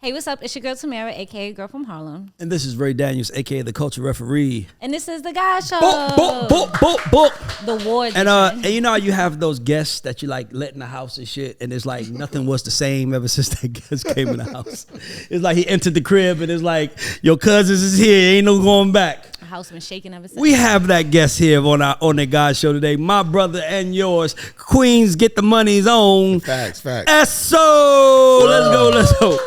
Hey, what's up? It's your girl Tamara, aka Girl from Harlem. And this is Ray Daniels, aka the Culture Referee. And this is the Guy Show. Book. The war. And you know how you have those guests that you like let in the house and shit, and it's like nothing was the same ever since that guest came in the house. It's like he entered the crib and it's like, your cousins is here, ain't no going back. The house been shaking ever since. We have that guest here on the God Show today. My brother and yours, Queens Get the Money's own. Facts. Esso. Let's go.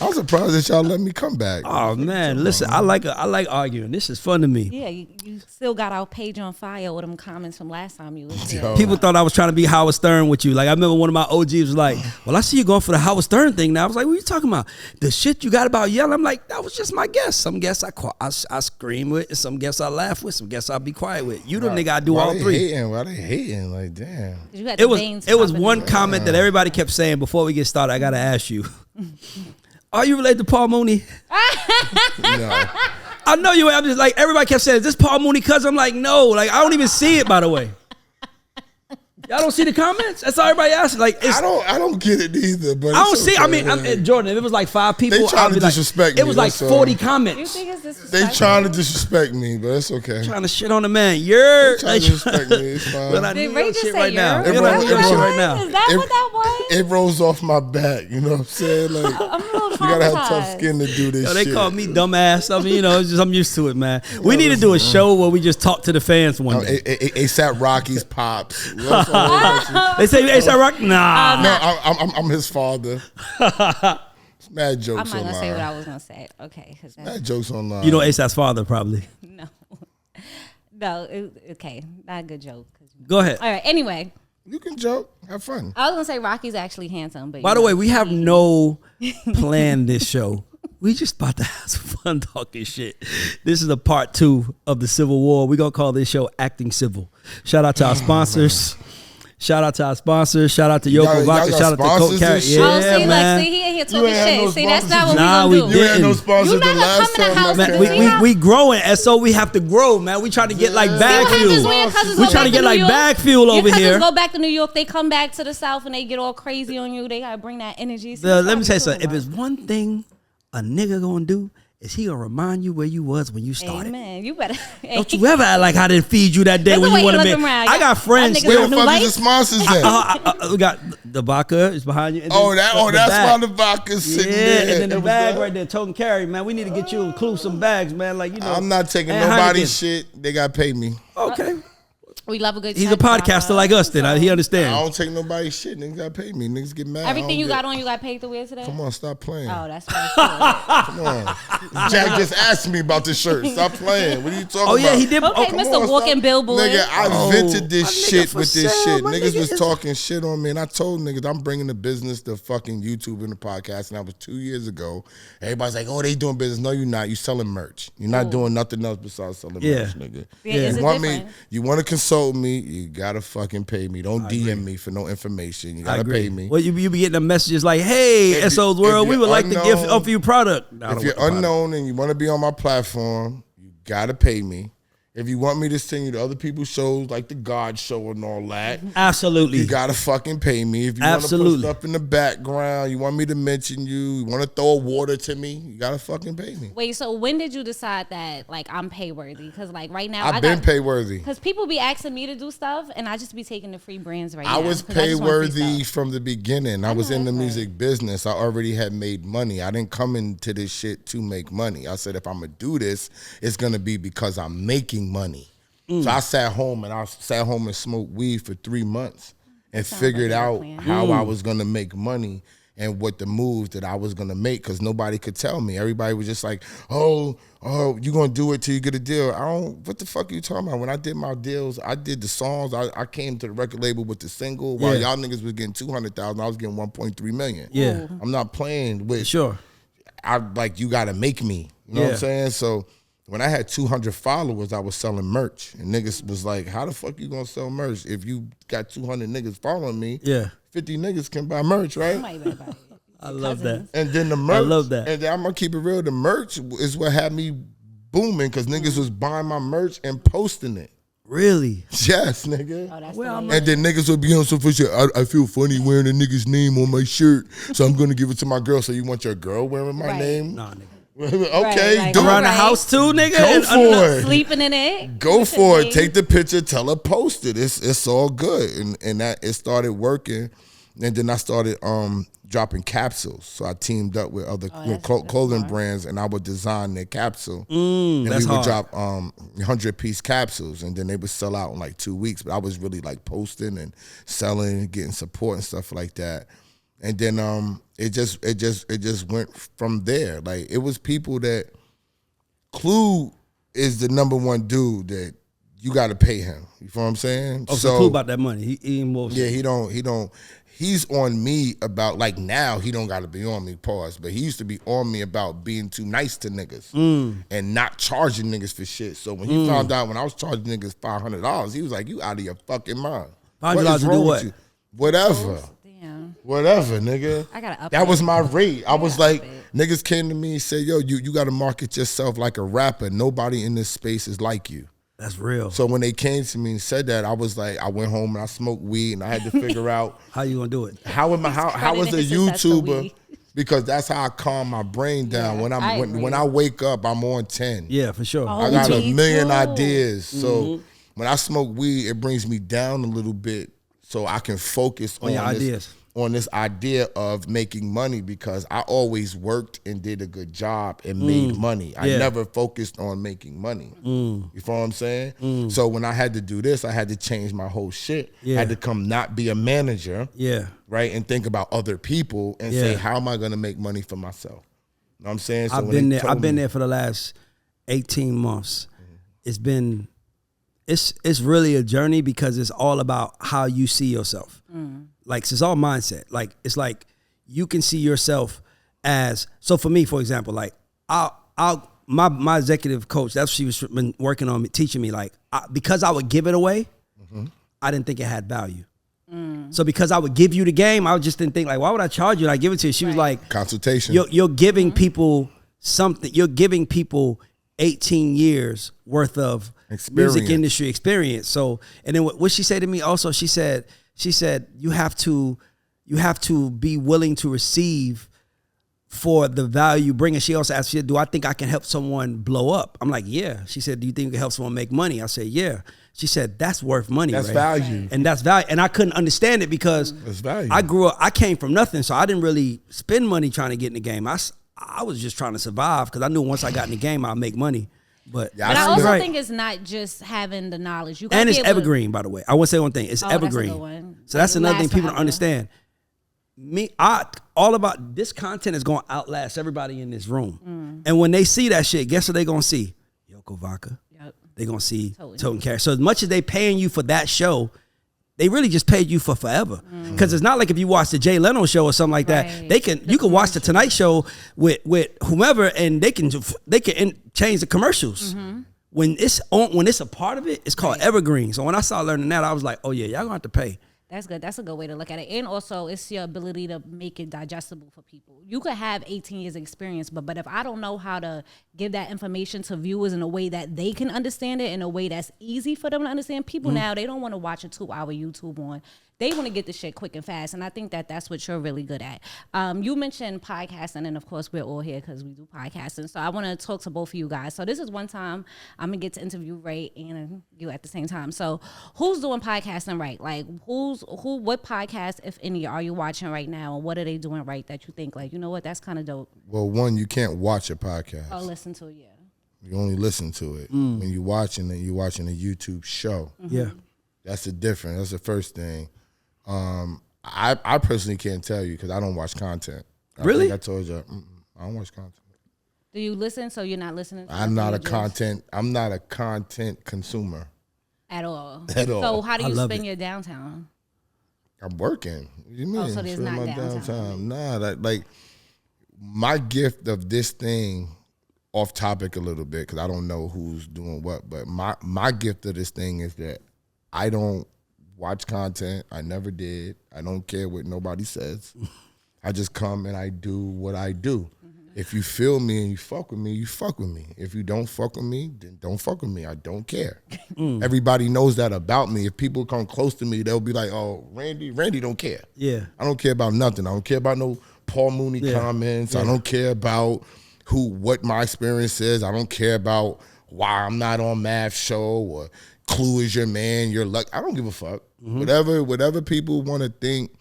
I'm surprised that y'all let me come back. Oh man, listen, I like arguing. This is fun to me. Yeah, you still got our page on fire with them comments from last time you was here. People thought I was trying to be Howard Stern with you. Like I remember one of my OGs was like, "Well, I see you going for the Howard Stern thing now." I was like, "What are you talking about? The shit you got about yelling?" I'm like, "That was just my guess. Some guests I scream with, and some guests I laugh with, some guests I be quiet with. You the nigga I do all three." Why they hating? Like damn. It was one comment that everybody kept saying before we get started. I gotta ask you. Are you related to Paul Mooney? No. I know you. I'm just like, everybody kept saying, is this Paul Mooney cousin? I'm like, no. Like, I don't even see it, by the way. Y'all don't see the comments? That's all everybody asking. Like, I don't get it either. But I don't see. I mean, Jordan, if it was like 5 people, they trying to disrespect me. It was like 40 comments. You think it's disrespectful? They trying to disrespect me, but it's okay. Trying to shit on the man. You're trying to disrespect me. It's fine. But I Did need Ray your just shit say right now. you're? It right now. Is that what that was? It rolls off my back. You know what I'm saying? Like, I'm a little you gotta have tough traumatized. skin to do this. They shit. call me dumbass. I mean, you know, it's just, I'm used to it, man. We need to do a show where we just talk to the fans one day. ASAP Rocky's pops. They say A$AP Rock? Nah. No, I'm his father. Mad jokes I'm not online. gonna say what I was gonna say. Okay, Mad jokes online. You know A$AP's father, probably. Okay, not a good joke. Go ahead. All right. Anyway, You can joke. Have fun. I was gonna say Rocky's actually handsome, but By the way, we have no plan this show. We just about to have some fun talking shit. This is a part 2 of the Civil War. We're going to call this show Acting Civil. Shout out to our sponsors. Shout out to Yoko Vodka. Shout out to Coke Carrot. Yeah, man. See, he in here talking shit. See, that's not what Nah, we gonna do. You had no sponsors You the never last come in the house time. and We growing, and so we have to grow, man. We trying to get like bag fuel. We trying to get like bag fuel over here. Your cousins go back to New York. They come back to the South and they get all crazy on you. They gotta bring that energy. Let me tell you something. If it's one thing a nigga gonna do, is he gonna remind you where you was when you started. Man, you better. Don't you ever act like I didn't feed you that day when you want to be. I got friends. Where Where the fuck is the sponsors at? We got the vodka is behind you. And That's why the vodka's sitting there. And then the bag right there, token carry, man. We need to get you include some bags, man. Like, you know. I'm not taking nobody's shit. They got to pay me. Okay. We love a good. He's a podcaster like us, then. He understands. I don't take nobody's shit. Niggas got to pay me. Niggas get mad. Everything you got on, you got paid to wear today. Come on, stop playing. Oh, that's right. Come on. Jack just asked me about this shirt. Stop playing. What are you talking about? Oh, yeah, he did. Okay, Mr. Walking Billboard. Nigga, I invented this shit with this shit. My Niggas nigga was is- talking shit on me, and I told niggas I'm bringing the business to fucking YouTube and the podcast, and that was 2 years ago. Everybody's like, oh, they doing business. No, you're not. You selling merch. You're not doing nothing else besides selling merch, nigga. Yeah. You want to consult me, you gotta fucking pay me. Don't DM me for no information. You gotta pay me. Well, you be getting the messages like, hey, SO's World, we would like to offer you product. If you're unknown and you want to be on my platform, you gotta pay me. If you want me to send you to other people's shows like the God Show and all that, absolutely, you gotta fucking pay me. If you want to put stuff in the background, you want me to mention you want to throw a water to me, you gotta fucking pay me. Wait, so when did you decide that like I'm pay worthy? Because like right now I've been pay worthy. Because people be asking me to do stuff, and I just be taking the free brands right now. I was pay worthy from the beginning. I was in the music business. I already had made money. I didn't come into this shit to make money. I said if I'm gonna do this, it's gonna be because I'm making money. So I sat home and smoked weed for 3 months and figured out how I was gonna make money and what the moves that I was gonna make, because nobody could tell me. Everybody was just like, oh, you gonna do it till you get a deal. What the fuck are you talking about? When I did my deals, I did the songs. I came to the record label with the single. While y'all niggas was getting 200,000, I was getting 1.3 million. Yeah. I'm not playing with. Sure. You gotta make me. You know what I'm saying? So when I had 200 followers, I was selling merch. And niggas was like, how the fuck you gonna sell merch? If you got 200 niggas following me, 50 niggas can buy merch, right? I love that. And then the merch. I love that. And then I'm gonna keep it real. The merch is what had me booming, because niggas was buying my merch and posting it. Really? Yes, nigga. Oh, that's Well, the way. And then niggas would be on some shit. I feel funny wearing a nigga's name on my shirt, so I'm gonna give it to my girl. So you want your girl wearing my Right. name? Nah, nigga. Okay, Right, do like, Around the Right. house too, nigga. Go for it. Sleeping in it. Go with for your it. Take name. the picture. Tell her post it. It's all good. And that it started working. And then I started dropping capsules. So I teamed up with other clothing smart. brands, and I would design their capsule. And That's we would hard. drop 100-piece capsules, and then they would sell out in like 2 weeks. But I was really like posting and selling and getting support and stuff like that. And then it just went from there. Like it was people that Clue is the number one dude that you got to pay him. You feel what I'm saying? Oh, so cool about that money. He ain't more. Yeah, he don't. He's on me about, like, now he don't got to be on me, pause. But he used to be on me about being too nice to niggas and not charging niggas for shit. So when he found out when I was charging niggas $500, he was like, "You out of your fucking mind? $500 is to do wrong what? with you?" Whatever. Damn. Whatever, nigga. I gotta up That it. was my rate. I was like, up it. niggas came to me and said, "Yo, you got to market yourself like a rapper. Nobody in this space is like you." That's real. So when they came to me and said that, I was like, I went home and I smoked weed, and I had to figure out How you gonna do it? how as a credited his success to YouTuber, weed. because that's how I calm my brain down. Yeah, When I wake up, I'm on 10. Yeah, for sure. Oh, I got me a million too. ideas. So when I smoke weed, it brings me down a little bit so I can focus on your ideas. on this idea of making money, because I always worked and did a good job and made money. I Yeah. never focused on making money. You feel what I'm saying? So when I had to do this, I had to change my whole shit. Yeah. I had to come not be a manager, Yeah. right, and think about other people and say, Yeah. how am I going to make money for myself? You know what I'm saying? So I've when been they there. told I've been me- there for the last 18 months. It's been, it's really a journey because it's all about how you see yourself. Like it's all mindset. Like it's like you can see yourself as. So for me, for example, like my executive coach, that's what she was been working on me, teaching me. Like because I would give it away, I didn't think it had value. So because I would give you the game, I just didn't think like, why would I charge you? And I give it to you. She was like, consultation. you're giving people something. You're giving people 18 years worth of music Experience. industry experience. So, and then what she said to me also, she said you have to be willing to receive for the value you bring. And she also asked, she said, do I think I can help someone blow up? I'm like, yeah. She said, do you think you can help someone make money? I said, yeah. She said, that's worth money. That's Ray. value. And that's value. And I couldn't understand it because That's value. I grew up, I came from nothing. So I didn't really spend money trying to get in the game. I was just trying to survive because I knew once I got in the game, I'll make money. But Yeah, But I I also Right. think it's not just having the knowledge. You gotta and it's be able to- evergreen, by the way. I want to say one thing. It's Oh, that's a evergreen. good one. So that's Like, another thing last people don't forever. understand. All about this content is going to outlast everybody in this room. And when they see that shit, guess what they going to see? Yoko Vodka. Yep. They're going to see Totally. Toten Cash. So as much as they paying you for that show, they really just paid you for forever. Because it's not like if you watch the Jay Leno show or something like that, Right. you can watch the Tonight Show with whomever, and they can change the commercials. When it's a part of it, it's called evergreen. So when I started learning that, I was like, oh yeah, y'all gonna have to pay. That's good. That's a good way to look at it. And also, it's your ability to make it digestible for people. You could have 18 years experience, but if I don't know how to give that information to viewers in a way that they can understand it, in a way that's easy for them to understand, people now, they don't want to watch a 2-hour YouTube on. They want to get the shit quick and fast. And I think that that's what you're really good at. You mentioned podcasting, and of course, we're all here because we do podcasting. So I want to talk to both of you guys. So this is one time I'm going to get to interview Ray and you at the same time. So who's doing podcasting right? Like, what podcast, if any, are you watching right now? And what are they doing right that you think, like, you know what, that's kind of dope? Well, one, you can't watch a podcast. I'll listen to it, yeah. You only listen to it. When you're watching it, you're watching a YouTube show. Yeah. That's the difference. That's the first thing. I personally can't tell you because I don't watch content. Really? I told you, I don't watch content. Do you listen? So you're not listening to I'm not a content content consumer at all. At all. So how do I you love spend it. your downtown? I'm working. What do you mean? Oh, so there's Spend not my downtime. Nah, like my gift of this thing, off topic a little bit because I don't know who's doing what, but my gift of this thing is that I don't watch content. I never did. I don't care what nobody says. I just come and I do what I do. If you feel me and you fuck with me, you fuck with me. If you don't fuck with me, then don't fuck with me. I don't care. Everybody knows that about me. If people come close to me, they'll be like, oh, Randy don't care. Yeah. I don't care about nothing. I don't care about no Paul Mooney comments. I don't care about what my experience is. I don't care about why I'm not on Math Show or Clue is your man, your luck. I don't give a fuck. Whatever people want to think,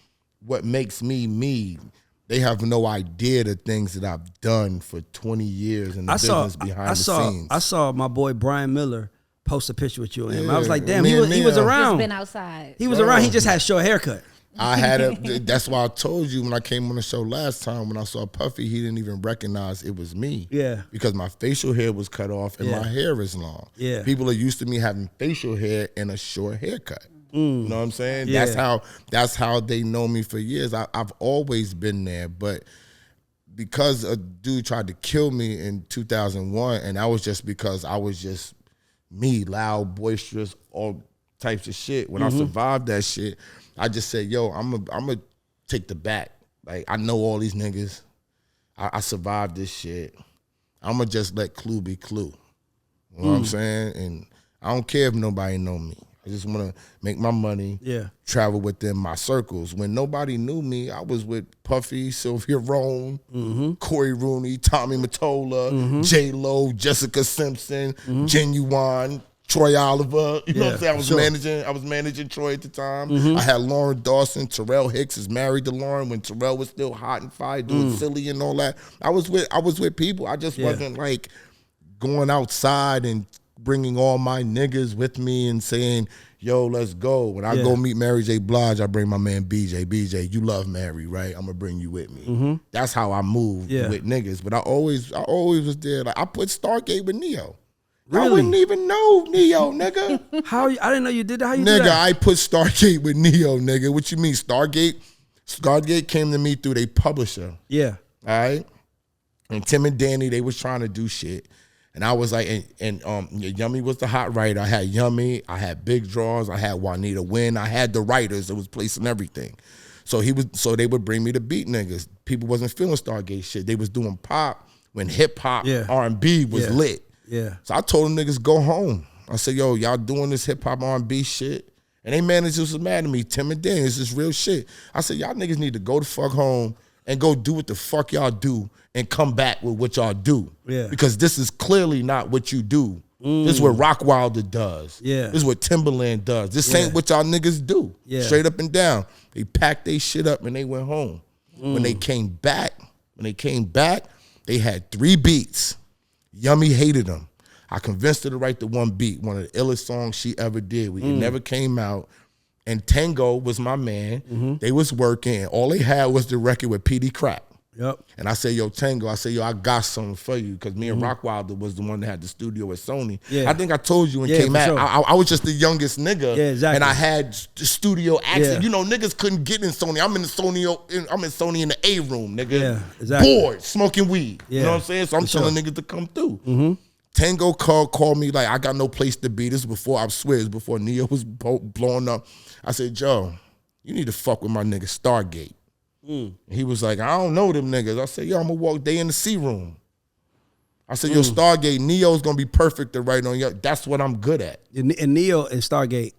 what makes me me, they have no idea the things that I've done for 20 years in the business behind the scenes. I saw my boy Brian Miller post a picture with you and him. I was like, damn, he was around. He's been outside. He was around. He just had a short haircut. I had that's why I told you when I came on the show last time, when I saw Puffy, he didn't even recognize it was me. Yeah. Because my facial hair was cut off and my hair is long. Yeah. People are used to me having facial hair and a short haircut. You know what I'm saying? Yeah. That's how they know me for years. I've always been there, but because a dude tried to kill me in 2001, and that was just because I was just me, loud, boisterous, all types of shit. When I survived that shit, I just said, yo, I'm gonna take the back. Like, I know all these niggas. I survived this shit. I'm gonna just let Clue be Clue. You know what I'm saying? And I don't care if nobody know me. I just want to make my money, travel within my circles. When nobody knew me, I was with Puffy, Sylvia Rome, Corey Rooney, Tommy Mottola, J-Lo, Jessica Simpson, Genuine, Troy Oliver. You know what I'm saying? I was managing Troy at the time. I had Lauren Dawson. Terrell Hicks is married to Lauren when Terrell was still hot and fire, doing silly and all that. I was with people. I just wasn't like going outside and bringing all my niggas with me and saying, yo, let's go. When I go meet Mary J. Blige, I bring my man BJ. BJ, you love Mary, right? I'm gonna bring you with me. That's how I moved with niggas. But I always was there. Like, I put Stargate with NeYo. Really? I wouldn't even know NeYo, nigga. How? I didn't know you did that. How you nigga, do that? I put Stargate with NeYo, nigga. What you mean? Stargate came to me through their publisher. Yeah. All right? And Tim and Danny, they was trying to do shit. And I was like, Yummy was the hot writer. I had Yummy, I had Big Draws, I had Juanita Wynn, I had the writers that was placing everything. So they would bring me to beat niggas. People wasn't feeling Stargate shit. They was doing pop when hip hop, R&B was lit. Yeah. So I told them niggas go home. I said, yo, y'all doing this hip hop R&B shit? And they managers was mad at me. Tim and Dan, this is real shit. I said, y'all niggas need to go the fuck home and go do what the fuck y'all do and come back with what y'all do. Yeah. Because this is clearly not what you do. This is what Rockwilder does. Yeah. This is what Timberland does. This ain't what y'all niggas do. Yeah. Straight up and down. They packed their shit up and they went home. When they came back, they had 3 beats. Yummy hated them. I convinced her to write the 1 beat, one of the illest songs she ever did. It never came out. And Tango was my man. They was working. All they had was the record with PD Crack. Yep. And I said, yo, Tango, I got something for you. Because me and Rockwilder was the one that had the studio at Sony. Yeah. I think I told you when it came out, sure. I was just the youngest nigga. Yeah, exactly. And I had studio access. Yeah. You know, niggas couldn't get in Sony. I'm in Sony in the A room, nigga. Yeah, exactly. Bored, smoking weed. Yeah. You know what I'm saying? So I'm telling niggas to come through. Tango called me like, I got no place to be. This was before I switched, before NeYo was blowing up. I said, Joe, you need to fuck with my nigga Stargate. He was like, I don't know them niggas. I said, yo, I'm gonna they in the C room. I said, yo, Stargate, NeYo's gonna be perfect to write on. That's what I'm good at. And NeYo and Stargate,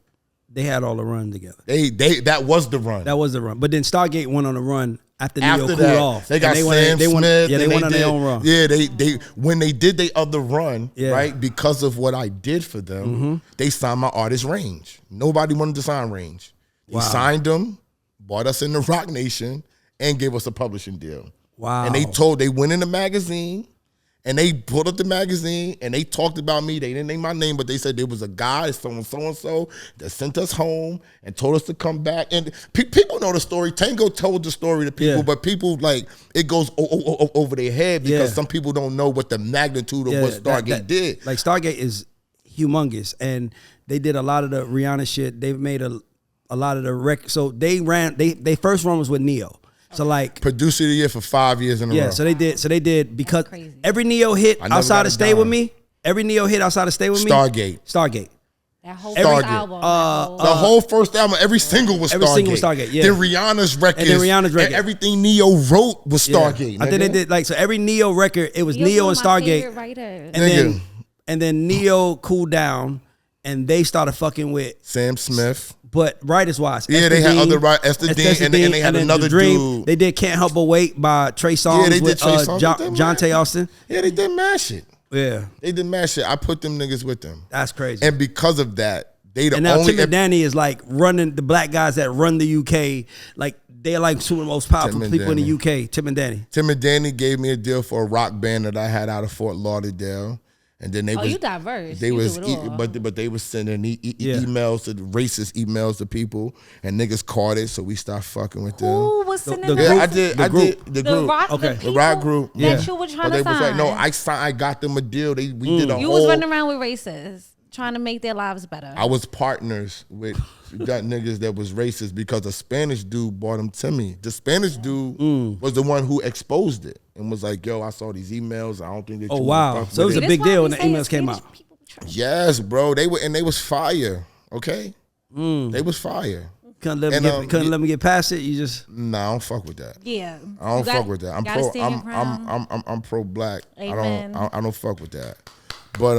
they had all the run together. That was the run. That was the run. But then Stargate went on a run after NeYo cooled off. They got Sam Smith. They went on their own run. Yeah, they when they did their other run, right, because of what I did for them, they signed my artist Range. Nobody wanted to sign Range. They signed them, bought us in the Rock Nation, and gave us a publishing deal. Wow. And they went in the magazine, and they pulled up the magazine, and they talked about me. They didn't name my name, but they said there was a guy, so-and-so, that sent us home and told us to come back. And people know the story. Tango told the story to people, but people, like, it goes over their head because some people don't know what the magnitude of what Stargate did. Like, Stargate is humongous, and they did a lot of the Rihanna shit. They've made a lot of the records. So they first run was with NeYo. So like producer of the year for 5 years in a row. Yeah, so they did because every NeYo hit outside of Stay With Me. Every NeYo hit outside of Stay With Me. Stargate. And That whole Stargate. first album. The whole first album, every single was Stargate. Every single was Stargate, yeah. Then Rihanna's records. And everything NeYo wrote was Stargate. I think they did like so every NeYo record, it was NeYo and Stargate. And then NeYo cooled down and they started fucking with Sam Smith. But writers wise, yeah, they had other writers, Esther Dean, and they had another dude. They did "Can't Help But Wait" by Trey Songz. Yeah, they did Trey Songz with John Tay Austin. Yeah, they did mad shit. Yeah, they did mad shit. I put them niggas with them. That's crazy. And because of that, they the and now only. Tim and Danny is like running the black guys that run the UK. Like they're like two of the most powerful people in the UK. Tim and Danny. Tim and Danny gave me a deal for a rock band that I had out of Fort Lauderdale. And then they you diverse. They but they was sending emails to racist emails to people, and niggas caught it, so we started fucking with them. Who was sending the group? I did the group. The rock group. That you were trying to sign. No, I got them a deal. We did a whole. You was running around with racists, trying to make their lives better. I was partners with that niggas that was racist because a Spanish dude brought them to me. The Spanish dude was the one who exposed it and was like, "Yo, I saw these emails. I don't think that." Oh wow! So it was a big deal when the emails came out. Yes, bro. They was fire. Okay, they was fire. Couldn't let me get past it. You just I don't fuck with that. Yeah, I don't fuck with that. I'm pro black. Amen. I don't fuck with that. But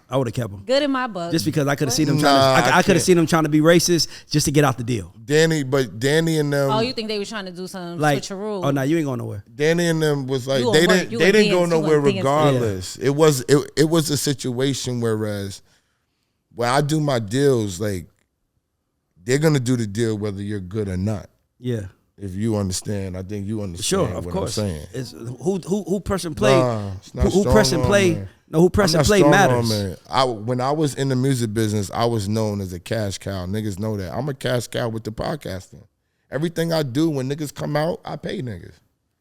I would have kept them. Good in my book. Just because I could have seen them I could have seen them trying to be racist just to get out the deal. Danny and them. Oh, you think they were trying to do some switcheroo? Oh no, you ain't going nowhere. Danny and them was like they didn't go nowhere regardless. Yeah. It was a situation whereas when I do my deals, like they're gonna do the deal whether you're good or not. Yeah. If you understand, I think you understand. Sure, of what course. I'm saying. It's who press and play. Who press and play. Man. No, who press and play matters. When I was in the music business, I was known as a cash cow. Niggas know that. I'm a cash cow with the podcasting. Everything I do, when niggas come out, I pay niggas.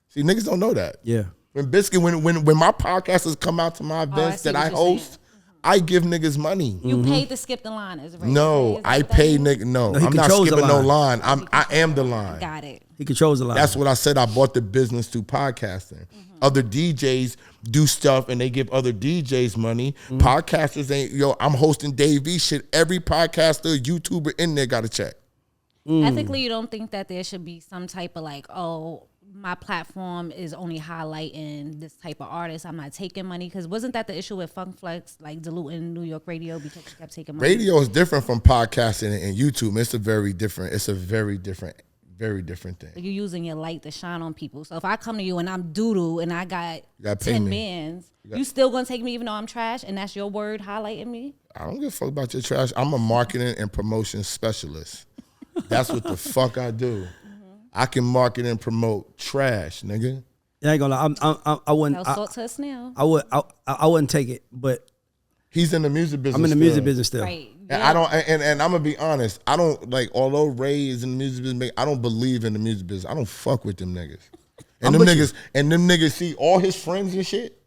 See, niggas don't know that. Yeah. When my podcasters come out to my events that I host, I give niggas money. You paid to skip the line, is right? No, I pay niggas. No, I'm not skipping no line. I am the line. Got it. He controls the line. That's what I said. I bought the business through podcasting. Other DJs do stuff and they give other DJs money. Podcasters ain't, I'm hosting Dave V shit. Every podcaster, YouTuber in there got a check. Ethically, you don't think that there should be some type of like, oh, my platform is only highlighting this type of artist. I'm not taking money. Because wasn't that the issue with Funk Flex, like diluting New York radio because she kept taking money? Radio is different from podcasting and YouTube. It's a very different thing. You're using your light to shine on people. So if I come to you and I'm doodle and I got 10 bands, you still gonna take me even though I'm trash and that's your word highlighting me? I don't give a fuck about your trash. I'm a marketing and promotion specialist. That's what the fuck I do. I can market and promote trash, nigga. I ain't gonna lie. I wouldn't. Salt to a snail. I wouldn't take it, but he's in the music business. I'm in the music business still. Right. And I don't, and I'm gonna be honest. I don't like. Although Ray is in the music business, I don't believe in the music business. I don't fuck with them niggas. And them niggas see all his friends and shit.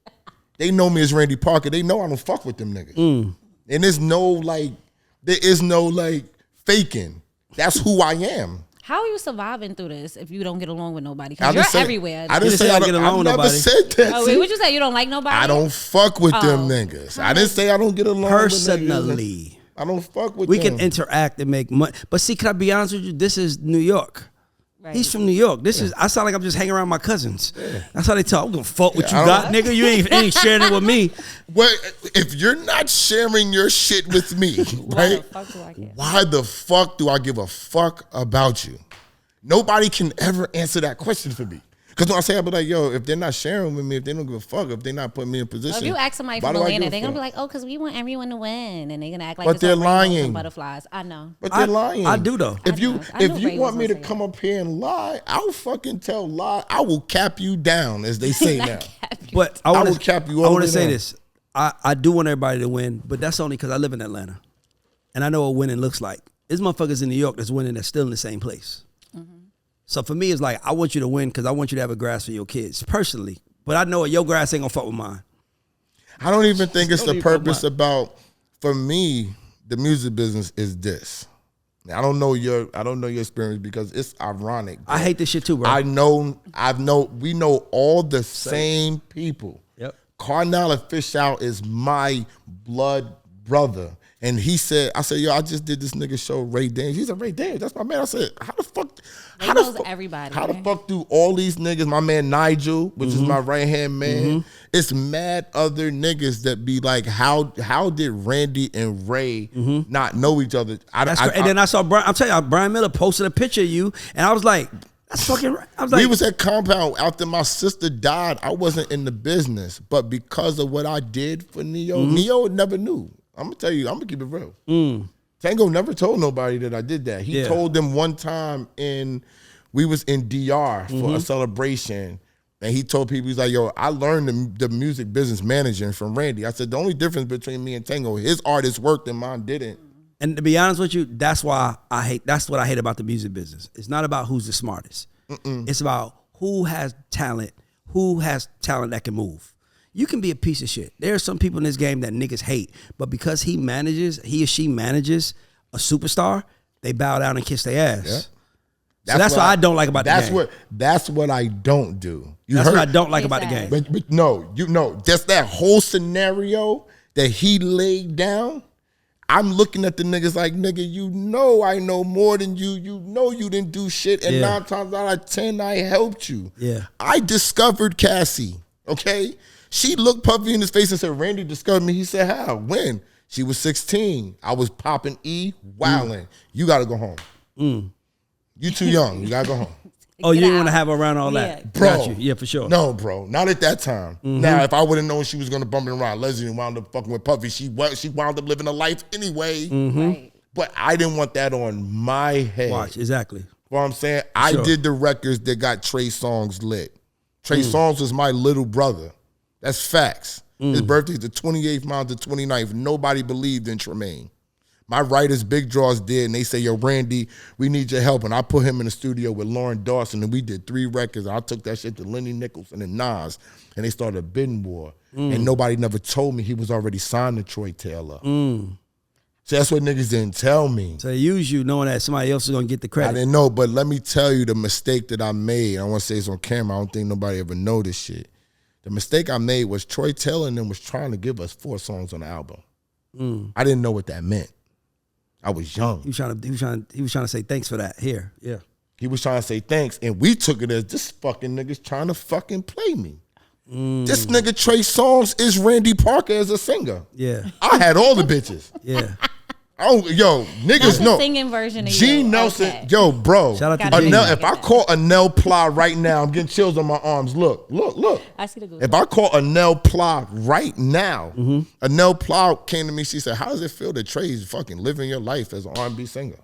They know me as Randy Parker. They know I don't fuck with them niggas. And there is no faking. That's who I am. How are you surviving through this if you don't get along with nobody? Because you're everywhere. I didn't say I don't get along with nobody. I never said that. Oh, wait, what you say? You don't like nobody? I don't fuck with them niggas. I didn't say I don't get along personally. With niggas. I don't fuck with them. We can interact and make money. But see, can I be honest with you? This is New York. Right. He's from New York. I sound like I'm just hanging around my cousins. Yeah. That's how they talk. I'm gonna fuck what you got, nigga. You ain't sharing it with me. Well, if you're not sharing your shit with me, right? Why the fuck do I give a fuck about you? Nobody can ever answer that question for me. Because when I say, I'll be like, yo, if they're not sharing with me, if they don't give a fuck, if they're not putting me in position. Well, if you ask somebody from Atlanta, they're going to be like, oh, because we want everyone to win. And they're going to act like it's they're lying. Butterflies. I know. But they're lying. I do, though. If you want me to come up here and lie, I'll fucking tell lie. I will cap you down, as they say now. But I will cap you all. I want to say this. I do want everybody to win, but that's only because I live in Atlanta. And I know what winning looks like. There's motherfuckers in New York that's winning that's still in the same place. So for me, it's like, I want you to win because I want you to have a grass for your kids, personally. But I know your grass ain't going to fuck with mine. I don't even think it's the purpose about, for me, the music business is this. I don't know your experience because it's ironic. I hate this shit too, bro. We know all the same people. Yep. Carnell Official is my blood brother. And he said, I said, yo, I just did this nigga show, Ray Dames. He said, Ray Dames, that's my man. I said, how the fuck? He knows everybody. How the fuck do all these niggas, my man Nigel, which is my right-hand man, it's mad other niggas that be like, how did Randy and Ray not know each other? And then I saw, I'm telling you, Brian Miller posted a picture of you, and I was like, that's fucking right. I was like, we was at Compound after my sister died. I wasn't in the business, but because of what I did for NeYo, NeYo never knew. I'm gonna tell you, I'm gonna keep it real. Tango never told nobody that I did that. He told them one time we was in DR for a celebration, and he told people, he's like, yo, I learned the music business managing from Randy. I said, the only difference between me and Tango, his artist worked and mine didn't. And to be honest with you, that's what I hate about the music business. It's not about who's the smartest. It's about who has talent that can move. You can be a piece of shit. There are some people in this game that niggas hate, but because he or she manages a superstar, they bow down and kiss their ass. Yeah. That's what I don't like about the game. That's what I don't do. That's what I don't like about the game. But no, just that whole scenario that he laid down, I'm looking at the niggas like, nigga, I know more than you. You know you didn't do shit, and 9 times out of 10, I helped you. Yeah. I discovered Cassie, okay? She looked Puffy in his face and said, Randy discovered me. He said, how? When? She was 16. I was popping wilding. You got to go home. You too young. You got to go home. Oh, you didn't want to have her around all that? Bro. Got you. Yeah, for sure. No, bro. Not at that time. Now, if I would have known she was going to bump it around Leslie and wound up fucking with Puffy, she wound up living a life anyway. Right. But I didn't want that on my head. Watch, exactly. You know what I'm saying? I did the records that got Trey Songz lit. Trey Songz was my little brother. That's facts. His birthday's the 28th, mine the 29th. Nobody believed in Tremaine. My writers, Big Draws, did, and they say, yo, Randy, we need your help. And I put him in the studio with Lauren Dawson, and we did 3 records. I took that shit to Lenny Nicholson and Nas, and they started a bidding war. And nobody never told me he was already signed to Troy Taylor. So that's what niggas didn't tell me. So they use you knowing that somebody else is going to get the credit. I didn't know, but let me tell you the mistake that I made. I want to say it's on camera. I don't think nobody ever know this shit. The mistake I made was Troy Taylor and them was trying to give us 4 songs on the album. I didn't know what that meant. I was young. He was trying to say thanks for that. Here, yeah. He was trying to say thanks, and we took it as this fucking nigga's trying to fucking play me. This nigga Trey Songz is Randy Parker as a singer. Yeah. I had all the bitches. Yeah. Oh, yo, niggas know. Singing version of G you. Nelson, Okay. yo, bro. Shout out to Anel, G. if I call Anel Pla right now, I'm getting chills on my arms. Look. I see the Google. If I call Anel Pla right now, Anel Pla came to me. She said, "How does it feel that Trey's fucking living your life as an R&B singer?"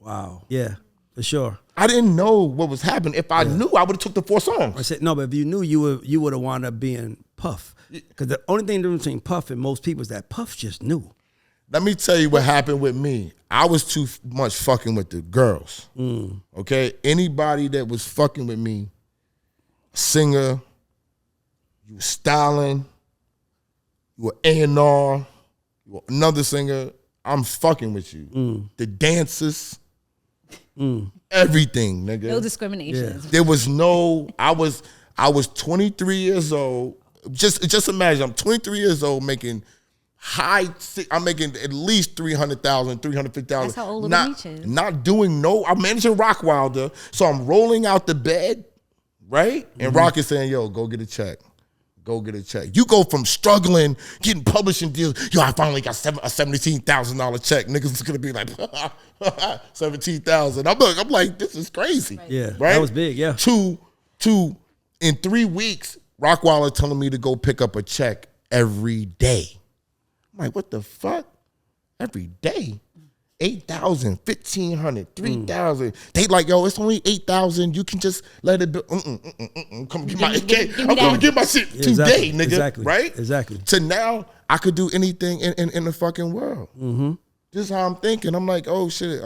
Wow. Yeah, for sure. I didn't know what was happening. If I knew, I would have took the 4 songs. I said no, but if you knew, you would have wound up being Puff. Because the only thing difference between Puff and most people is that Puff just knew. Let me tell you what happened with me. I was too much fucking with the girls. Okay? Anybody that was fucking with me, singer, you were styling, you were A&R, you were another singer, I'm fucking with you. The dancers, everything, nigga. No discrimination. There was no, I was 23 years old. Just imagine, I'm 23 years old making I'm making at least $300,000, $350,000. That's how old Little Meech is. Not doing I'm managing Rockwilder, so I'm rolling out the bed, right? And Rock is saying, yo, go get a check. Go get a check. You go from struggling, getting publishing deals, yo, I finally got a $17,000 check. Niggas is gonna be like, $17,000. I'm like, this is crazy. Right. Yeah, right? that was big, yeah. To in 3 weeks, Rockwilder telling me to go pick up a check every day. I'm like, what the fuck? Every day? 8,000, 1,500, 3,000. They like, yo, it's only 8,000. You can just let it be. Come get my, I'm going to get my shit today, nigga. Exactly. Right? Exactly. So now I could do anything in the fucking world. This is how I'm thinking. I'm like, oh shit,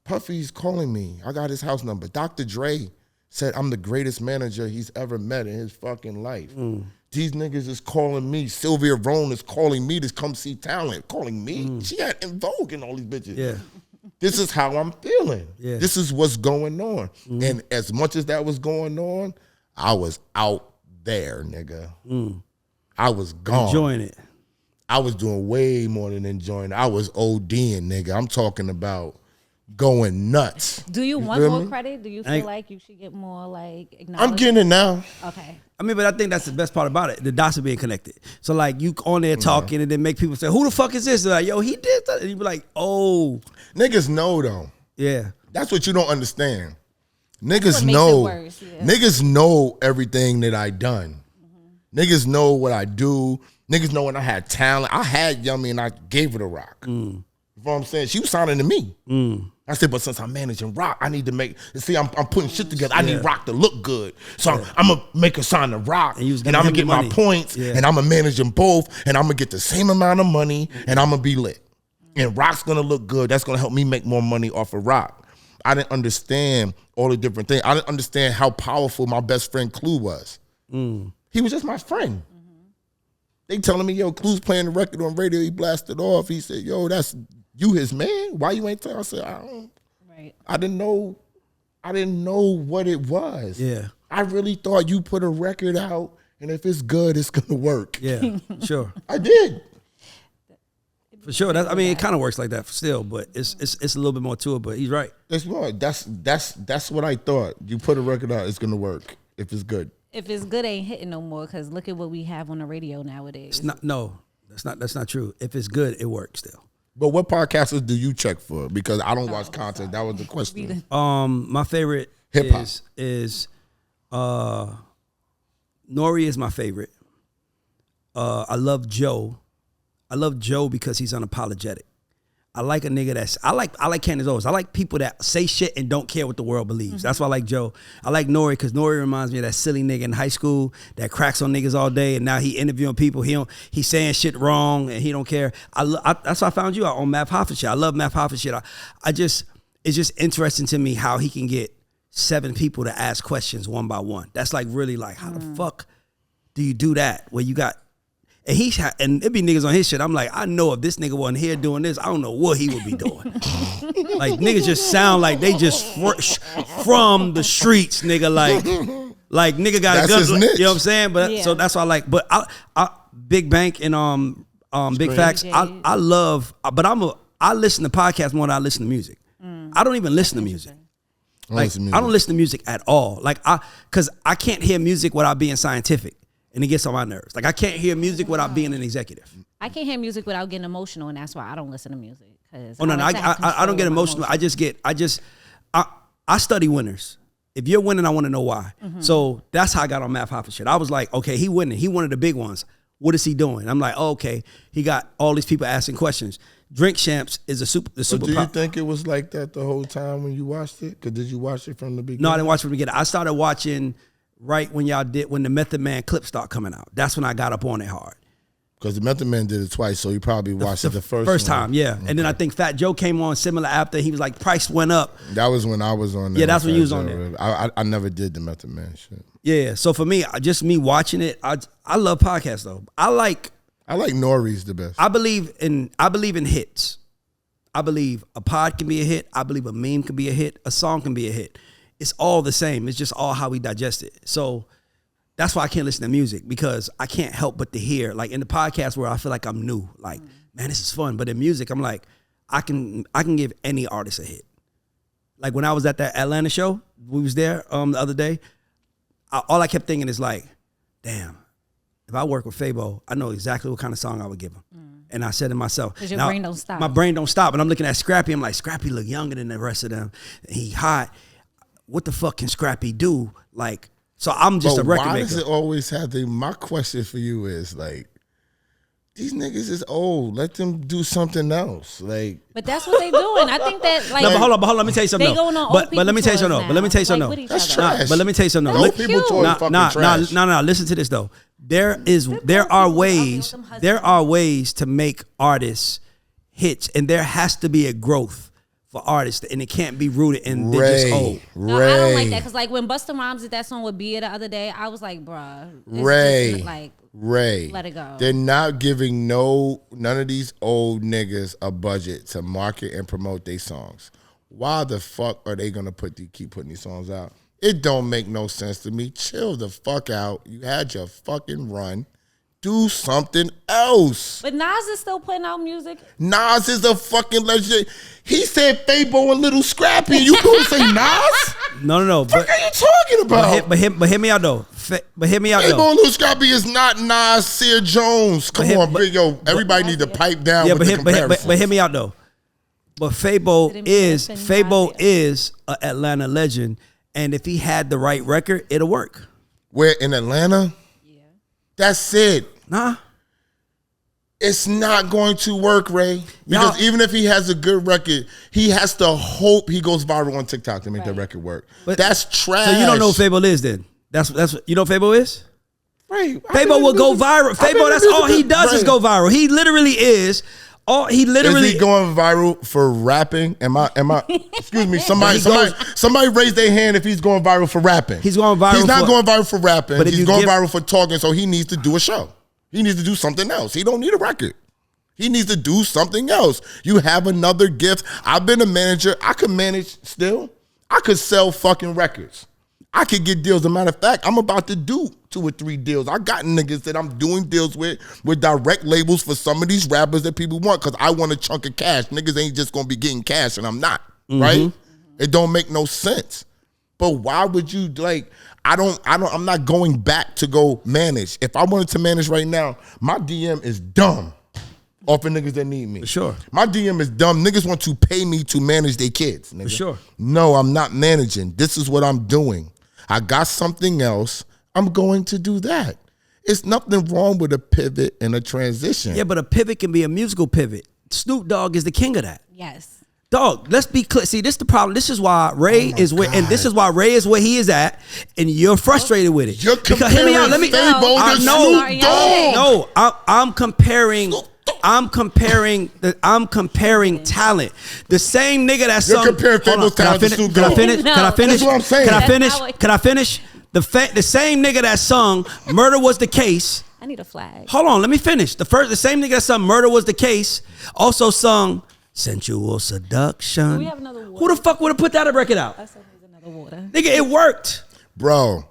Puffy's calling me. I got his house number. Dr. Dre said I'm the greatest manager he's ever met in his fucking life. These niggas is calling me. Sylvia Rhone is calling me to come see talent. Calling me. She had In Vogue and all these bitches. Yeah. This is how I'm feeling. Yeah. This is what's going on. And as much as that was going on, I was out there, nigga. I was gone. Enjoying it. I was doing way more than enjoying. I was ODing, nigga. I'm talking about going nuts. Do you want more credit? Do you feel like you should get more like acknowledgement? I'm getting it now. Okay. I mean, but I think that's the best part about it. The dots are being connected. So like you on there talking and then make people say, who the fuck is this? They're like, yo, he did that. And you be like, oh. Niggas know though. Yeah. That's what you don't understand. Niggas know. Worse, yeah. Niggas know everything that I done. Niggas know what I do. Niggas know when I had talent. I had Yummy and I gave her a rock. You know what I'm saying? She was signing to me. I said, but since I'm managing Rock, I need to make, see, I'm putting shit together. I need Rock to look good. So I'm going to make her sign to Rock. And I'm going to get my points. And I'm going to manage them both. And I'm going to get the same amount of money. And I'm going to be lit. And Rock's going to look good. That's going to help me make more money off of Rock. I didn't understand all the different things. I didn't understand how powerful my best friend Clue was. He was just my friend. They telling me, yo, Clue's playing the record on radio. He blasted off. He said, yo, that's you his man? Why you ain't tell? I said, I didn't know what it was. Yeah. I really thought you put a record out and if it's good, it's gonna work. Yeah, sure. I did. For sure. I mean, it kind of works like that still, but it's a little bit more to it, but he's right. That's what I thought. You put a record out, it's gonna work if it's good. If it's good, ain't hitting no more because look at what we have on the radio nowadays. That's not true. If it's good, it works still. But what podcasters do you check for? Because I don't watch content. That was the question. My favorite hip-hop is Nori is my favorite. I love Joe. I love Joe because he's unapologetic. I like a nigga I like Candace Owens. I like people that say shit and don't care what the world believes. That's why I like Joe. I like Nori because Nori reminds me of that silly nigga in high school that cracks on niggas all day and now he interviewing people. He's saying shit wrong and he don't care. That's why I found you out on Math Hoffa shit. I love Math Hoffa shit. It's just interesting to me how he can get 7 people to ask questions one by one. That's like really like how the fuck do you do that where you got. And it be niggas on his shit. I'm like, I know if this nigga wasn't here doing this, I don't know what he would be doing. Like niggas just sound like they just from the streets, nigga. Like nigga got that's a gun. His you know what I'm saying? But so that's why I like. But I Big Bank and Big Facts. I love. But I listen to podcasts more than I listen to music. I don't even listen to music. I don't listen to music at all. Like because I can't hear music without being scientific. And it gets on my nerves. Like I can't hear music without being an executive. I can't hear music without getting emotional, and that's why I don't listen to music. I don't get emotional. I study winners. If you're winning, I want to know why. So that's how I got on Math Hoffa shit. I was like, okay, he winning. He one of the big ones. What is he doing? I'm like, oh, okay, he got all these people asking questions. Drink Champs is the super. Do you think it was like that the whole time when you watched it? Because did you watch it from the beginning? No, I didn't watch it from the beginning. I started watching right when when the Method Man clips start coming out. That's when I got up on it hard. Because the Method Man did it twice, so you probably watched it the first time, yeah. Okay. And then I think Fat Joe came on similar after. He was like, price went up. That was when I was on there. Yeah, that's when you was on there. I never did the Method Man shit. Yeah, so for me, just me watching it, I love podcasts though. I like Nori's the best. I believe in hits. I believe a pod can be a hit. I believe a meme can be a hit. A song can be a hit. It's all the same. It's just all how we digest it. So that's why I can't listen to music because I can't help but to hear. Like in the podcast where I feel like I'm new. Like, man, this is fun. But in music, I'm like, I can give any artist a hit. Like when I was at that Atlanta show, we was there the other day. All I kept thinking is like, damn, if I work with Fabo, I know exactly what kind of song I would give him. And I said to myself, because your brain don't stop. My brain don't stop. And I'm looking at Scrappy. I'm like, Scrappy look younger than the rest of them. He hot. What the fuck can Scrappy do? Like, so I'm just a record maker. Why does it always have my question for you is like, these niggas is old. Let them do something else. Like, but that's what they doing. I think that like. No, but hold on. Let me tell you something. They going on but let me tell you something. But let me tell you something. That's trash. But let me tell you something. Old people talk fucking trash. No. Listen to this though. There are ways to make artists hits, and there has to be a growth for artists, and it can't be rooted in they're just old. No, I don't like that because like when Busta Rhymes did that song with Bia the other day, I was like, bruh, Ray, let it go. They're not giving none of these old niggas a budget to market and promote their songs. Why the fuck are they gonna keep putting these songs out? It don't make no sense to me. Chill the fuck out. You had your fucking run. do something else. But Nas is still putting out music. Nas is a fucking legend. He said Fabo a little scrappy. And you gonna say Nas? No. What are you talking about? But hear me out though. Fabo a little scrappy is not Nas, Sear Jones. Come on, big yo. Everybody need to pipe down with the comparison. But hear me out though. But Fabo is an Atlanta legend, and if he had the right record, it'll work. Where in Atlanta? Yeah. That's it. Nah. It's not going to work, Ray. Because even if he has a good record, he has to hope he goes viral on TikTok to make the record work. But that's trash. So you don't know what Fabo is then? That's you know what Fabo is? Right. Fabo will go viral. Fabo, that's all he does is go viral. He literally is. Is he going viral for rapping? Am I excuse me, somebody raise their hand if he's going viral for rapping. He's going viral. He's not going viral for rapping. But he's going viral for talking, so he needs to do a show. He needs to do something else. He don't need a record. He needs to do something else. You have another gift. I've been a manager. I could manage still. I could sell fucking records. I could get deals. As a matter of fact, I'm about to do 2 or 3 deals. I got niggas that I'm doing deals with direct labels for some of these rappers that people want because I want a chunk of cash. Niggas ain't just gonna be getting cash and I'm not, right? It don't make no sense. But why would you I'm not going back to go manage. If I wanted to manage right now, my DM is dumb. Off of niggas that need me. For sure. My DM is dumb. Niggas want to pay me to manage their kids. Nigga. For sure. No, I'm not managing. This is what I'm doing. I got something else. I'm going to do that. It's nothing wrong with a pivot and a transition. Yeah, but a pivot can be a musical pivot. Snoop Dogg is the king of that. Yes. Dog, let's be clear. See, this is the problem. This is why Ray is where, and this is why Ray is where he is at, and you're frustrated with it. You're comparing hear me out. Let me. No, I'm comparing. I'm comparing talent. The same nigga that sung. You're comparing Fable's talent to Snoop Dogg. Can I finish? That's what I'm saying. Can I finish? The same nigga that sung "Murder Was the Case." I need a flag. Hold on, let me finish. The same nigga that sung "Murder Was the Case" also sung "Sensual Seduction." We have another water. Who the fuck would have put that record out? I said there's another water. Nigga, it worked. Bro,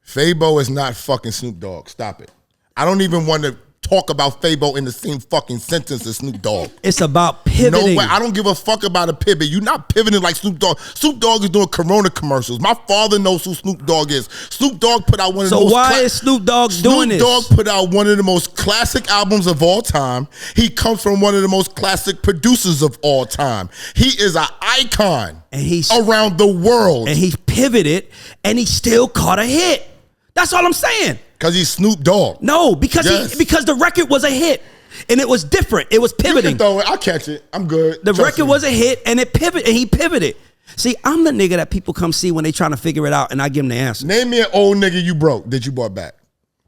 Fabo is not fucking Snoop Dogg. Stop it. I don't even want to talk about Fabo in the same fucking sentence as Snoop Dogg. It's about pivoting. No way. I don't give a fuck about a pivot. You're not pivoting like Snoop Dogg. Snoop Dogg is doing Corona commercials. My father knows who Snoop Dogg is. Snoop Dogg put out one of the most... So why is Snoop Dogg doing this? Snoop Dogg put out one of the most classic albums of all time. He comes from one of the most classic producers of all time. He is an icon and he's around the world. And he pivoted and he still caught a hit. That's all I'm saying. Because he's Snoop Dogg. No, because the record was a hit. And it was different. It was pivoting. You can throw it. I'll catch it. I'm good. The record was a hit and he pivoted. See, I'm the nigga that people come see when they trying to figure it out and I give them the answer. Name me an old nigga you broke that you bought back.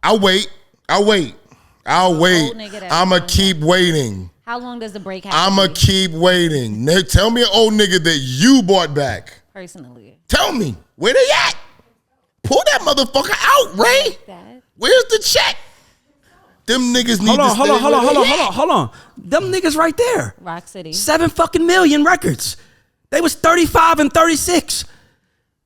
I'll wait. I'ma keep waiting. How long does the break happen? I'ma keep waiting. Tell me an old nigga that you bought back. Personally. Tell me. Where they at? Pull that motherfucker out, Ray. Where's the check? Them niggas need to stay. Hold on. Them niggas right there. Rock City. 7 fucking million records. They was 35 and 36.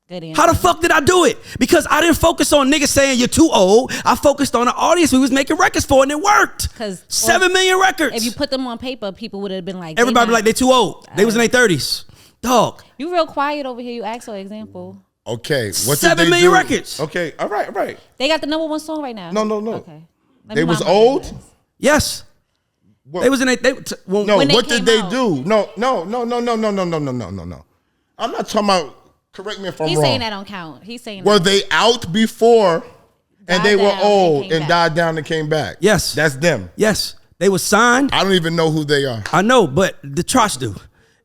Good answer. How the fuck did I do it? Because I didn't focus on niggas saying you're too old. I focused on the audience we was making records for, and it worked. 7 million records. If you put them on paper, people would have been like, everybody be like, they too old. They was in their 30s. Dog. You real quiet over here. You ask for an example. Okay, what 7 million records. Okay, all right. They got the #1 song right now. No. Okay. They was old? Yes. What? They was in what did they do? No. I'm not talking about, correct me if I'm wrong. He's saying that don't count. He's saying were they out before and they were old and died down and came back? Yes. That's them. Yes. They was signed. I don't even know who they are. I know, but the trust do.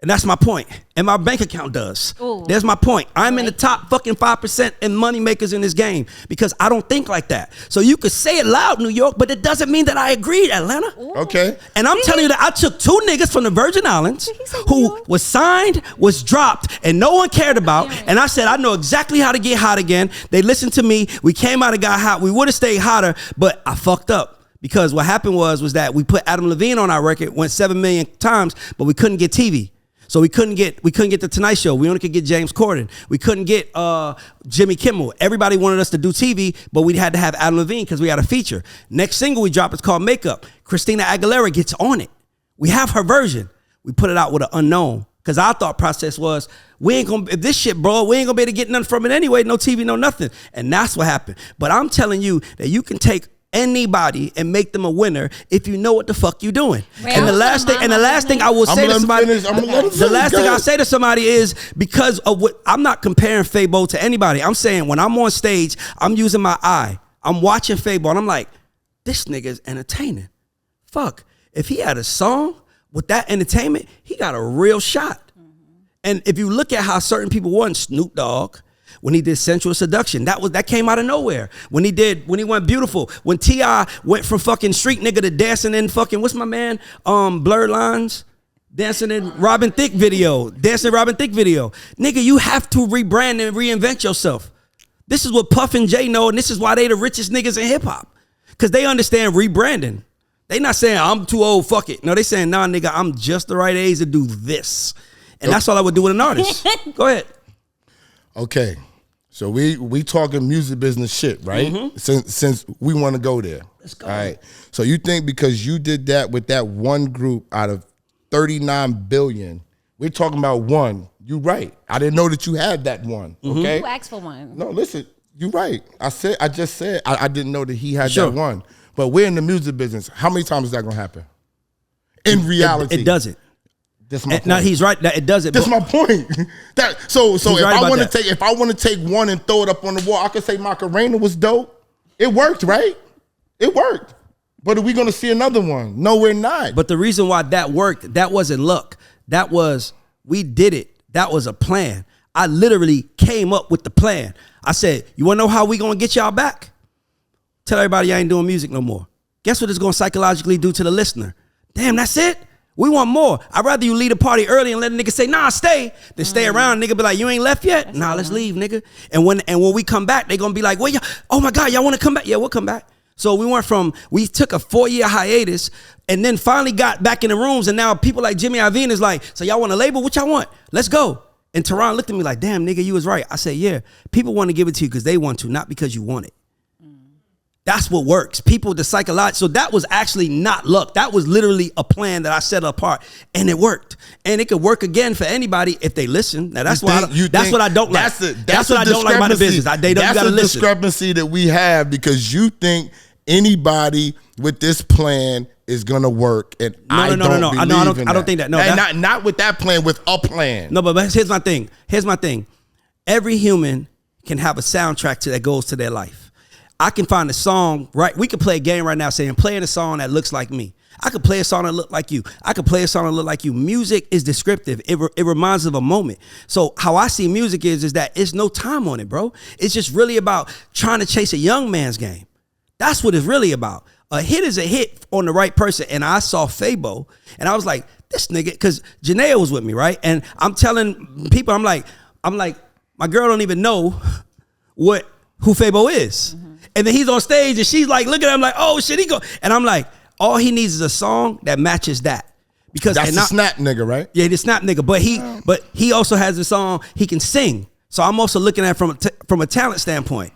And that's my point. And my bank account does. Ooh. There's my point. I'm in the top fucking 5% in money makers in this game because I don't think like that. So you could say it loud, New York, but it doesn't mean that I agreed, Atlanta. Ooh. Okay. And I'm telling you that I took 2 niggas from the Virgin Islands who was signed, was dropped, and no one cared about. And I said, I know exactly how to get hot again. They listened to me. We came out and got hot. We would have stayed hotter, but I fucked up. Because what happened was that we put Adam Levine on our record, went 7 million times, but we couldn't get TV. So we couldn't get the Tonight Show. We only could get James Corden. We couldn't get Jimmy Kimmel. Everybody wanted us to do TV, but we had to have Adam Levine because we had a feature. Next single we dropped is called Makeup. Christina Aguilera gets on it. We have her version. We put it out with an unknown because our thought process was, we ain't gonna, if this shit, bro, we ain't gonna be able to get nothing from it anyway. No TV, no nothing. And that's what happened. But I'm telling you that you can take anybody and make them a winner if you know what the fuck you doing. And the last thing I will say to somebody, the last thing I say to somebody is, because of what, I'm not comparing Fabo to anybody. I'm saying when I'm on stage, I'm using my eye. I'm watching Fabo and I'm like, this nigga is entertaining. Fuck. If he had a song with that entertainment, he got a real shot. And if you look at how certain people won, Snoop Dogg, when he did Sensual Seduction, that came out of nowhere. When he went Beautiful, when T.I. went from fucking street nigga to dancing in fucking, what's my man, Blurred Lines, dancing in Robin Thicke video. Nigga, you have to rebrand and reinvent yourself. This is what Puff and Jay know, and this is why they the richest niggas in hip hop. Because they understand rebranding. They not saying, I'm too old, fuck it. No, they saying, nah, nigga, I'm just the right age to do this. And that's all I would do with an artist. Go ahead. Okay. So we talking music business shit, right? Mm-hmm. Since we want to go there. Let's go. All right. So you think because you did that with that one group out of 39 billion, we're talking about one. You right. I didn't know that you had that one. Okay. Who asked for one? No, listen, you right. I just said I didn't know that he had that one. But we're in the music business. How many times is that gonna happen? In reality, it doesn't. That's my point. No, he's right. It doesn't. That's my point. So if right I want to take one and throw it up on the wall, I could say Macarena was dope. It worked, right? It worked. But are we gonna see another one? No, we're not. But the reason why that worked, that wasn't luck. We did it. That was a plan. I literally came up with the plan. I said, you wanna know how we gonna get y'all back? Tell everybody I ain't doing music no more. Guess what it's gonna psychologically do to the listener? Damn, that's it? We want more. I'd rather you leave a party early and let a nigga say, nah, stay, than stay around. Nigga be like, you ain't left yet? That's nah, let's leave, nigga. And when we come back, they gonna be like, well, oh my God, y'all wanna come back? Yeah, we'll come back. So we took a 4-year hiatus and then finally got back in the rooms, and now people like Jimmy Iovine is like, so y'all want a label? What y'all want? Let's go. And Teron looked at me like, damn, nigga, you was right. I said, yeah, people want to give it to you because they want to, not because you want it. That's what works. People, the psychological. So that was actually not luck. That was literally a plan that I set apart, and it worked. And it could work again for anybody if they listen. Now that's what I don't like. That's what I don't like about the business. That's a discrepancy that we have, because you think anybody with this plan is gonna work, and I don't think that. No, not with that plan. With a plan. No, but here's my thing. Every human can have a soundtrack that goes to their life. I can find a song, right? We could play a game right now saying, playing a song that looks like me. I could play a song that look like you. I could play a song that look like you. Music is descriptive. It reminds us of a moment. So how I see music is that it's no time on it, bro. It's just really about trying to chase a young man's game. That's what it's really about. A hit is a hit on the right person. And I saw Fabo and I was like, this nigga, because Janaea was with me, right? And I'm telling people, I'm like, my girl don't even know who Fabo is. Mm-hmm. And then he's on stage and she's like, look at him like, oh shit, he go. And I'm like, all he needs is a song that matches that. Because that's the snap nigga, right? Yeah, the snap nigga. But he also has a song he can sing. So I'm also looking at it from a talent standpoint.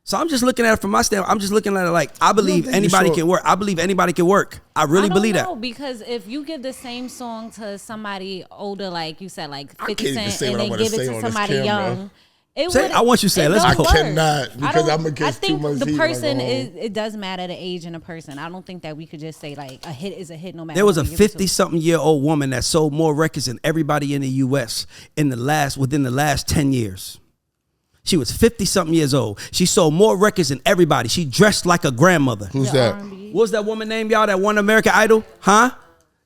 So I'm just looking at it from my standpoint. I'm just looking at it like, I believe anybody can work. I believe anybody can work. I really believe that. Because if you give the same song to somebody older, like you said, like 50 Cent, and then give it to somebody young. I want you to say it. Let's go. I cannot, because I'm against too much heat. I think the person it does matter the age in a person. I don't think that we could just say like a hit is a hit no matter. There was a 50-something-year-old woman that sold more records than everybody in the U.S. within the last 10 years. She was 50-something years old. She sold more records than everybody. She dressed like a grandmother. Who's that? R&B. What's that woman named, y'all, that won American Idol? Huh?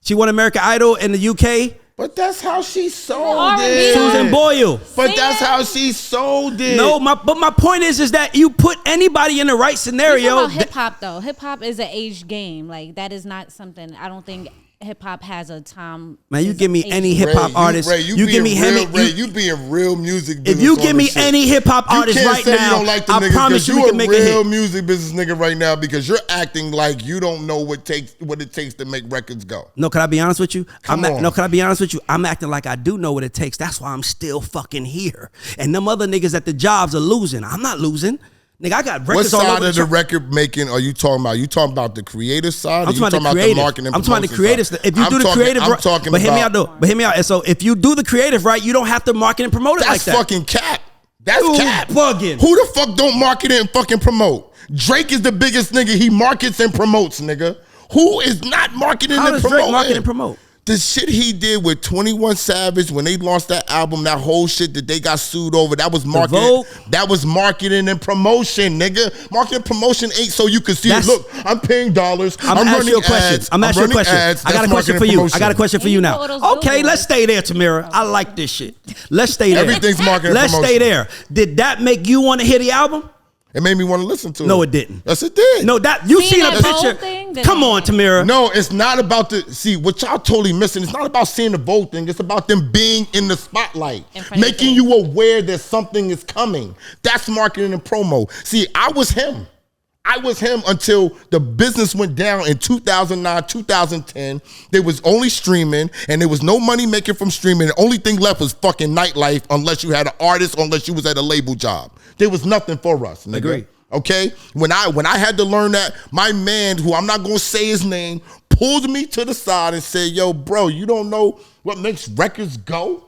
She won American Idol in the UK. But that's how she sold it. Susan Boyle. But that's how she sold it. No, but my point is that you put anybody in the right scenario. Hip hop though. Hip hop is an age game. Like that is not something I don't think hip hop has a time. Man, you give me any Ray, hip hop artist. you give me him. You being real music If business. you give me any hip hop artist right now, you don't like the I niggas, promise you we a can make a real hit. music business nigga right now because you're acting like you don't know what it takes to make records go. No, can I be honest with you? Come on. No, can I be honest with you? I'm acting like I do know what it takes. That's why I'm still fucking here. And them other niggas at the jobs are losing. I'm not losing. Nigga, I got records What all over side of the record making are you talking about? You talking about the creative side? I'm talking about the creative. marketing. I'm talking about the creative side? stuff. If you do the creative, I'm talking but hear me about- out though. But hear me out. And so if you do the creative right, you don't have to market and promote it like That's that. fucking cap. That's You cap. bugging. Who the fuck don't market it and fucking promote? Drake is the biggest nigga. He markets and promotes, nigga. Who is not marketing How and does promoting? Drake market and promote? The shit he did with 21 Savage when they launched that album, that whole shit that they got sued over, that was marketing. Vogue? That was marketing and promotion, nigga. Marketing and promotion ain't so you can see it. Look, I'm paying dollars. I'm running asking you a question. ads. I'm asking you a running question. ads. I got a That's question for marketing you. promotion. I got a question for you And you now. know those Okay, billboards. let's stay there, Tamira. I like this shit. Let's stay there. Everything's marketing Let's promotion. stay there. Did that make you want to hear the album? It made me want to listen to it. No, it didn't. Yes, it did. No, that you Seeing seen a that Vogue picture. thing, then- Come on, Tamira. No, it's not about what y'all totally missing. It's not about seeing the Vogue thing. It's about them being in the spotlight, In front of making the you aware that something is coming. That's marketing and promo. See, I was him until the business went down in 2009, 2010. There was only streaming, and there was no money making from streaming. The only thing left was fucking nightlife, unless you had an artist, or unless you was at a label job. There was nothing for us, nigga. Agree. Okay, when I had to learn that, my man, who I'm not gonna say his name, pulled me to the side and said, "Yo, bro, you don't know what makes records go?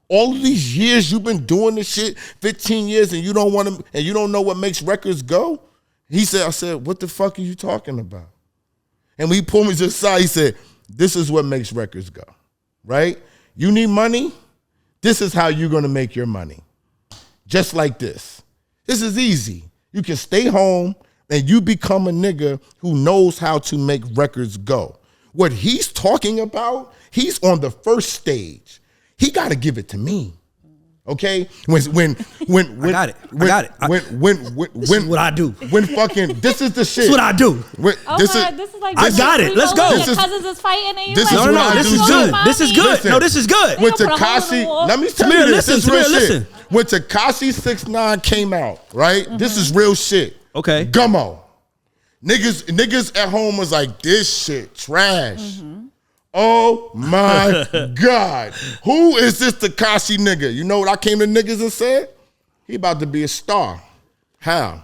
All of these years you've been doing this shit, 15 years, and you don't know what makes records go?" I said, "What the fuck are you talking about?" And when he pulled me to the side, he said, "This is what makes records go, right? You need money? This is how you're gonna make your money. Just like this. This is easy. You can stay home and you become a nigga who knows how to make records go." What he's talking about, he's on the first stage. He got to give it to me. Okay? When I got it. This is what I do. When fucking this is the shit. This is what I do. This is like I got it. Let's go. Your This is- cousins is fighting and you this like, is No, what no, I this do is too. good. This is good. Listen. No, this is good. When They gonna put a hole in the Tekashi, wall. let me tell Tamir, you this. listen, This is real Tamir, shit. listen. When Tekashi 6ix9ine came out, right? This is real shit. Okay. Gummo. Niggas at home was like, this shit trash. Oh my God. Who is this Tekashi nigga? You know what I came to niggas and said? He about to be a star. How?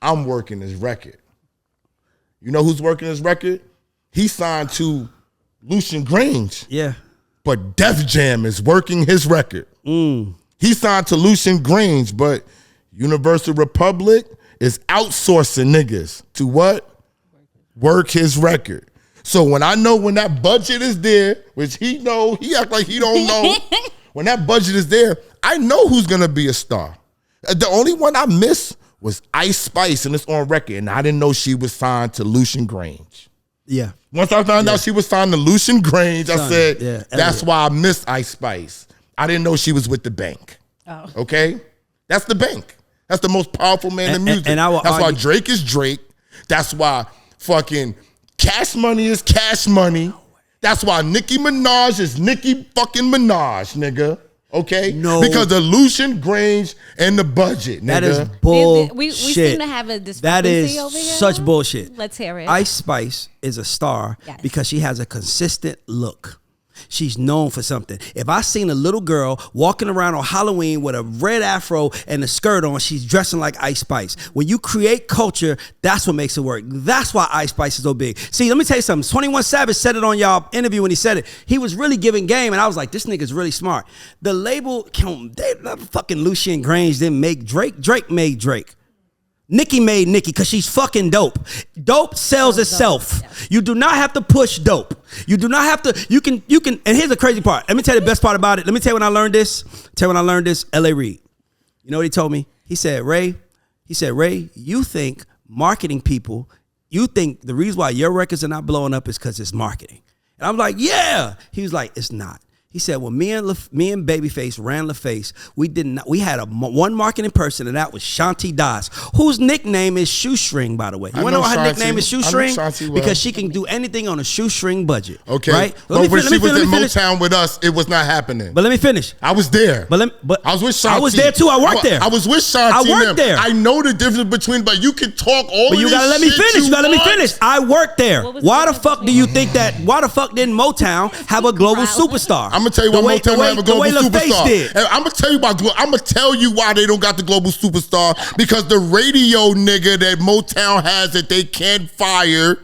I'm working his record. You know who's working his record? He signed to Lucian Grainge. Yeah. But Def Jam is working his record. He signed to Lucian Grainge, but Universal Republic is outsourcing niggas to what? Work his record. So when that budget is there, which he act like he don't know. When that budget is there, I know who's gonna be a star. The only one I missed was Ice Spice, and it's on record, and I didn't know she was signed to Lucian Grainge. Yeah. Once I found out she was signed to Lucian Grainge, I said, yeah, that's why I missed Ice Spice. I didn't know she was with the bank. Oh. Okay? That's the bank. That's the most powerful man in music. and I will That's why argue- Drake is Drake. That's why fucking Cash Money is Cash Money. That's why Nicki Minaj is Nicki fucking Minaj, nigga. Okay? No. Because of Lucian Grainge and the budget, nigga. That is bullshit. We seem to have a discrepancy That is over here. such bullshit. Let's hear it. Ice Spice is a star Yes. because she has a consistent look. She's known for something. If I seen a little girl walking around on Halloween with a red afro and a skirt on, she's dressing like Ice Spice. When you create culture, that's what makes it work. That's why Ice Spice is so big. See, let me tell you something. 21 Savage said it on y'all interview when he said it. He was really giving game, and I was like, this nigga's really smart. The label, fucking Lucian Grainge didn't make Drake. Drake made Drake. Nicki made Nicki because she's fucking dope. Dope sells itself. Yes. You do not have to push dope. You do not have to, you can, and here's the crazy part. Let me tell you the best part about it. Let me tell you when I learned this. L.A. Reid. You know what he told me? He said, Ray, you think marketing people, you think the reason why your records are not blowing up is because it's marketing. And I'm like, yeah. He was like, it's not. He said, "Well, me and Babyface ran LaFace. We had one marketing person, and that was Shanti Das, whose nickname is Shoestring, by the way. You want to know why her nickname is Shoestring? Because she can do anything on a shoestring budget. Okay, right? But when she was in Motown with us, it was not happening. But let me finish. I was there. But I was with Shanti. I was there too. I worked there. I was with Shanti. I worked there. I know the difference between. But you can talk all. But you gotta let me finish. You gotta let me finish. I worked there. Why the fuck do you think that? Why the fuck didn't Motown have a global superstar? I'm gonna tell you why Motown have a global superstar. And I'm gonna tell you why. I'm gonna tell you why they don't got the global superstar, because the radio nigga that Motown has that they can't fire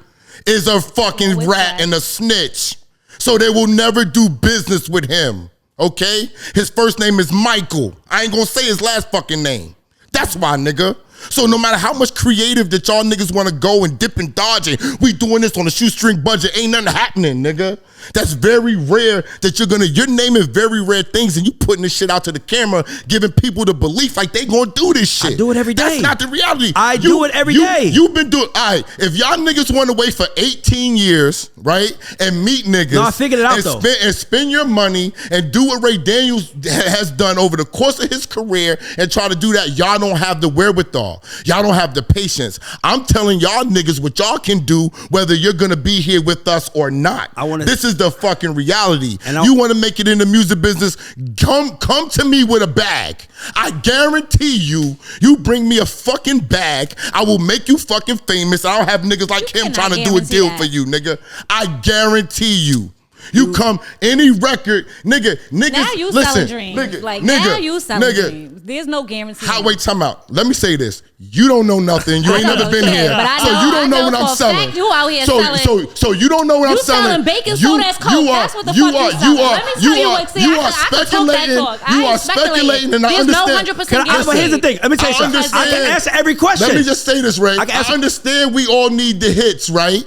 is a fucking rat and a snitch. So they will never do business with him. Okay? His first name is Michael. I ain't gonna say his last fucking name. That's why, nigga. So no matter how much creative that y'all niggas want to go and dip and dodge and we doing this on a shoestring budget, ain't nothing happening, nigga. That's very rare that you're naming very rare things and you putting this shit out to the camera, giving people the belief like they gonna do this shit. I do it every day. That's not the reality. I do it every day. You've been doing, all right, if y'all niggas want to wait for 18 years, right, and meet niggas. No, I figured it out though. And spend your money and do what Ray Daniels has done over the course of his career and try to do that, y'all don't have the wherewithal. Y'all don't have the patience. I'm telling y'all niggas what y'all can do, whether you're gonna be here with us or not. This is the fucking reality. And you want to make it in the music business, come to me with a bag. I guarantee you bring me a fucking bag, I will make you fucking famous. I don't have niggas like him trying to do a deal for you, nigga. I guarantee you. You come any record, nigga. Now you listen, selling dreams. Nigga, now you selling dreams. There's no guarantee. Wait, time out. Let me say this. You don't know nothing. You ain't never been here. So you don't know what I'm selling. You out here selling. So you don't know what I'm selling. You selling baking soda as coke. That's what the fuck you selling. Let me tell you what. You are speculating. You are speculating, and I understand. There's no 100%. But here's the thing. Let me tell you something. I can answer every question. Let me just say this, Ray. I understand we all need the hits, right?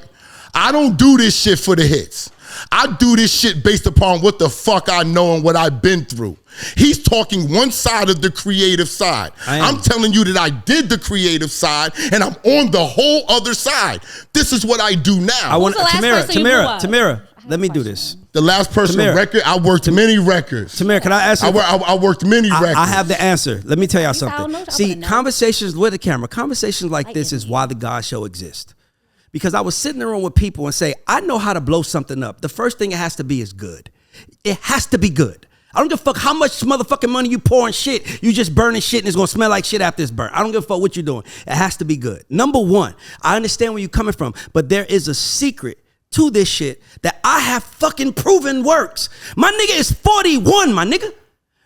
I don't do this shit for the hits. I do this shit based upon what the fuck I know and what I've been through. He's talking one side of the creative side. I'm telling you that I did the creative side and I'm on the whole other side. This is what I do now. I want Tamara, let me do this. The last person record, I worked many records. Tamara, can I ask you? I worked many records. I have the answer. Let me tell y'all something. See, conversations with the camera, conversations like this is why the God Show exists. Because I was sitting in the room with people and say, I know how to blow something up. The first thing it has to be is good. It has to be good. I don't give a fuck how much motherfucking money you pouring shit. You just burning shit and it's gonna smell like shit after it's burnt. I don't give a fuck what you're doing. It has to be good. Number one, I understand where you're coming from, but there is a secret to this shit that I have fucking proven works. My nigga is 41, my nigga.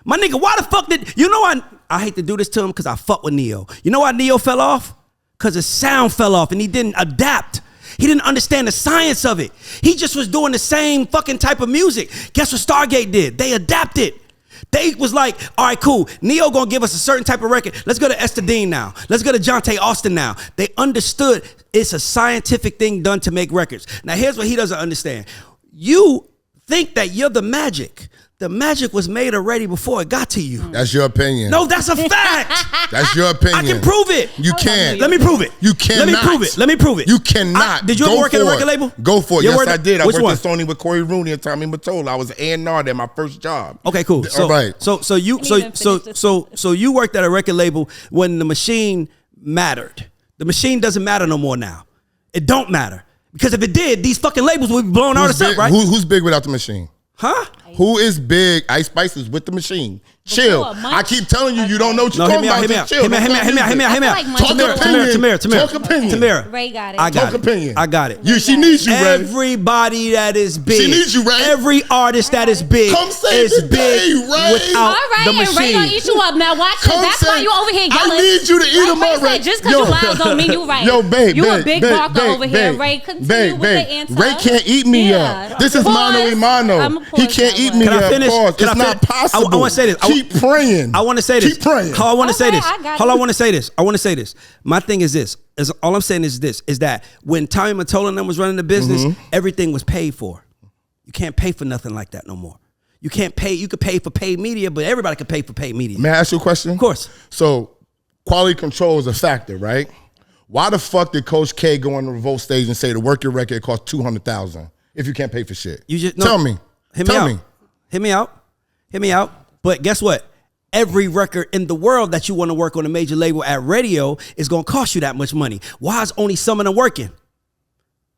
My nigga, why the fuck did, you know I hate to do this to him because I fuck with NeYo. You know why NeYo fell off? Because his sound fell off and he didn't adapt. He didn't understand the science of it. He just was doing the same fucking type of music. Guess what Stargate did? They adapted. They was like, all right, cool. NeYo gonna give us a certain type of record. Let's go to Esther Dean now. Let's go to Jonte Austin now. They understood it's a scientific thing done to make records. Now here's what he doesn't understand. You think that you're the magic. The magic was made already before it got to you. That's your opinion. No, that's a fact. That's your opinion. I can prove it. You can't. Let me prove it. You cannot. Let me prove it. You cannot. Did you ever work at a record label? Go for it. Yes, I did. I worked one? at Sony with Corey Rooney and Tommy Mottola. I was A&R there, my first job. Okay, cool. So, all right. So you worked at a record label when the machine mattered. The machine doesn't matter no more now. It don't matter. Because if it did, these fucking labels would be blowing artists up, right? Who's big without the machine? Huh? Who is big? Ice Spice is with the machine. Chill. I keep telling you, you don't know what you're talking about. Just chill. Hear me out. Talk opinion. Tamara. Ray got it. I got Talk opinion. I got it. She needs you, Ray. Everybody that is big. She needs you, Ray. Every artist that is big is big without the machine. Ray gonna eat you up now. Watch this. That's why you over here yelling. I need you to eat him up, Ray. Just because you loud don't mean you right. Yo, babe, you a big barker over here, Ray. Continue with the answer. Ray can't eat me up. This is mano a mano. He can't eat me up. It's not possible. I want to say this. Keep praying. I want to say this. Keep praying. I want to say this. I want to say this. My thing is this. All I'm saying is this, is that when Tommy Mottola and them was running the business, everything was paid for. You can't pay for nothing like that no more. You can't pay. You could pay for paid media, but everybody can pay for paid media. May I ask you a question? Of course. So quality control is a factor, right? Why the fuck did Coach K go on the Revolt stage and say to work your record costs $200,000 if you can't pay for shit? You just tell me. Tell me. Hear me out. But guess what? Every record in the world that you want to work on a major label at radio is going to cost you that much money. Why is only some of them working?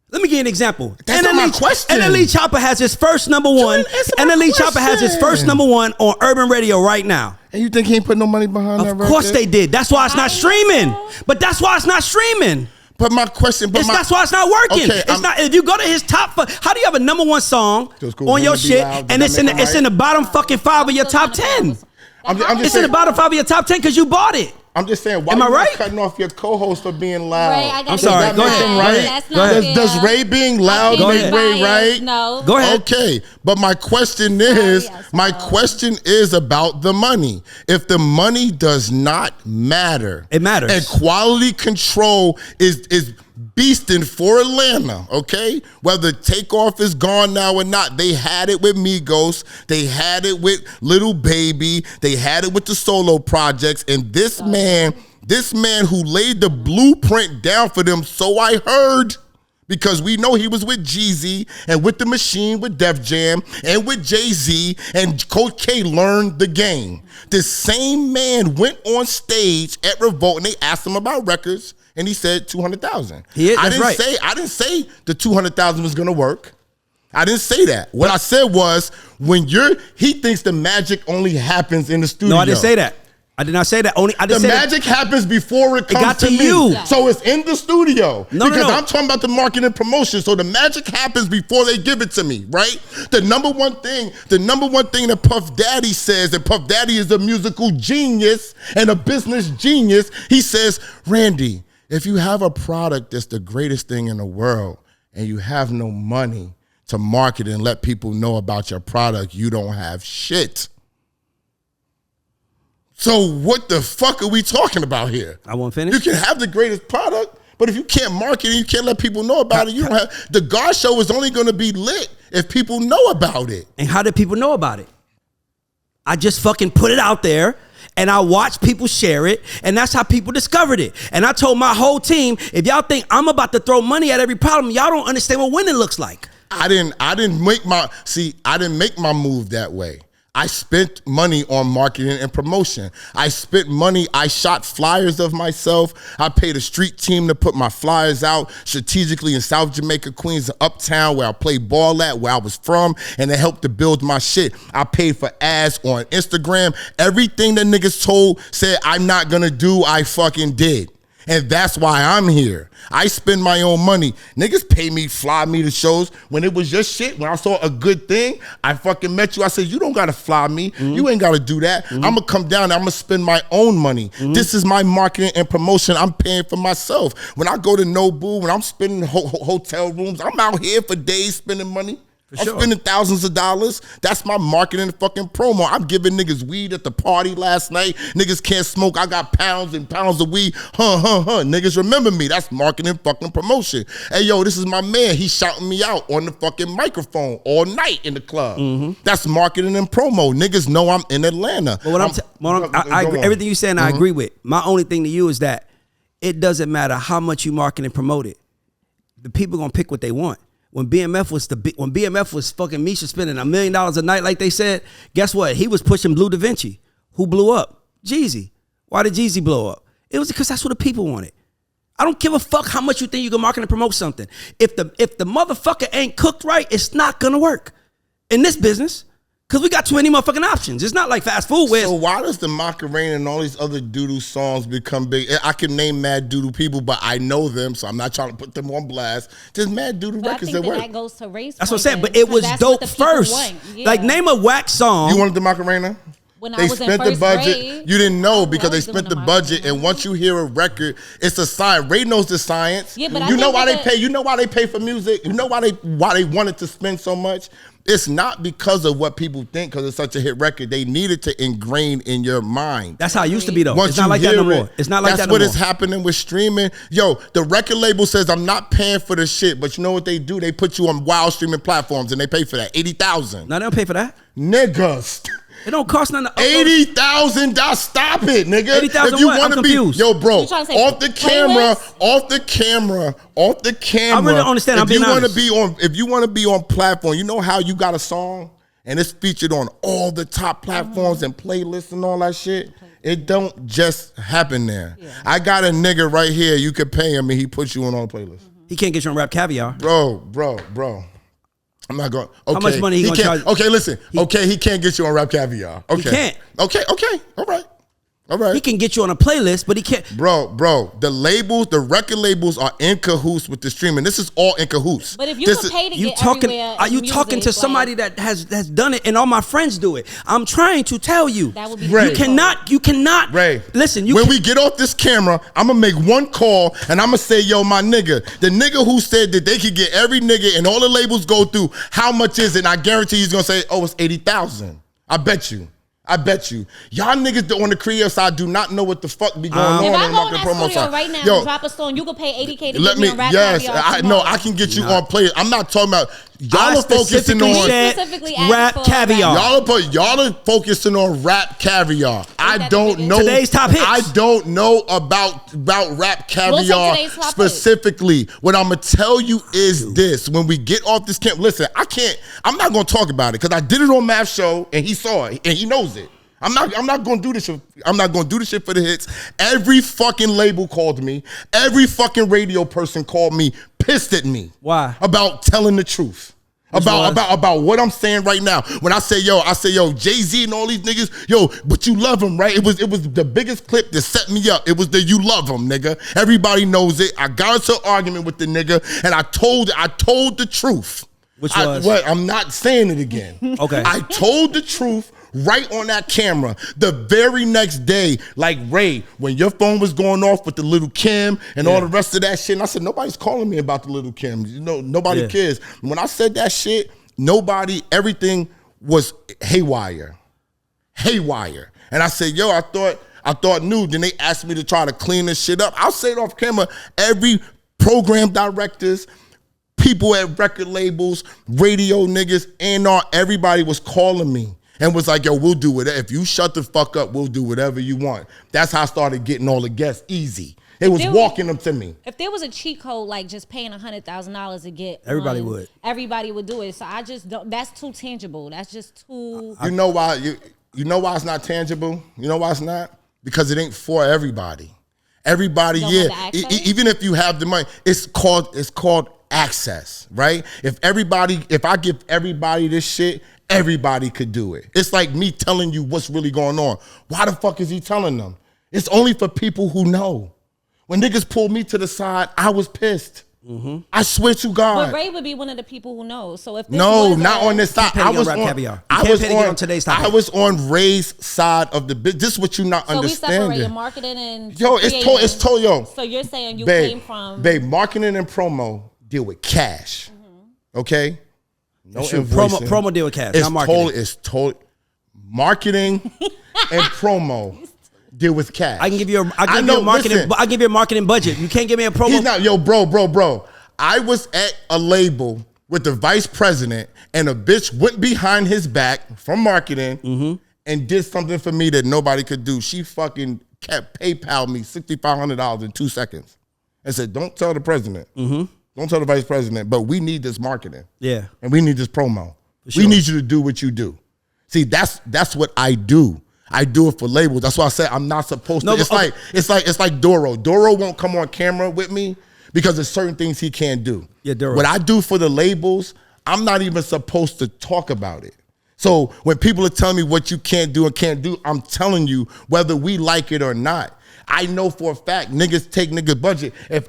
Let me give you an example. That's not my question. NLE Chopper has his first number one. NLE Chopper has his first number one on urban radio right now. And you think he ain't put no money behind that record? Of course they did. That's why it's not streaming. But that's why it's not streaming. But my question, that's why it's not working. Okay, it's not. If you go to his top, how do you have a number one song cool on your shit, and it's in the bottom fucking 5 of your top 10? I'm just It's saying, in the bottom 5 of your top 10 because you bought it. I'm just saying, why Am I are you right? cutting off your co-host for being loud? Ray, I'm sorry. Go ahead. Right? That's Go not ahead. fair. Does Ray being loud Go make ahead. Ray right? No. Go ahead. Okay, but my question is about the money. If the money does not matter, It matters. and quality control is beasting for Atlanta, okay? Whether Takeoff is gone now or not, they had it with Migos, they had it with Little Baby, they had it with the solo projects, and this man who laid the blueprint down for them, so I heard, because we know he was with Jeezy and with The Machine, with Def Jam, and with Jay-Z, and Coach K learned the game. The same man went on stage at Revolt, and they asked him about records, and he said 200,000. I didn't say the 200,000 was gonna work. I didn't say that. What I said was, he thinks the magic only happens in the studio. No, I didn't say that. I did not say that. The magic happens before it comes to me. you. So it's in the studio. No. I'm talking about the marketing and promotion. So the magic happens before they give it to me, right? The number one thing that Puff Daddy says, and Puff Daddy is a musical genius and a business genius, he says, Randy, if you have a product that's the greatest thing in the world and you have no money to market and let people know about your product, you don't have shit. So what the fuck are we talking about here? I won't finish. You can have the greatest product, but if you can't market it, you can't let people know about it. You don't have the God show is only going to be lit if people know about it. And how did people know about it? I just fucking put it out there, and I watched people share it, and that's how people discovered it. And I told my whole team, if y'all think I'm about to throw money at every problem, y'all don't understand what winning looks like. I didn't make my move that way. I spent money on marketing and promotion. I spent money. I shot flyers of myself. I paid a street team to put my flyers out strategically in South Jamaica, Queens, and Uptown, where I played ball at, where I was from, and it helped to build my shit. I paid for ads on Instagram. Everything that niggas said I'm not gonna do, I fucking did. And that's why I'm here. I spend my own money. Niggas pay me, fly me to shows. When it was your shit, when I saw a good thing, I fucking met you. I said, you don't gotta fly me. Mm-hmm. You ain't gotta do that. Mm-hmm. I'm gonna come down and I'm gonna spend my own money. Mm-hmm. This is my marketing and promotion I'm paying for myself. When I go to Nobu, when I'm spending hotel rooms, I'm out here for days spending money. I'm spending thousands of dollars. That's my marketing and fucking promo. I'm giving niggas weed at the party last night. Niggas can't smoke. I got pounds and pounds of weed. Niggas remember me. That's marketing fucking promotion. Hey, yo, this is my man. He's shouting me out on the fucking microphone all night in the club. Mm-hmm. That's marketing and promo. Niggas know I'm in Atlanta. But I agree, everything you saying, I agree with. My only thing to you is that it doesn't matter how much you market and promote it. The people gonna pick what they want. When BMF was fucking Misha spending $1 million a night, like they said, guess what? He was pushing Blue Da Vinci. Who blew up? Jeezy. Why did Jeezy blow up? It was because that's what the people wanted. I don't give a fuck how much you think you can market and promote something. If the motherfucker ain't cooked right, it's not gonna work in this business. Because we got too many motherfucking options. It's not like fast food. So why does the Macarena and all these other doodoo songs become big? I can name mad doodoo people, but I know them, so I'm not trying to put them on blast. There's mad doodoo records that work. That goes to race. That's what I'm saying. But it was dope first. Yeah. Like, name a whack song. You wanted the Macarena? When they spent the budget. You didn't know because they spent the budget, and once you hear a record, it's a sign. Ray knows the science. Yeah, but you know why they pay. You know why they pay for music. You know why they wanted to spend so much. It's not because of what people think, because it's such a hit record. They needed to ingrain in your mind. That's how it used to be, though. It's not like that no more. It's not like that no more. That's what is happening with streaming. Yo, the record label says, I'm not paying for the shit, but you know what they do? They put you on wild streaming platforms, and they pay for that. $80,000. No, they don't pay for that. Niggas. It don't cost nothing. $80,000. Stop it, nigga. 80,000 what? I'm confused. Yo, bro, off the camera. I really don't understand. If you want to be on platform, you know how you got a song and it's featured on all the top platforms and playlists and all that shit, it don't just happen there. Yeah. I got a nigga right here. You could pay him and he puts you on all the playlists. He can't get you on Rap Caviar. Bro. I'm not going. Okay. How much money he gonna charge? Okay, listen. He can't get you on Rap Caviar. Okay. He can't. Okay. All right. He can get you on a playlist, but he can't. Bro, the record labels are in cahoots with the streaming. This is all in cahoots. But if you can pay to get everywhere, are you talking to somebody that has done it, and all my friends do it? I'm trying to tell you. That would be Ray. You cannot. Ray, listen. When we get off this camera, I'm gonna make one call, and I'm gonna say, yo, my nigga, the nigga who said that they could get every nigga and all the labels go through, how much is it? And I guarantee he's gonna say, oh, it's 80,000. I bet you. Y'all niggas on the creative side do not know what the fuck be going on. If I in go in that that studio side. right now and drop a song, you can pay $80K to get me on Rap Yes, Caviar I know. I can get you on play. I'm not talking about y'all are focusing on Rap Caviar. Y'all are focusing on Rap Caviar. I don't know today's top hits. I don't know about Rap Caviar specifically. What I'm gonna tell you is this: when we get off this camp, listen, I'm not gonna talk about it because I did it on Math's show and he saw it and he knows it. I'm not gonna do this shit. I'm not gonna do this shit for the hits. Every fucking label called me. Every fucking radio person called me, pissed at me. Why? About telling the truth. About what I'm saying right now. When I say yo, Jay-Z and all these niggas, yo, but you love him, right? It was the biggest clip that set me up. It was the you love him, nigga. Everybody knows it. I got into an argument with the nigga, and I told the truth. Which was? I'm not saying it again. Okay. I told the truth right on that camera. The very next day, like Ray, when your phone was going off with the little Kim and all the rest of that shit, and I said, nobody's calling me about the little Kim. You know, nobody cares. When I said that shit, everything was haywire. And I said, yo, I thought new. Then they asked me to try to clean this shit up. I'll say it off camera. Every program directors, people at record labels, radio niggas, A&R, everybody was calling me and was like, yo, we'll do it. If you shut the fuck up, we'll do whatever you want. That's how I started getting all the guests easy. They was walking them to me. If there was a cheat code, like just paying $100,000 to get everybody would. Everybody would do it. So I just don't, that's too tangible. That's just too. You know why it's not tangible? You know why it's not? Because it ain't for everybody. Everybody, even if you have the money, it's called access, right? If I give everybody this shit, everybody could do it. It's like me telling you what's really going on. Why the fuck is he telling them? It's only for people who know. When niggas pulled me to the side, I was pissed. Mm-hmm. I swear to God. But Ray would be one of the people who knows. So if this not on this side. I was on today's topic. I was on Ray's side of the business. This is what you not understanding. So we separate marketing and it's told. So you're saying you came from marketing and promo deal with cash. Mm-hmm. Okay? No promo deal with cash. Not marketing. Marketing and promo deal with cash. I can give you a marketing budget. You can't give me a promo. He's not, bro. I was at a label with the vice president and a bitch went behind his back from marketing and did something for me that nobody could do. She fucking kept PayPal me $6,500 in 2 seconds and said, don't tell the president. Mm-hmm. Don't tell the vice president, but we need this marketing. Yeah. And we need this promo. Sure. We need you to do what you do. See, that's what I do. I do it for labels. That's why I said I'm not supposed to. It's like Doro. Doro won't come on camera with me because there's certain things he can't do. Yeah, Doro. What I do for the labels, I'm not even supposed to talk about it. So when people are telling me what you can't do and can't do, I'm telling you whether we like it or not. I know for a fact niggas take niggas budget. If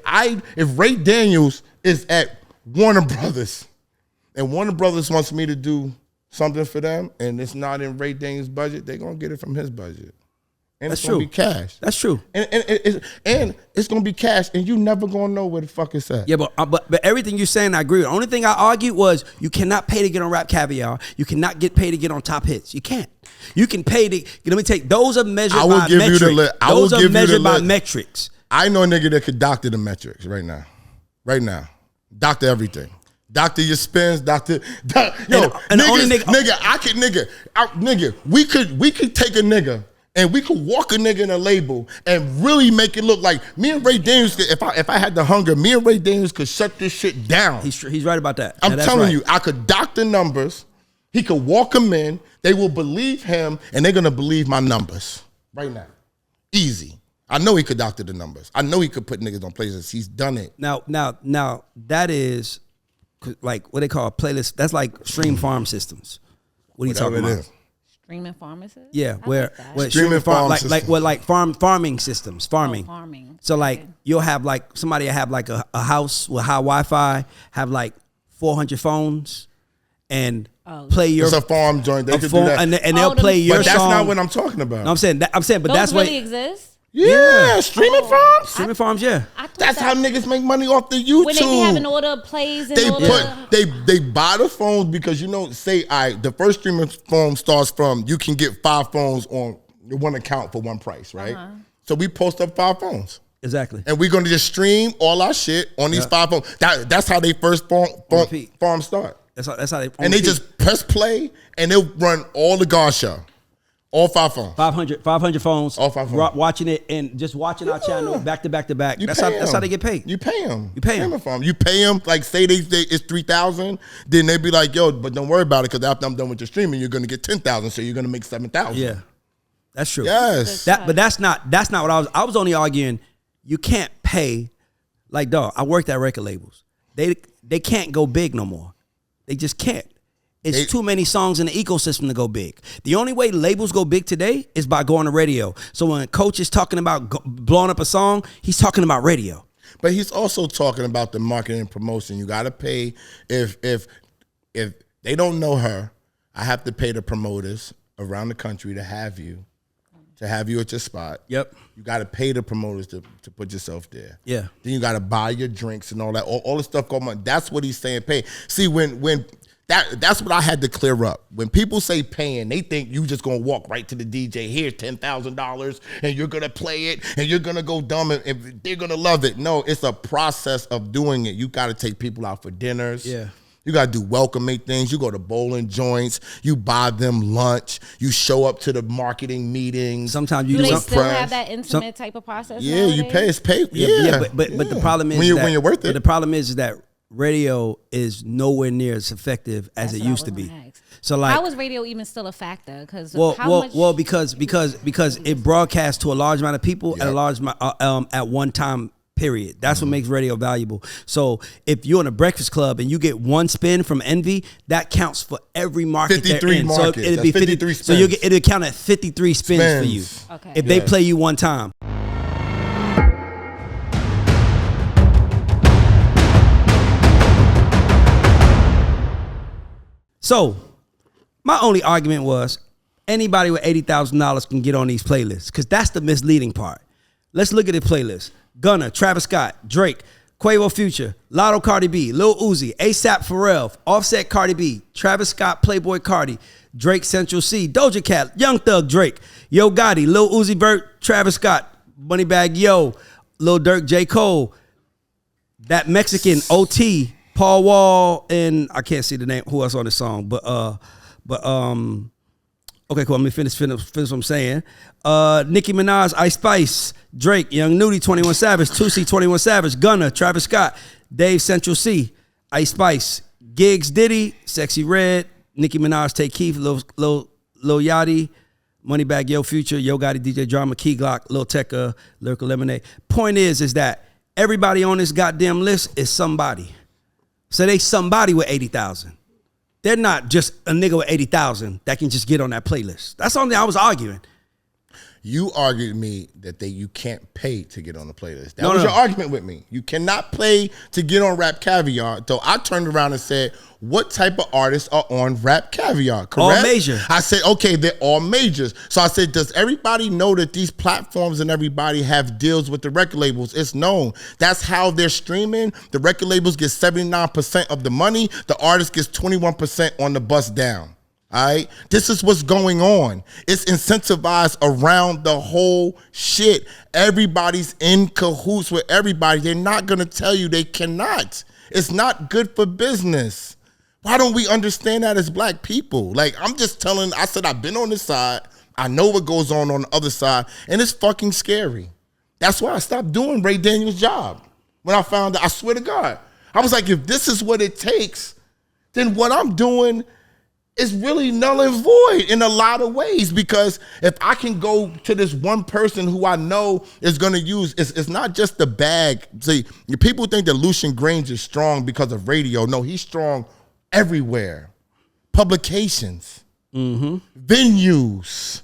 Ray Daniels is at Warner Brothers and Warner Brothers wants me to do something for them and it's not in Ray Daniels' budget, they're gonna get it from his budget. And That's it's gonna true. be cash. That's true. And it's gonna be cash and you never gonna know where the fuck it's at. Yeah, but everything you're saying, I agree with. The only thing I argued was you cannot pay to get on Rap Caviar. You cannot get paid to get on Top Hits. You can't. You can pay to, let me take, those are measured by metrics. Those are measured by metrics. I know a nigga that could doctor the metrics right now. Right now. Doctor everything. Doctor your spins, nigga, we could take a nigga and we could walk a nigga in a label and really make it look like me and Ray Daniels. If I had the hunger, me and Ray Daniels could shut this shit down. He's right about that. I'm telling you, I could doctor numbers. He could walk them in. They will believe him, and they're going to believe my numbers right now. Easy. I know he could doctor the numbers. I know he could put niggas on playlists. He's done it. Now, that is like what they call a playlist. That's like stream farm systems. What are you talking about? Streaming pharmacists? Yeah, where streaming farm systems. like farming systems, farming. Farming. So like you'll have like somebody have like a house with high Wi-Fi, have like 400 phones, and play your. It's a farm joint. They could do that, and they'll play your but song. That's not what I'm talking about. No, I'm saying, but those that's really what exist. Yeah, streaming farms. Streaming farms, yeah. That's how niggas make money off the YouTube. When they be having all the plays and they buy the phones because the first streaming phone starts from you can get 5 phones on one account for one price, right? So we post up 5 phones. Exactly. And we're gonna just stream all our shit on these 5 phones. That's how they first farm start. That's how they. And they just press play and they'll run all the God show. All 5 phones. 500 phones. All 5 phones. Watching it and just watching our channel back to back to back. That's how they get paid. You pay them. You pay them. You pay them, like say it's 3,000, then they be like, yo, but don't worry about it because after I'm done with your streaming, you're going to get 10,000, so you're going to make 7,000. Yeah. That's true. Yes. But that's not what I was only arguing. You can't pay, like, dog, I worked at record labels. They can't go big no more. They just can't. It's too many songs in the ecosystem to go big. The only way labels go big today is by going to radio. So when Coach is talking about blowing up a song, he's talking about radio. But he's also talking about the marketing and promotion. You got to pay if they don't know her. I have to pay the promoters around the country to have you at your spot. Yep. You got to pay the promoters to put yourself there. Yeah. Then you got to buy your drinks and all that. All the stuff going on. That's what he's saying. Pay. See when. That's what I had to clear up. When people say paying, they think you just gonna walk right to the DJ, here's $10,000, and you're gonna play it, and you're gonna go dumb, and they're gonna love it. No, it's a process of doing it. You gotta take people out for dinners. Yeah. You gotta do welcoming things. You go to bowling joints. You buy them lunch. You show up to the marketing meetings. Sometimes you do. Do they still have that intimate type of process? Yeah, nowadays? you pay. It's paid. Yeah. But the problem is when you're worth it. But the problem is that radio is nowhere near as effective as it used to be. So like, how is radio even still a factor? Because because it broadcasts to a large amount of people at a large at one time period. That's what makes radio valuable. So if you're in a breakfast club and you get one spin from Envy, that counts for every market. 53 markets. So it'd be 53 spins. So it'll count at 53 spins for you. Okay. If they play you one time. So, my only argument was anybody with $80,000 can get on these playlists because that's the misleading part. Let's look at the playlist. Gunna, Travis Scott, Drake, Quavo Future, Lotto Cardi B, Lil Uzi, ASAP Pharrell, Offset Cardi B, Travis Scott, Playboy Cardi, Drake Central C, Doja Cat, Young Thug Drake, Yo Gotti, Lil Uzi Vert, Travis Scott, Moneybagg Yo, Lil Durk, J. Cole, that Mexican OT, Paul Wall, and I can't see the name, who else on the song, but okay, cool, let me finish what I'm saying. Nicki Minaj, Ice Spice, Drake, Young Nudie, 21 Savage, 2C, 21 Savage, Gunna, Travis Scott, Dave Central C, Ice Spice, Giggs, Diddy, Sexy Red, Nicki Minaj, Take Keith, Lil Yachty, Moneybagg Yo, Future, Yo Gotti, DJ Drama, Key Glock, Lil Tecca, Lyrical Lemonade. Point is that everybody on this goddamn list is somebody. So they somebody with 80,000. They're not just a nigga with 80,000 that can just get on that playlist. That's something I was arguing. You argued me that you can't pay to get on the playlist. That was your argument with me. You cannot pay to get on Rap Caviar. So I turned around and said, what type of artists are on Rap Caviar? Correct? All major. I said, okay, they're all majors. So I said, does everybody know that these platforms and everybody have deals with the record labels? It's known. That's how they're streaming. The record labels get 79% of the money. The artist gets 21% on the bust down. All right, this is what's going on. It's incentivized around the whole shit. Everybody's in cahoots with everybody. They're not going to tell you they cannot. It's not good for business. Why don't we understand that as black people? Like, I'm just telling, I said I've been on this side. I know what goes on the other side, and it's fucking scary. That's why I stopped doing Ray Daniels' job. When I found out, I swear to God, I was like, if this is what it takes, then what I'm doing it's really null and void in a lot of ways, because if I can go to this one person who I know is going to use, it's not just the bag. See, people think that Lucian Grainge is strong because of radio. No, he's strong everywhere. Publications, venues.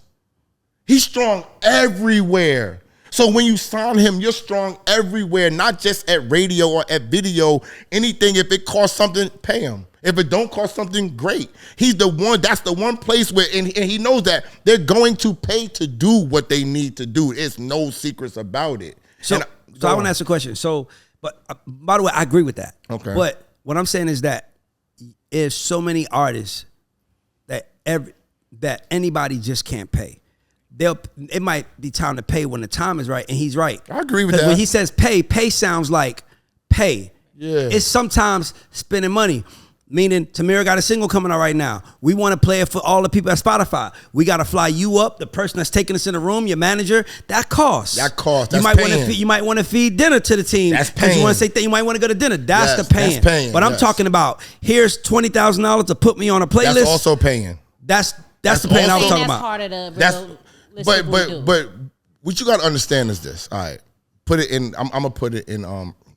He's strong everywhere. So when you sign him, you're strong everywhere, not just at radio or at video. Anything, if it costs something, pay him. If it don't cost something, great. He's the one, that's the one place where, and he knows that they're going to pay to do what they need to do. It's no secrets about it. So I want to ask a question. So, but by the way, I agree with that. Okay. But what I'm saying is that if so many artists that anybody just can't pay, it might be time to pay when the time is right, and he's right. I agree with that. Because when he says pay sounds like pay. Yeah. It's sometimes spending money. Meaning, Tamira got a single coming out right now. We want to play it for all the people at Spotify. We got to fly you up, the person that's taking us in the room, your manager. That costs. That costs. You That's might want to you might want to feed dinner to the team. That's paying. You want to say you might want to go to dinner. That's Yes, the paying. that's paying, But I'm yes. talking about here's $20,000 to put me on a playlist. That's also paying. That's the paying I was talking that's about. part of the But realistic but what you got to understand is this. All right, put it in. I'm gonna put it in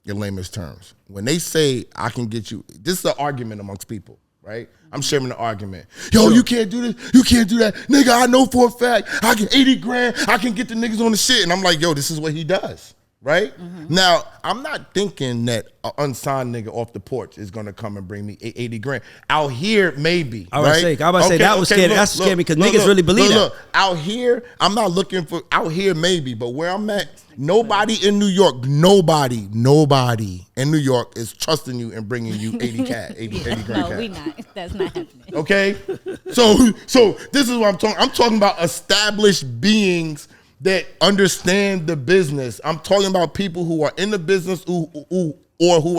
your lamest terms. When they say I can get you, this is an argument amongst people. Right? I'm sharing the argument. Yo, you can't do this. You can't do that. Nigga, I know for a fact I get 80 grand. I can get the niggas on the shit. And I'm like, yo, this is what he does. Right? Now, I'm not thinking that an unsigned nigga off the porch is going to come and bring me 80 grand. Out here, maybe. I was right? about to say that was scary. That's scary because niggas really believe that. Look, out here, I'm not looking for, out here maybe, but where I'm at, nobody in New York, nobody in New York is trusting you and bringing you 80 grand. No, we not. That's not happening. Okay? So this is what I'm talking. I'm talking about established beings that understand the business. I'm talking about people who are in the business who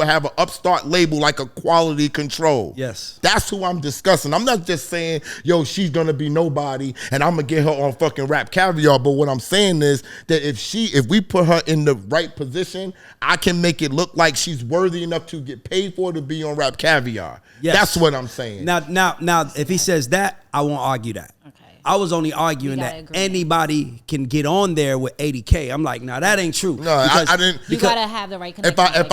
have an upstart label like a Quality Control. Yes. That's who I'm discussing. I'm not just saying, yo, she's gonna be nobody and I'm gonna get her on fucking Rap Caviar. But what I'm saying is that if we put her in the right position, I can make it look like she's worthy enough to get paid for to be on Rap Caviar. Yes. That's what I'm saying. Now, if he says that, I won't argue that. Okay. I was only arguing that agree. anybody can get on there with 80K. I'm like, nah, that ain't true. No, I didn't. You gotta have the right connection.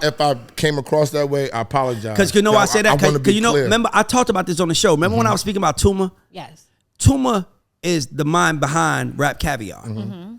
If I came across that way, I apologize. Because you know why I say that? I wanna Because be clear. remember I talked about this on the show. Remember when I was speaking about Tuma? Yes. Tuma is the mind behind Rap Caviar,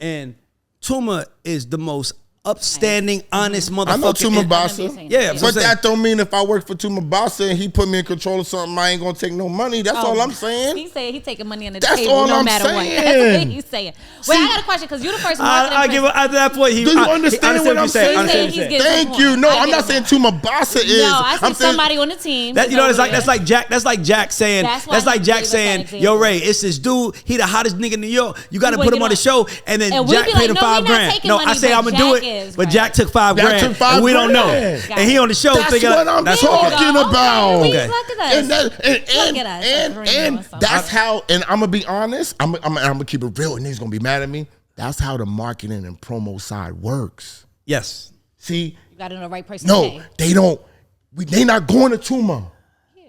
and Tuma is the most upstanding, honest motherfucker. I know Tuma Basa. Yeah, but that don't mean if I work for Tuma Basa and he put me in control of something, I ain't gonna take no money. That's all I'm saying. He said he taking money on the That's table all no I'm matter saying. what. That's what he's saying. Wait, I got a question because you're the first marketing I'll give at that point. Do you understand what I'm saying? Thank you. No, I'm not saying Tuma Basa is. No, I I'm said somebody on the team. That, you know, that's like Jack saying, yo, Ray, it's this dude. He the hottest nigga in New York. You got to put him on the show, and then Jack paid him $5,000. No, I say I'm gonna do it, but Jack took $5,000. And we don't know. And he on the show. That's what I'm talking about. Okay. Look at us. And that's how. And I'm gonna be honest. I'm gonna keep it real, and niggas gonna be mad at me. That's how the marketing and promo side works. Yes. See, You got to know the right person. no, they don't. They not going to Tuma.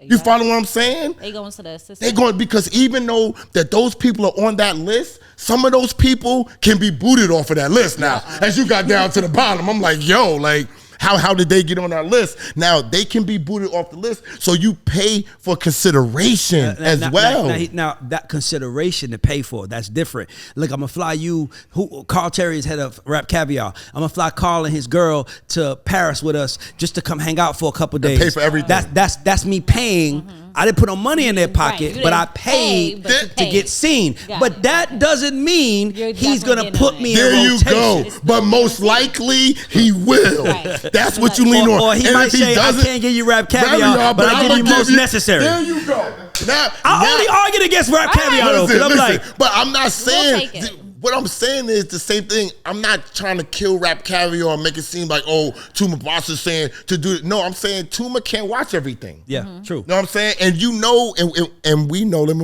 You follow what I'm saying? They going to the assistant. They going because even though that those people are on that list, some of those people can be booted off of that list now. As you got down to the bottom, I'm like, yo, like how did they get on that list? Now they can be booted off the list, so you pay for consideration as well. Now that consideration to pay for, that's different. Look, I'm gonna fly you. Carl Terry is head of Rap Caviar. I'm gonna fly Carl and his girl to Paris with us just to come hang out for a couple days. Pay for everything. That's me paying. I didn't put no money in their pocket, Right. but I paid to get seen. But that doesn't mean he's gonna put me in There you rotation. go. But most likely he will. Right. That's what you lean on. Or he And might if he say, I doesn't- can't give you Rap Caviar, but I give you most necessary. There you go. I only argued against Rap Caviar though, because I'm like, but I'm not saying. take it. What I'm saying is the same thing. I'm not trying to kill Rap Caviar and make it seem like, oh, Tuma Boss is saying to do it. No, I'm saying Tuma can't watch everything. yeah, true. You know what I'm saying? And you know, and we know, let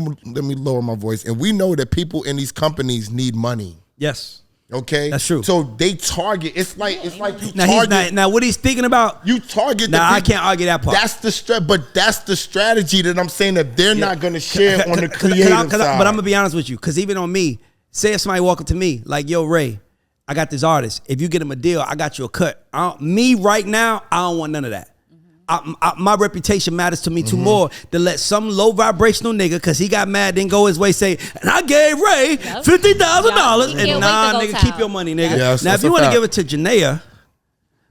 me lower my voice, and we know that people in these companies need money. Yes. Okay, that's true. So they target. It's like you now target. Now what he's speaking about, you target. Now I can't argue that part. That's the strategy that I'm saying that they're not going to share on the creative side. But I'm gonna be honest with you, because even on me, say if somebody walk up to me like, "Yo, Ray, I got this artist. If you get him a deal, I got you a cut." Me right now, I don't want none of that. My reputation matters to me too more to let some low vibrational nigga, because he got mad, then go his way, say, and I gave Ray $50,000, and nah, nigga, keep your money, nigga. Yes, now, if you want to give it to Janaea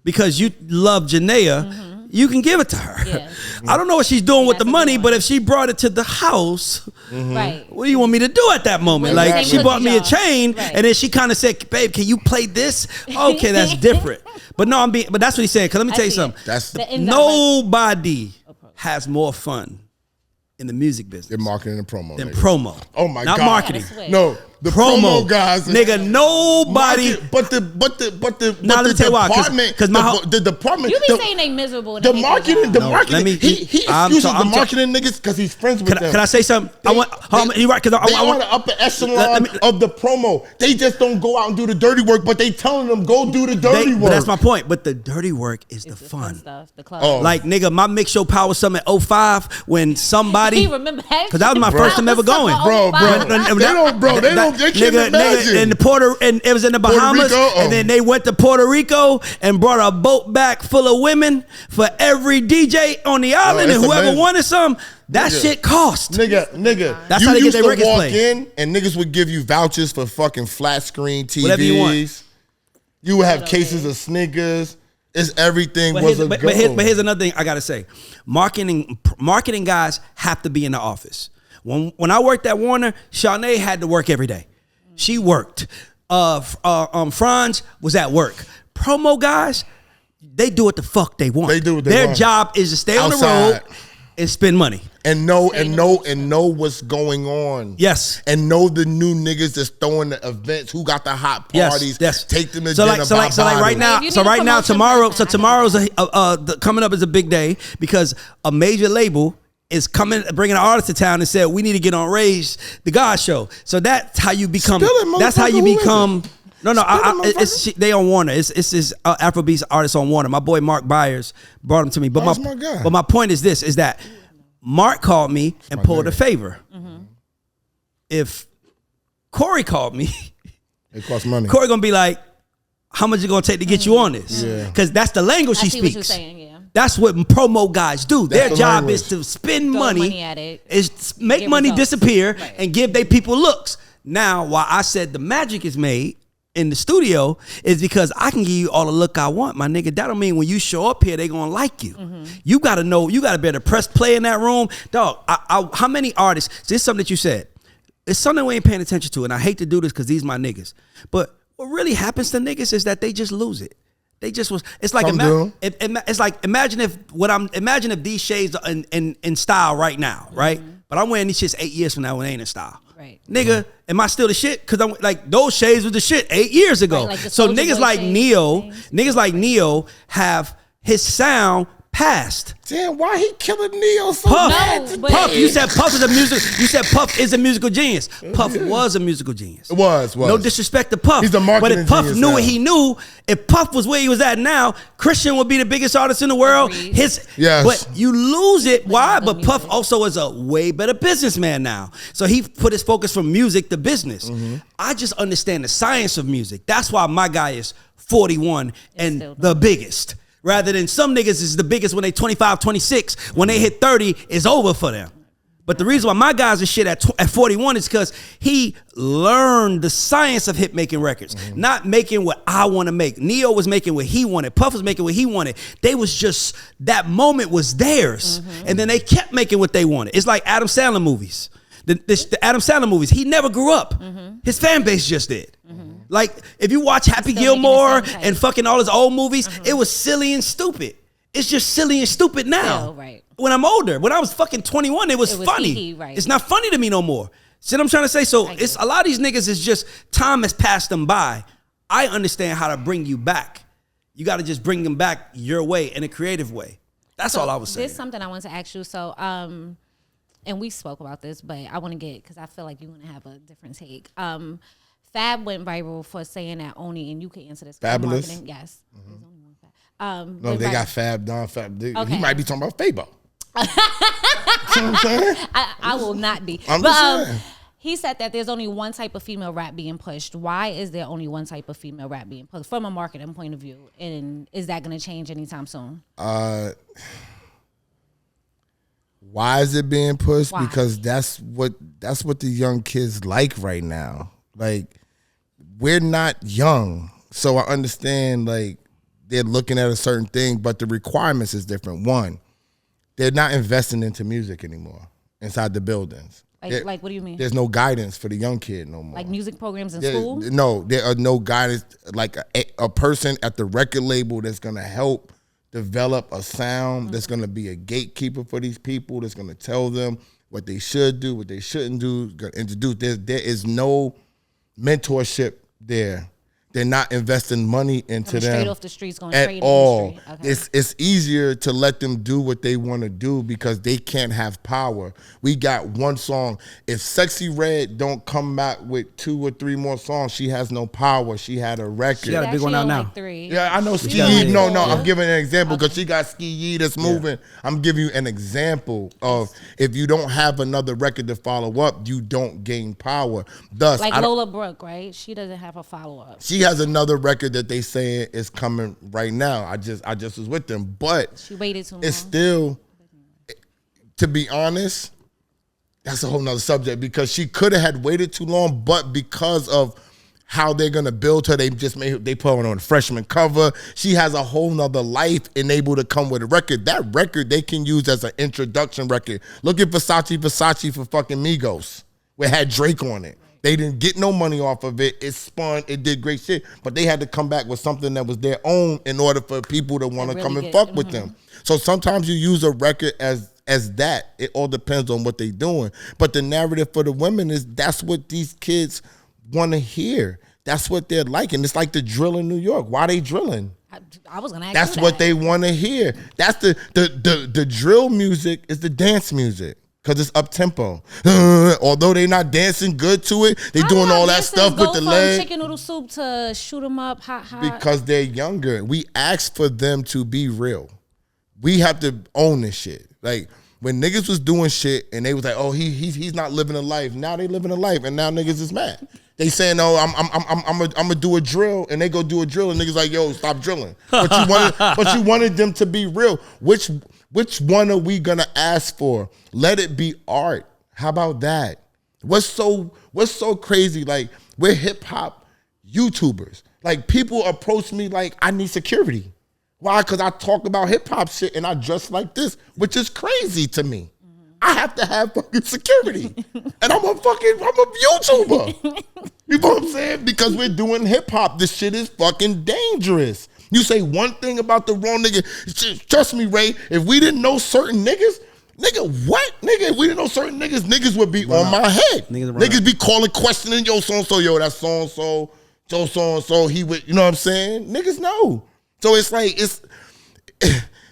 because you love Janaea, you can give it to her. Yeah. I don't know what she's doing with the money, but if she brought it to the house, right? What do you want me to do at that moment? Like, she bought me a chain, and then she kind of said, "Babe, can you play this?" Okay, that's different. But no, but that's what he's saying. Because let me tell you something. Nobody has more fun in the music business They're marketing and promo. Than promo. Oh my God. Not marketing. No, the promo guys. Nigga, nobody. But the department. Because the department. You be saying they miserable. The marketing. The marketing. He excuses the marketing niggas because he's friends with them. Can I say something? You're right. Because I want the upper echelon of the promo. They just don't go out and do the dirty work, but they telling them go do the dirty work. But that's my point. But the dirty work is the fun stuff. The club. Like, nigga, my Mix Show Power Summit 05 when somebody. Remember that? Because that was my first time ever going. They can't imagine. And it was in the Bahamas, and then they went to Puerto Rico and brought a boat back full of women for every DJ on the island, and whoever wanted some, that shit cost. Nigga. That's how they get their records played. You used to walk in, and niggas would give you vouchers for fucking flat screen TVs. Whatever you want. You would have cases of Snickers. It's everything was a go. But here's another thing I gotta say: marketing guys have to be in the office. When I worked at Warner, Shanae had to work every day. She worked. Franz was at work. Promo guys, they do what the fuck they want. They do what they want. Their job is to stay on the road and spend money. And know what's going on. Yes. And know the new niggas that's throwing the events, who got the hot parties. Yes. Take them to so dinner. Like right now, tomorrow's coming up is a big day because a major label is bringing an artist to town and said, we need to get on Rage, the God Show. So that's how you become. That's how you become. No, they on Warner. It's this Afrobeats artist on Warner. My boy Mark Byers brought him to me. But my point is this: is that Mark called me and pulled a favor. If Corey called me, it costs money. Corey gonna be like, how much it gonna take to get you on this? Because that's the language he speaks. What you're saying, yeah. That's what promo guys do. Their job is to spend money at it, is make money disappear and give their people looks. Now, why I said the magic is made in the studio is because I can give you all the look I want, my nigga. That don't mean when you show up here, they gonna like you. You gotta know, you gotta be able to press play in that room. Dog, how many artists, this is something that you said. It's something we ain't paying attention to, and I hate to do this because these my niggas. But what really happens to niggas is that they just lose it. They just was. It's like it's like imagine if these shades are in style right now, right? But I'm wearing these shits 8 years from now when they ain't in style. Right. Nigga, am I still the shit? Because I'm like, those shades was the shit 8 years ago. Right, like so niggas like NeYo have his sound passed. Damn, why he killing NeYo so bad? Puff, you said Puff is a musical. You said Puff is a musical genius. Puff was a musical genius. It was. No disrespect to Puff. He's a marketing But if Puff genius knew now. what he knew, if Puff was where he was at now, Christian would be the biggest artist in the world. But you lose it. Why? But Puff also is a way better businessman now. So he put his focus from music to business. I just understand the science of music. That's why my guy is 41 and the biggest. Rather than some niggas is the biggest when they 25, 26. When they hit 30, it's over for them. But the reason why my guys are shit at 41 is because he learned the science of hit making records. Not making what I want to make. NeYo was making what he wanted. Puff was making what he wanted. They was just, that moment was theirs. And then they kept making what they wanted. It's like Adam Sandler movies. The Adam Sandler movies, he never grew up. His fan base just did. Like, if you watch Happy Gilmore and fucking all his old movies, it was silly and stupid. It's just silly and stupid now. When I'm older, when I was fucking 21, it was funny. It's not funny to me no more. See what I'm trying to say? So it's a lot of these niggas is just, time has passed them by. I understand how to bring you back. You got to just bring them back your way, in a creative way. That's all I was saying. There's something I want to ask you. So, and we spoke about this, but I want to get, because I feel like you want to have a different take. Fab went viral for saying that only, and you can answer this. Fabulous? Marketing, yes. There's only one Fab. No, they got Fab, Don Fab. He Okay. might be talking about Fabo. You know what I'm saying? I will not be. I'm just saying. He said that there's only one type of female rap being pushed. Why is there only one type of female rap being pushed from a marketing point of view? And is that going to change anytime soon? Why is it being pushed? Why? Because that's what the young kids like right now. Like, we're not young, so I understand, like, they're looking at a certain thing, but the requirements is different. One, they're not investing into music anymore inside the buildings. Like what do you mean? There's no guidance for the young kid no more. Like music programs in school? No, there are no guidance. Like a person at the record label that's going to help develop a sound, that's going to be a gatekeeper for these people, that's going to tell them what they should do, what they shouldn't do, and to do. There is no mentorship there. They're not investing money into them straight off the streets, going at straight all. in the street. Okay. It's easier to let them do what they want to do because they can't have power. We got one song. If Sexy Red don't come back with 2 or 3 more songs, she has no power. She had a record. She got a big one out now. Like 3. Yeah, I know Ski got Yee. it. No, I'm giving an example because she got Ski Yee that's moving. I'm giving you an example of if you don't have another record to follow up, you don't gain power. Thus, Like Lola Brooke, right? She doesn't have a follow-up. she has another record that they saying is coming right now. I just was with them, but She waited too long. it's still, to be honest, that's a whole nother subject because she could have had waited too long, but because of how they're gonna build her, they put her on a freshman cover. She has a whole nother life and able to come with a record. That record they can use as an introduction record. Look at Versace for fucking Migos. We had Drake on it. They didn't get no money off of it. It spun. It did great shit. But they had to come back with something that was their own in order for people to want to come and fuck with them. So sometimes you use a record as that. It all depends on what they're doing. But the narrative for the women is that's what these kids want to hear. That's what they're liking. It's like the drill in New York. Why they drilling? I was gonna ask That's you what that. they want to hear. That's the drill music is the dance music. Because it's up tempo. Although they not dancing good to it, they doing all that stuff with the leg. Chicken noodle soup to shoot 'em up, hot. Because they're younger. We ask for them to be real. We have to own this shit. Like when niggas was doing shit and they was like, oh, he's not living a life. Now they living a life, and now niggas is mad. They saying, oh, I'm gonna do a drill, and they go do a drill, and niggas like, yo, stop drilling. But you wanted them to be real. Which one are we gonna ask for? Let it be art. How about that? What's so crazy? Like, we're hip hop YouTubers. Like, people approach me like I need security. Why? Because I talk about hip hop shit and I dress like this, which is crazy to me. I have to have fucking security. And I'm a YouTuber. You know what I'm saying? Because we're doing hip hop. This shit is fucking dangerous. You say one thing about the wrong nigga. Trust me, Ray, if we didn't know certain niggas, nigga, what? Nigga, if we didn't know certain niggas would be on my head. Niggas be calling, questioning, yo, so-and-so, yo, that's so-and-so, so-and-so, he would, you know what I'm saying? Niggas know. So it's like,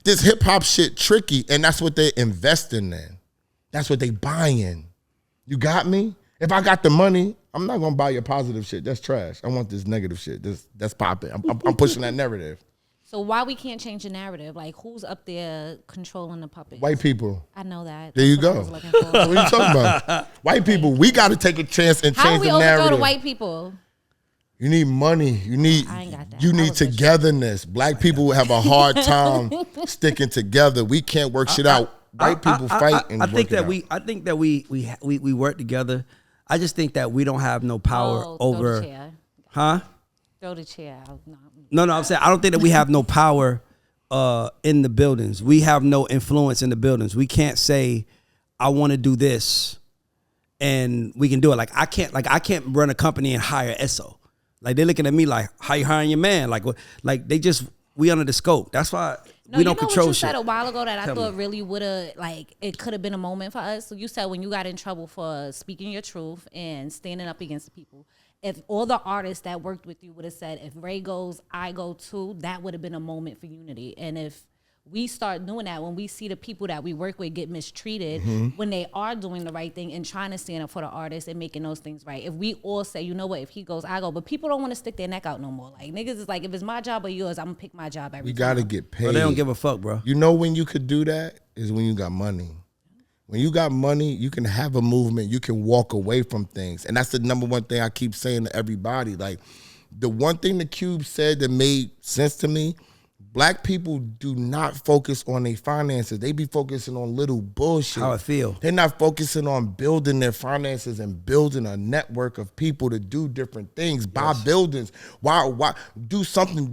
this hip-hop shit tricky, and that's what they're investing in. That's what they buying. You got me? If I got the money, I'm not gonna buy your positive shit. That's trash. I want this negative shit. That's popping. I'm pushing that narrative. So why we can't change the narrative? Like, who's up there controlling the puppets? White people. I know that. There you That's what go. I was looking for. What are you talking about? White people. We got to take a chance and How change we the overthrow narrative. the white people? You need money. You need. I ain't got that. You I need was with you. togetherness. Black people have a hard time sticking together. We can't work shit out. White people fight and I think work it that out. I think that we work together. I just think that we don't have no power Throw over. the chair. Huh? Throw the chair out. No. No, I'm saying I don't think that we have no power in the buildings. We have no influence in the buildings. We can't say, I want to do this and we can do it. I can't run a company and hire Esso. Like, they're looking at me like, how you hiring your man? We under the scope. That's why we don't control what you shit. said a while ago that I Tell thought me. really would have, it could have been a moment for us. So you said when you got in trouble for speaking your truth and standing up against the people, if all the artists that worked with you would have said, if Ray goes, I go too, that would have been a moment for unity. And if we start doing that when we see the people that we work with get mistreated when they are doing the right thing and trying to stand up for the artist and making those things right. If we all say, you know what, if he goes, I go. But people don't want to stick their neck out no more. Like, niggas is like, if it's my job or yours, I'm going to pick my job every time. We got to get paid. Bro, they don't give a fuck, bro. You know when you could do that is when you got money. When you got money, you can have a movement. You can walk away from things. And that's the number one thing I keep saying to everybody. Like, the one thing the Cube said that made sense to me, Black people do not focus on their finances. They be focusing on little bullshit. How I feel. They're not focusing on building their finances and building a network of people to do different things, buy buildings. Why do something?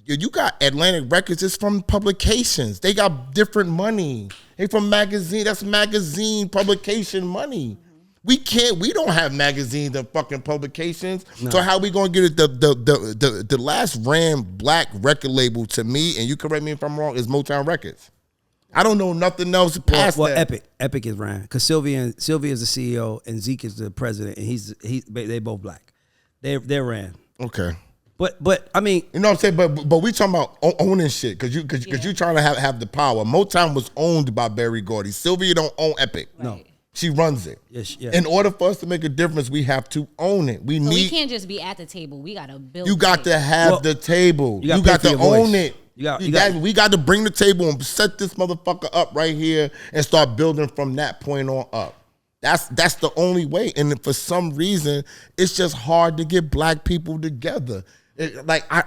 You got Atlantic Records, it's from publications. They got different money. They from magazine, that's magazine publication money. We don't have magazines and fucking publications. No. So how we gonna get it? The last ran Black record label to me, and you correct me if I'm wrong, is Motown Records. I don't know nothing else past that. Epic is ran because Sylvia is the CEO and Zeke is the president, and they both Black. They're ran. Okay. But I mean, you know what I'm saying. But we talking about owning shit because you trying to have the power. Motown was owned by Berry Gordy. Sylvia don't own Epic. Right. No. She runs it. Yes, yeah. In order for us to make a difference, we have to own it. We can't just be at the table. We gotta build. You got to have the table. You got to own it. We got to bring the table and set this motherfucker up right here and start building from that point on up. That's the only way. And for some reason, it's just hard to get Black people together. I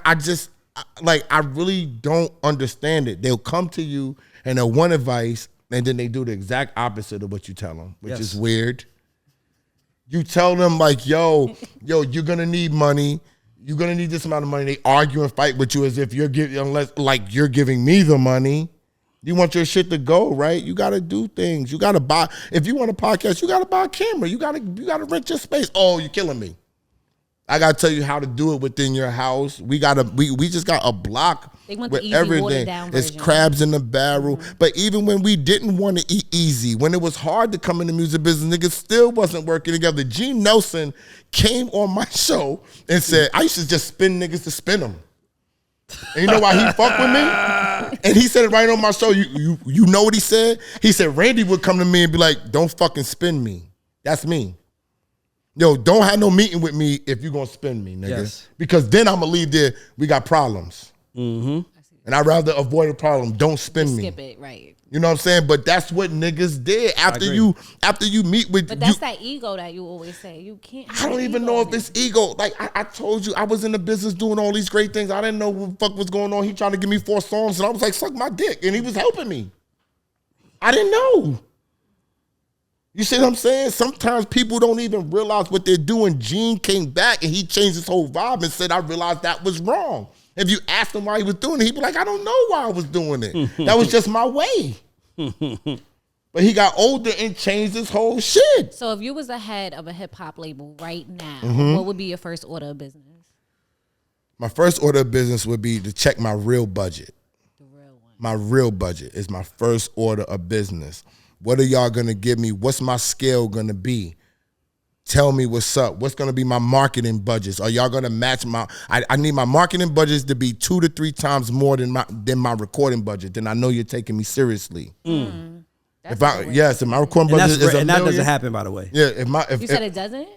really don't understand it. They'll come to you and they'll want advice. And then they do the exact opposite of what you tell them, which is weird. You tell them like, yo, you're gonna need money. You're gonna need this amount of money. They argue and fight with you as if you're giving me the money. You want your shit to go, right? You gotta do things. You gotta buy. If you want a podcast, you gotta buy a camera. You gotta rent your space. Oh, you're killing me. I gotta tell you how to do it within your house. We just got a block with everything. It's crabs in the barrel. But even when we didn't want to eat easy, when it was hard to come in the music business, niggas still wasn't working together. Gene Nelson came on my show and said, I used to just spin niggas to spin them. And you know why he fucked with me? And he said it right on my show. You know what he said? He said Randy would come to me and be like, don't fucking spin me. That's me. Yo, don't have no meeting with me if you're going to spin me, nigga. Yes. Because then I'm going to leave there, we got problems. Mm-hmm. And I'd rather avoid a problem. Don't spin me. Skip it, right. You know what I'm saying? But that's what niggas did after you meet with. But that's that ego that you always say. You can't. I don't even know if it's ego. Like I told you, I was in the business doing all these great things. I didn't know what the fuck was going on. He tried to give me 4 songs, and I was like, suck my dick. And he was helping me. I didn't know. You see what I'm saying? Sometimes people don't even realize what they're doing. Gene came back and he changed his whole vibe and said, I realized that was wrong. If you asked him why he was doing it, he'd be like, I don't know why I was doing it. That was just my way. But he got older and changed his whole shit. So if you was the head of a hip hop label right now, what would be your first order of business? My first order of business would be to check my real budget. The real one. My real budget is my first order of business. What are y'all going to give me? What's my scale going to be? Tell me what's up. What's going to be my marketing budgets? Are y'all going to match I need my marketing budgets to be 2 to 3 times more than my recording budget. Then I know you're taking me seriously. If my recording budget is $1 million. And that doesn't happen, by the way. Yeah. You said it doesn't?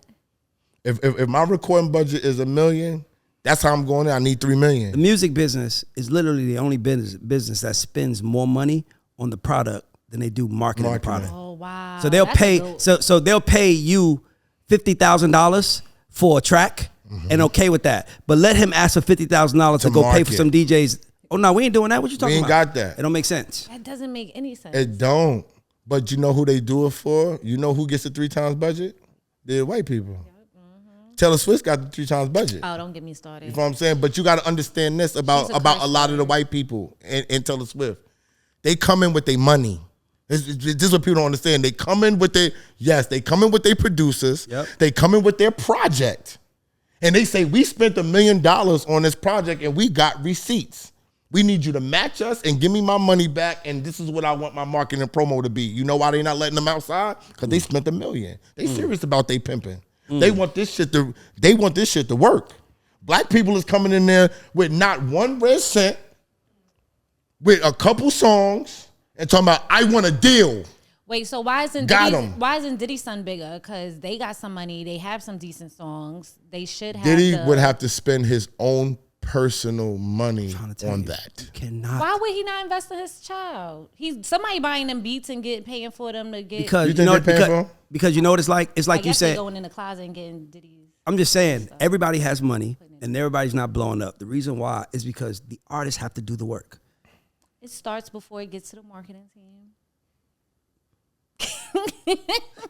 If my recording budget is $1 million, that's how I'm going in. I need $3 million. The music business is literally the only business that spends more money on the product than they do marketing the product. Oh wow! So they'll pay. So they'll pay you $50,000 for a track, and okay with that. But let him ask for $50,000 to go pay for some DJs. Oh no, we ain't doing that. What you talking about? We ain't got that. It don't make sense. That doesn't make any sense. It don't. But you know who they do it for? You know who gets the 3 times budget? The white people. Taylor Swift got the 3 times budget. Oh, don't get me started. You know what I'm saying? But you got to understand this about a lot of the white people and Taylor Swift. They come in with their money. This is what people don't understand. They come in with they come in with their producers. Yep. They come in with their project. And they say, we spent $1 million on this project and we got receipts. We need you to match us and give me my money back. And this is what I want my marketing and promo to be. You know why they not letting them outside? Because they spent $1 million. They serious about they pimping. They want this shit to work. Black people is coming in there with not 1 red cent. with a couple songs and talking about I want a deal. Wait, so why isn't Diddy's son bigger? Because they got some money, they have some decent songs. They should have. Diddy would have to spend his own personal money on that. Cannot. Why would he not invest in his child? Somebody buying them beats and paying for them to get. Because because you know what it's like. It's like you said, going in the closet and getting Diddy's. I'm just saying, everybody has money and everybody's not blowing up. The reason why is because the artists have to do the work. It starts before it gets to the marketing team.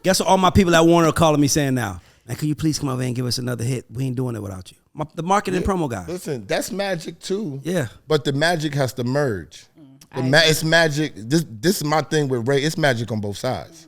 Guess what all my people at Warner are calling me saying now? Man, can you please come over and give us another hit? We ain't doing it without you. The marketing promo guy. Listen, that's magic too. Yeah. But the magic has to merge. It's magic. This is my thing with Ray. It's magic on both sides.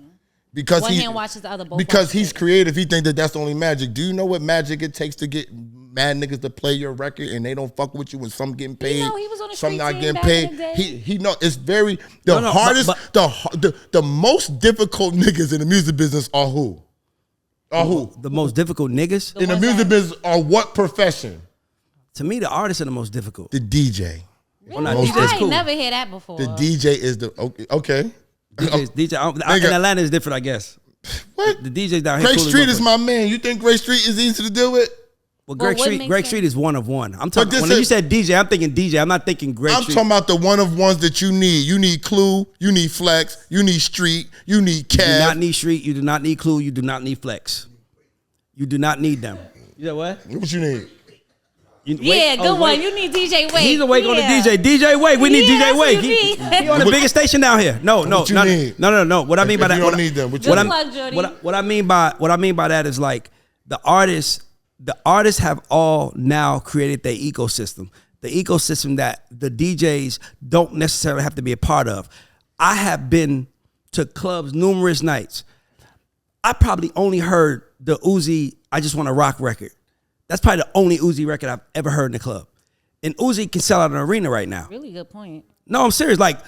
Because one hand watches the other. Because he's creative. He think that that's the only magic. Do you know what magic it takes to get mad niggas to play your record and they don't fuck with you when some getting paid, he was on the some not getting back paid? in the day. He know it's very hardest. The most difficult niggas in the music business are who? The most difficult niggas in the music business are what profession? To me, the artists are the most difficult. The DJ. Really? I ain't never heard that before. The DJ is the okay. DJ in Atlanta is different, I guess. What? The DJs down here. Grainge Street is my man. You think Grainge Street is easy to deal with? Well, Grainge Street is one of one. I'm talking. When you said DJ, I'm thinking DJ. I'm not thinking Grainge Street. I'm talking about the one of ones that you need. You need Clue. You need Flex. You need Street. You need Cav. You do not need Street. You do not need Clue. You do not need Flex. You do not need them. You know what? What you need? Good one. You need DJ Wade. He's awake on the DJ. DJ Wade. We need DJ Wade. He on the biggest station down here. No. What I mean by that. You don't need them. What I mean by that is like the artists have all now created their ecosystem. The ecosystem that the DJs don't necessarily have to be a part of. I have been to clubs numerous nights. I probably only heard the Uzi I Just Want to Rock record. That's probably the only Uzi record I've ever heard in the club. And Uzi can sell out an arena right now. Really good point. No, I'm serious. Like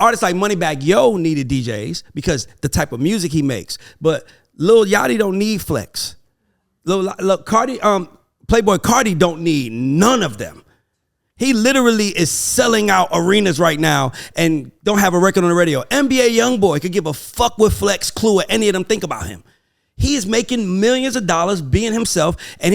artists like Moneybagg Yo needed DJs because the type of music he makes. But Lil Yachty don't need Flex. Look, Playboy Cardi don't need none of them. He literally is selling out arenas right now and don't have a record on the radio. NBA Youngboy could give a fuck with Flex, Clue, or any of them think about him. He is making millions of dollars being himself, and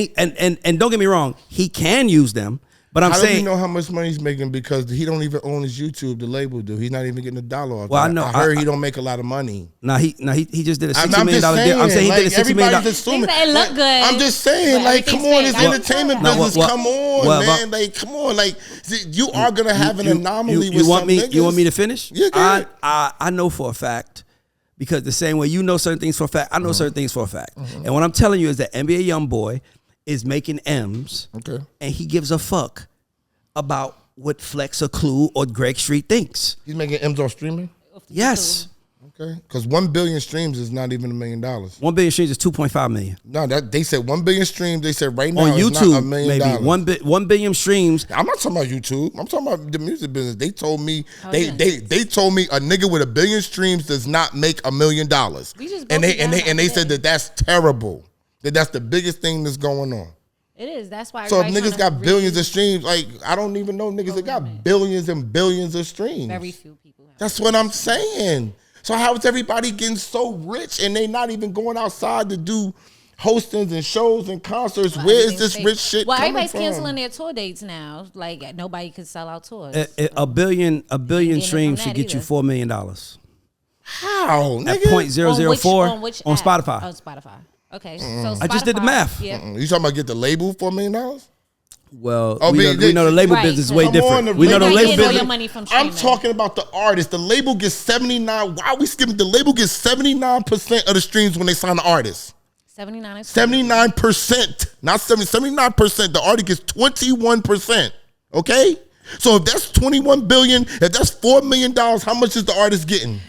don't get me wrong, he can use them. But I'm saying, how do you know how much money he's making? Because he don't even own his YouTube. The label do. He's not even getting $1 off. Well, I know. I heard he don't make a lot of money. He just did a $60 million deal. I'm saying he did a $60 million. Assuming it look good. I'm just saying, like, come on, this entertainment business. Come on, man. Like, come on, like, you are gonna have an anomaly with some niggas. You want me to finish? Yeah, I know for a fact. Because the same way you know certain things for a fact, I know certain things for a fact. And what I'm telling you is that NBA Youngboy is making M's, and he gives a fuck about what Flex or Clue or Grainge Street thinks. He's making M's off streaming? Yes. Okay. Because 1 billion streams is not even $1 million. 1 billion streams is 2.5 million. No, they said 1 billion streams. They said right now on YouTube, it's not $1 million. Maybe 1 billion streams. I'm not talking about YouTube. I'm talking about the music business. They told me they told me a nigga with 1 billion streams does not make $1 million. And they said that that's terrible. That's the biggest thing that's going on. It is. That's why. So if niggas got billions of streams, like I don't even know niggas that got billions and billions of streams. Very few people have. That's what I'm saying. So how is everybody getting so rich and they not even going outside to do hostings and shows and concerts? Where is this rich shit coming from? Everybody's canceling their tour dates now. Like nobody can sell out tours. A billion streams should get you $4 million. How? Nigga? At 0.004 on Spotify. On Spotify. Okay, so Spotify, I just did the math. Yeah. You talking about get the label $4 million? Well, we know the label business is way different. We know the label business. I'm talking about the artist. The label gets 79. Why are we skipping? The label gets 79% of the streams when they sign the artist. 79%, not 79%. The artist gets 21%. Okay, so if that's 21 billion, if that's $4 million, how much is the artist getting?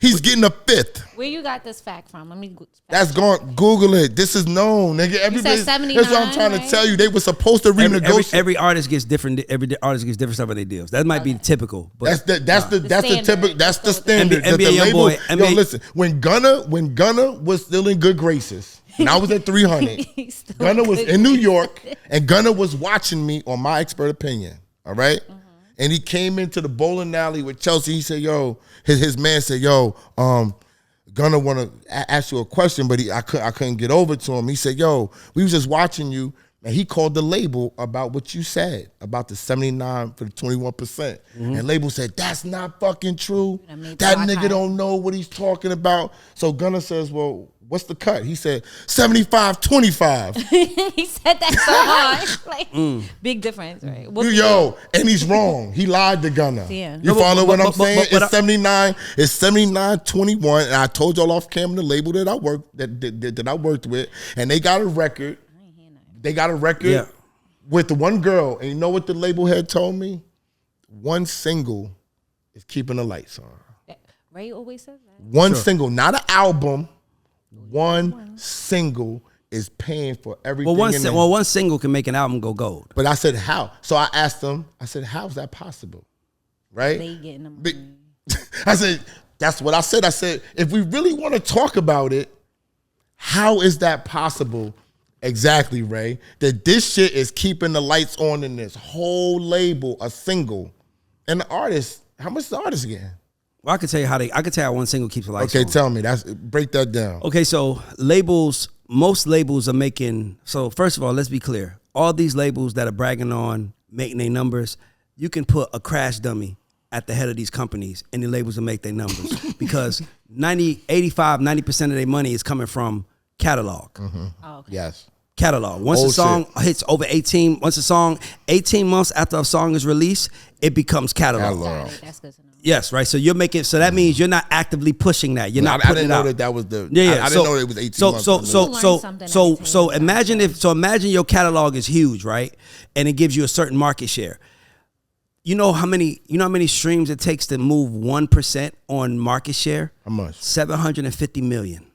He's getting a fifth. Where you got this fact from? Let me. That's going. Google it. This is known, nigga. Everybody. That's what I'm trying to tell you. They were supposed to renegotiate. Every artist gets different. Every artist gets different stuff in their deals. That might be typical. But that's the typical. That's the standard. NBA Youngboy. Yo, listen. When Gunna was still in good graces, and I was at 300. Gunna was in New York, and Gunna was watching me on My Expert Opinion. All right. And he came into the bowling alley with Chelsea. He said, yo, his man said, yo, Gunna want to ask you a question, but I couldn't get over to him. He said, yo, we was just watching you. And he called the label about what you said, about the 79 for the 21%. And label said, that's not fucking true. That nigga don't know what he's talking about. So Gunna says, well, what's the cut? He said, 75-25. He said that so hard. Like, big difference, right? Yo, and he's wrong. He lied to Gunna. Yeah. You follow what I'm saying? It's 79, it's 79-21. And I told y'all off camera the label that I worked with, and they got a record. They got a record with the one girl, and you know what the label head told me? One single is keeping the lights on. Ray always says that. One single, not an album. One single is paying for everything. One single can make an album go gold. But I said, how? So I asked them, I said, how is that possible? Right? They getting the money. I said, that's what I said. I said, if we really want to talk about it, how is that possible? Exactly, Ray. That this shit is keeping the lights on in this whole label, a single. And the artist, how much is the artist getting? Well, I can tell you how one single keeps the lights on. Okay, tell me. Break that down. Okay, so most labels are making, so first of all, let's be clear. All these labels that are bragging on making their numbers, you can put a crash dummy at the head of these companies and the labels will make their numbers because 90% of their money is coming from catalog. Oh, okay. Yes. Catalog. Once a song hits over 18 months after a song is released, it becomes catalog. That's good to know. Yes, right. So you're making, so that means you're not actively pushing that. You're not putting it out. I didn't know that was the. Yeah. I didn't know it was 18 months. So imagine your catalog is huge, right? And it gives you a certain market share. You know how many streams it takes to move 1% on market share? How much? 750 million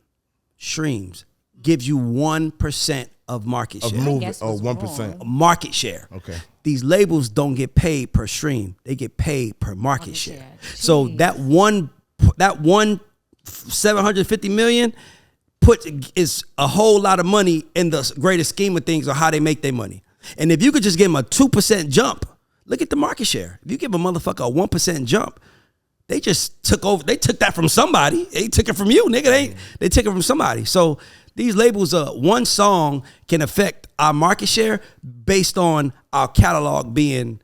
streams gives you 1% of market share. 1%. Market share. Okay. These labels don't get paid per stream; they get paid per market share. So that one 750 million is a whole lot of money in the greater scheme of things, or how they make their money. And if you could just give them a 2% jump, look at the market share. If you give a motherfucker a 1% jump, they just took over. They took that from somebody. They took it from you, nigga. They took it from somebody. So these labels, one song can affect our market share based on our catalog being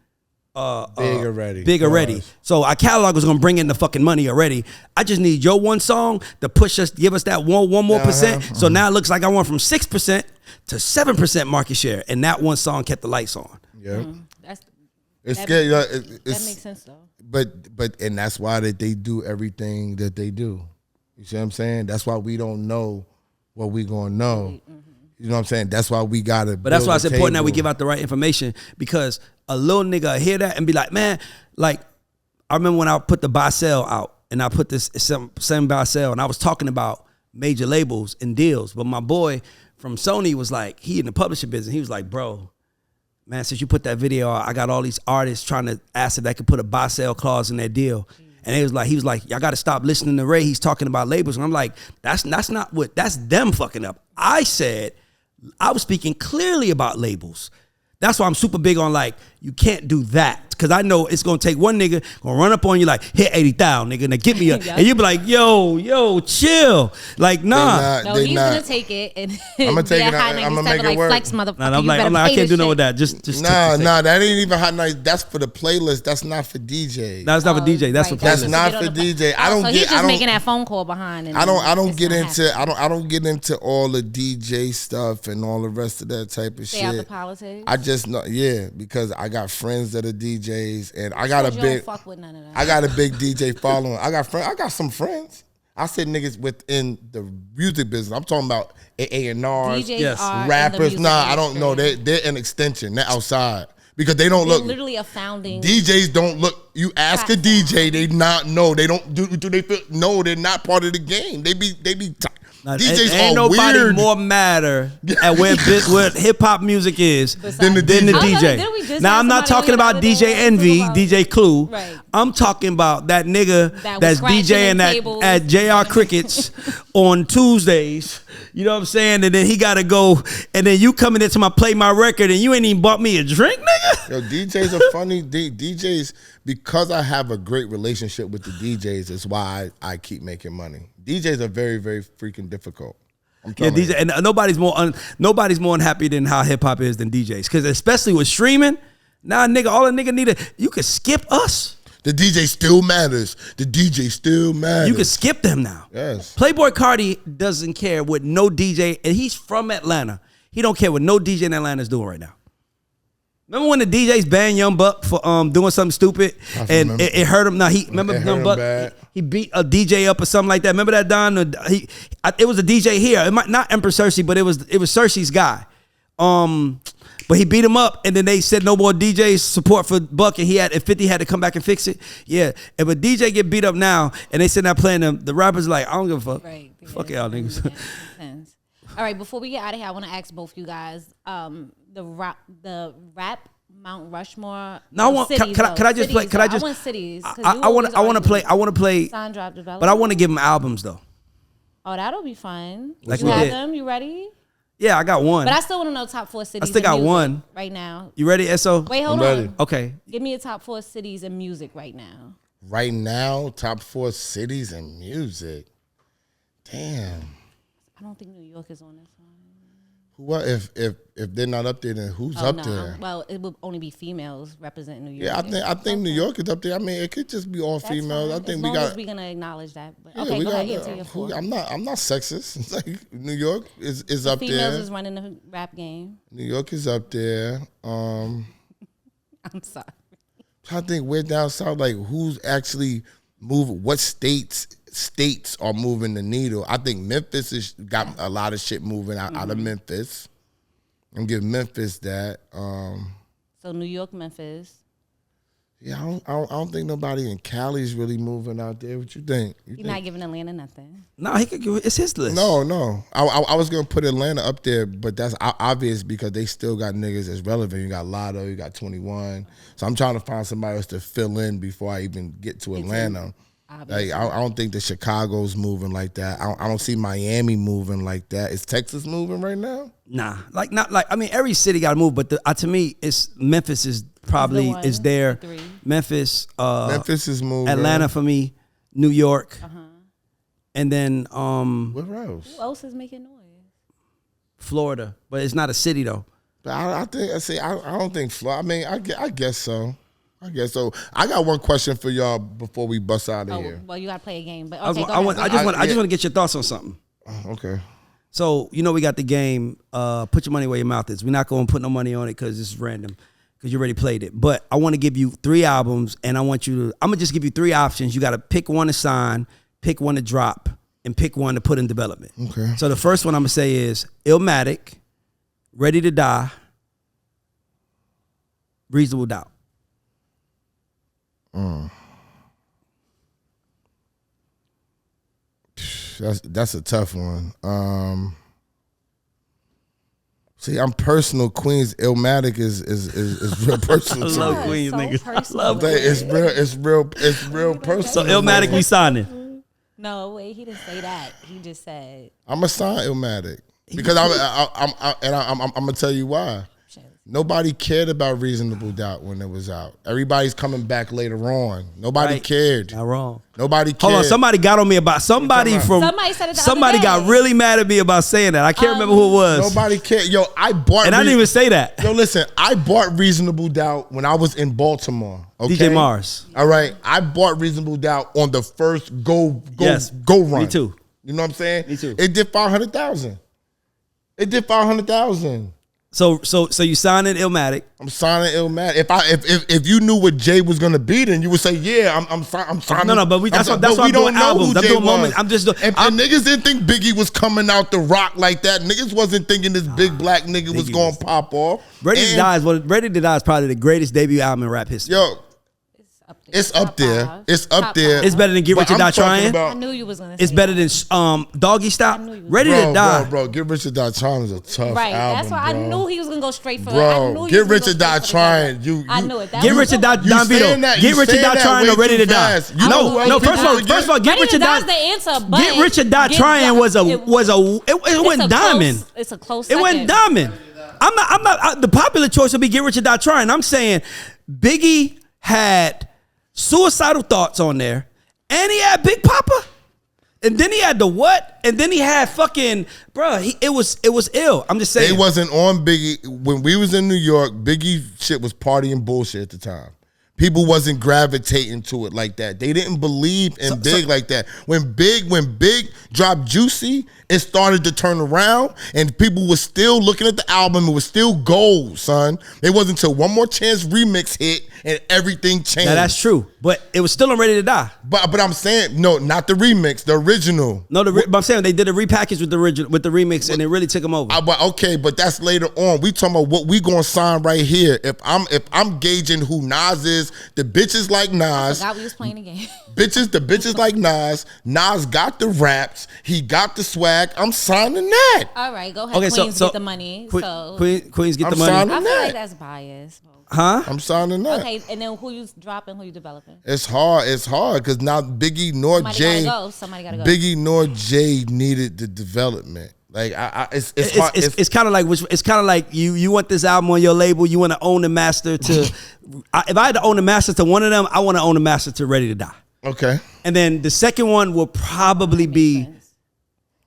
big already. So our catalog is gonna bring in the fucking money already. I just need your one song to push us, give us that one more percent. So now it looks like I went from 6% to 7% market share, and that one song kept the lights on. Yeah, that makes sense though. But and that's why that they do everything that they do. You see what I'm saying? That's why we don't know what we gonna know. You know what I'm saying? That's why we gotta. But that's why it's important that we give out the right information, because a little nigga hear that and be like, man, like I remember when I put the buy sell out and I put this same buy sell and I was talking about major labels and deals, but my boy from Sony was like, he in the publishing business, he was like, bro, man, since you put that video out, I got all these artists trying to ask if they could put a buy sell clause in their deal. And he was like, y'all got to stop listening to Ray. He's talking about labels. And I'm like, that's them fucking up. I said, I was speaking clearly about labels. That's why I'm super big on like, you can't do that. Cause I know it's gonna take one nigga gonna run up on you like, hit 80,000, nigga, now get me up. And you be like, yo, chill. Like, nah. He's gonna take it and I'm gonna take it. I'm gonna make it work. Flex, motherfucker. I'm like, I can't do no with that. Just nah, that ain't even hot night. That's for the playlist. That's not for DJ. That's not for DJ. That's for playlist. That's not for DJ. I don't get. He's just making that phone call behind. And I don't get into all the DJ stuff and all the rest of that type of shit. Stay out the politics. I just know, because I got friends that are DJs and I got a big. Fuck with none of that. I got a big DJ following. I got some friends. I said niggas within the music business. I'm talking about A&Rs, rappers. Nah, I don't know. They're an extension. They're outside because they don't look. Literally a founding. DJs don't look. You ask a DJ, they not know. They don't do they feel? No, they're not part of the game. They be. DJs ain't nobody weird. More matter at where hip hop music is than the DJ. Now I'm not talking about DJ Envy, DJ Clue. Right. I'm talking about that nigga that's DJing at JR Crickets on Tuesdays. You know what I'm saying? And then he got to go. And then you coming into play my record and you ain't even bought me a drink, nigga? Yo, DJs are funny. DJs, because I have a great relationship with the DJs, is why I keep making money. DJs are very, very freaking difficult. Yeah, DJ, and nobody's more unhappy than how hip hop is than DJs. Because especially with streaming, now nigga, all a nigga need you can skip us. The DJ still matters. The DJ still matters. You can skip them now. Yes. Playboy Carti doesn't care what no DJ, and he's from Atlanta. He don't care what no DJ in Atlanta is doing right now. Remember when the DJs banned Young Buck for doing something stupid and it hurt him? Now remember Young Buck. He beat a DJ up or something like that. Remember that, Don? It was a DJ here. It might not Empress Cersei, but it was Cersei's guy. But he beat him up, and then they said no more DJs support for Buck, and 50 had to come back and fix it. Yeah, if a DJ get beat up now, and they sit there playing them, the rappers like, I don't give a fuck. Right. Fuck y'all niggas. All right, before we get out of here, I want to ask both you guys, the rap Mount Rushmore. No, can I just play? Can I just? I want cities. I want to play. Sign drop development. But I want to give them albums though. Oh, that'll be fun. Like you have them? You ready? Yeah, I got one. But I still want to know top 4 cities. I still got one right now. You ready, Esso? Wait, hold on. Okay. Give me a top 4 cities in music right now. Right now, top 4 cities in music. Damn. I don't think New York is on this one. What if they're not up there? Then who's up there? Well, it would only be females representing New York. Yeah, I think New York is up there. I mean, it could just be all females. Fine. I think as long as we're gonna acknowledge that. But okay, go ahead. Get to your 4. I'm not sexist. It's like New York is up there. Females is running the rap game. New York is up there. I'm sorry. I think we're down south. Like who's actually moving? What states are moving the needle? I think Memphis has got a lot of shit moving out of Memphis. I'm giving Memphis that. So New York, Memphis. Yeah, I don't think nobody in Cali's really moving out there. What you think? You're not giving Atlanta nothing. No, he could give it's his list. No. I was gonna put Atlanta up there, but that's obvious because they still got niggas that's relevant. You got Lotto, you got 21. So I'm trying to find somebody else to fill in before I even get to Atlanta. Like I don't think the Chicago's moving like that. I don't see Miami moving like that. Is Texas moving right now? Nah, I mean, every city got to move, but to me, it's Memphis is probably is there. Memphis is moving. Atlanta for me, New York, and then where else? Who else is making noise? Florida, but it's not a city though. But I don't think Florida. I mean, I guess so. I got one question for y'all before we bust out of here. Well, you got to play a game, but okay, I just want to get your thoughts on something. Okay. So we got the game. Put your money where your mouth is. We're not going to put no money on it because it's random. Because you already played it. But I want to give you 3 albums, and I'm gonna just give you 3 options. You got to pick one to sign, pick one to drop, and pick one to put in development. Okay. So the first one I'm gonna say is Illmatic, Ready to Die, Reasonable Doubt. That's a tough one. See, I'm personal. Queens Illmatic is real personal. I love Queens niggas. I love that. It's real personal. So Illmatic we signing. No, wait, he didn't say that. He just said I'm gonna sign Illmatic because I'm gonna tell you why. Nobody cared about Reasonable Doubt when it was out. Everybody's coming back later on. Nobody cared. Not wrong. Nobody cared. Hold on, somebody got on me about somebody said it somebody got really mad at me about saying that. I can't remember who it was. Nobody cared. Yo, I bought and I didn't even say that. Yo, listen, I bought Reasonable Doubt when I was in Baltimore. Okay? DJ Mars. All right. I bought Reasonable Doubt on the first go run. Me too. You know what I'm saying? Me too. It did 500,000. It did 500,000. So you signing Illmatic? I'm signing Illmatic. If you knew what Jay was gonna be, then you would say, yeah, I'm signing. No, but that's why I'm doing albums. I'm doing moments. I'm just. And niggas didn't think Biggie was coming out the rock like that. Niggas wasn't thinking this big black nigga was gonna pop off. Ready to Die is probably the greatest debut album in rap history. Yo, It's up there. It's up there. It's better than Get Rich or Die Trying. I knew you was gonna say It's better than Doggy Style. Ready to Die. Bro, Get Rich or Die Trying is a tough right. album, That's why bro. I knew he was gonna go straight for it. Bro, Get Rich or Die Trying. I knew it. Get Rich or Die, Don Vito. Get Rich or Die Trying or Ready to Die. No. First of all, Get Rich or Die. The answer, but Get Rich or Die Trying it went diamond. It's a close. It went diamond. I'm not. The popular choice would be Get Rich or Die Trying. I'm saying Biggie had Suicidal Thoughts on there, and he had Big Papa, and then he had the what, and then he had fucking it was ill. I'm just saying it wasn't on Biggie when we was in New York. Biggie shit was party and bullshit at the time. People wasn't gravitating to it like that. They didn't believe in Big like that. When Big dropped Juicy, it started to turn around, and people were still looking at the album. It was still gold, son. It wasn't until One More Chance remix hit and everything changed. Now that's true, but it was still on Ready to Die. But I'm saying no, not the remix, the original. No, but I'm saying they did a repackage with the original with the remix, and it really took them over. But that's later on. We talking about what we gonna sign right here. If I'm gauging who Nas is, the bitches like Nas. I forgot we was playing again. The bitches like Nas. Nas got the raps. He got the swag. I'm signing that. All right, go ahead. Okay, Queens so get the money. Queens get the I'm money. signing I feel that. like that's biased. Huh? I'm signing that. Okay, and then who you dropping? Who you developing? It's hard because now Biggie nor Somebody gotta go. Biggie nor Jay needed the development. Like it's hard. It's kind of like you want this album on your label. You want to own the master to. If I had to own the master to one of them, I want to own the master to Ready to Die. Okay. And then the second one will probably be.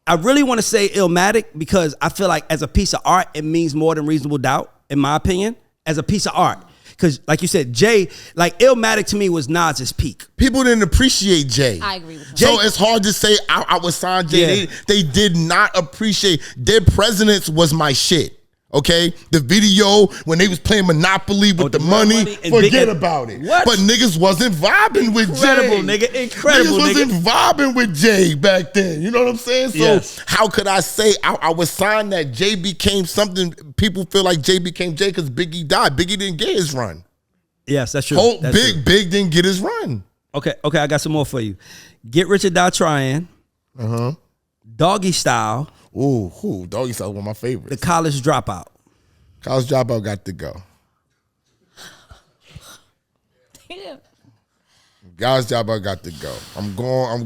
I really want to say Illmatic because I feel like as a piece of art, it means more than Reasonable Doubt, in my opinion, as a piece of art. Because like you said, Jay, like Illmatic to me was Nas's peak. People didn't appreciate Jay. I agree with you. So it's hard to say I would sign Jay. Yeah. They did not appreciate. Dead Presidents was my shit. Okay, the video when they was playing Monopoly with the money, forget about it. What? But niggas wasn't vibing with Incredible, Jay. nigga. Incredible, niggas nigga. wasn't vibing with Jay back then. You know what I'm saying? So Yes. how could I say I would sign that Jay became something? People feel like Jay became Jay because Biggie died. Biggie didn't get his run. Yes, that's true. Big didn't get his run. Okay, I got some more for you. Get Rich or Die Trying. Doggy Style. Ooh, Doggy Style was one of my favorites. The College Dropout. College Dropout got to go. Damn. College Dropout got to go. I'm going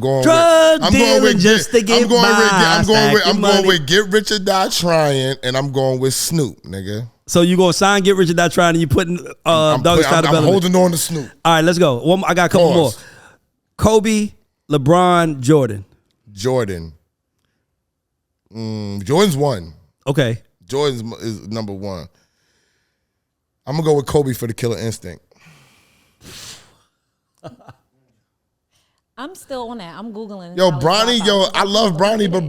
with Get Rich or Die Trying, and I'm going with Snoop, nigga. So you gonna sign Get Rich or Die Trying, and you putting Doggy Style I'm holding on to Snoop. All right, let's go. I got a couple more. Kobe, LeBron, Jordan. Jordan's one. Okay. Jordan's is number one. I'm gonna go with Kobe for the Killer Instinct. I'm still on that. I'm Googling. I love Bronny, but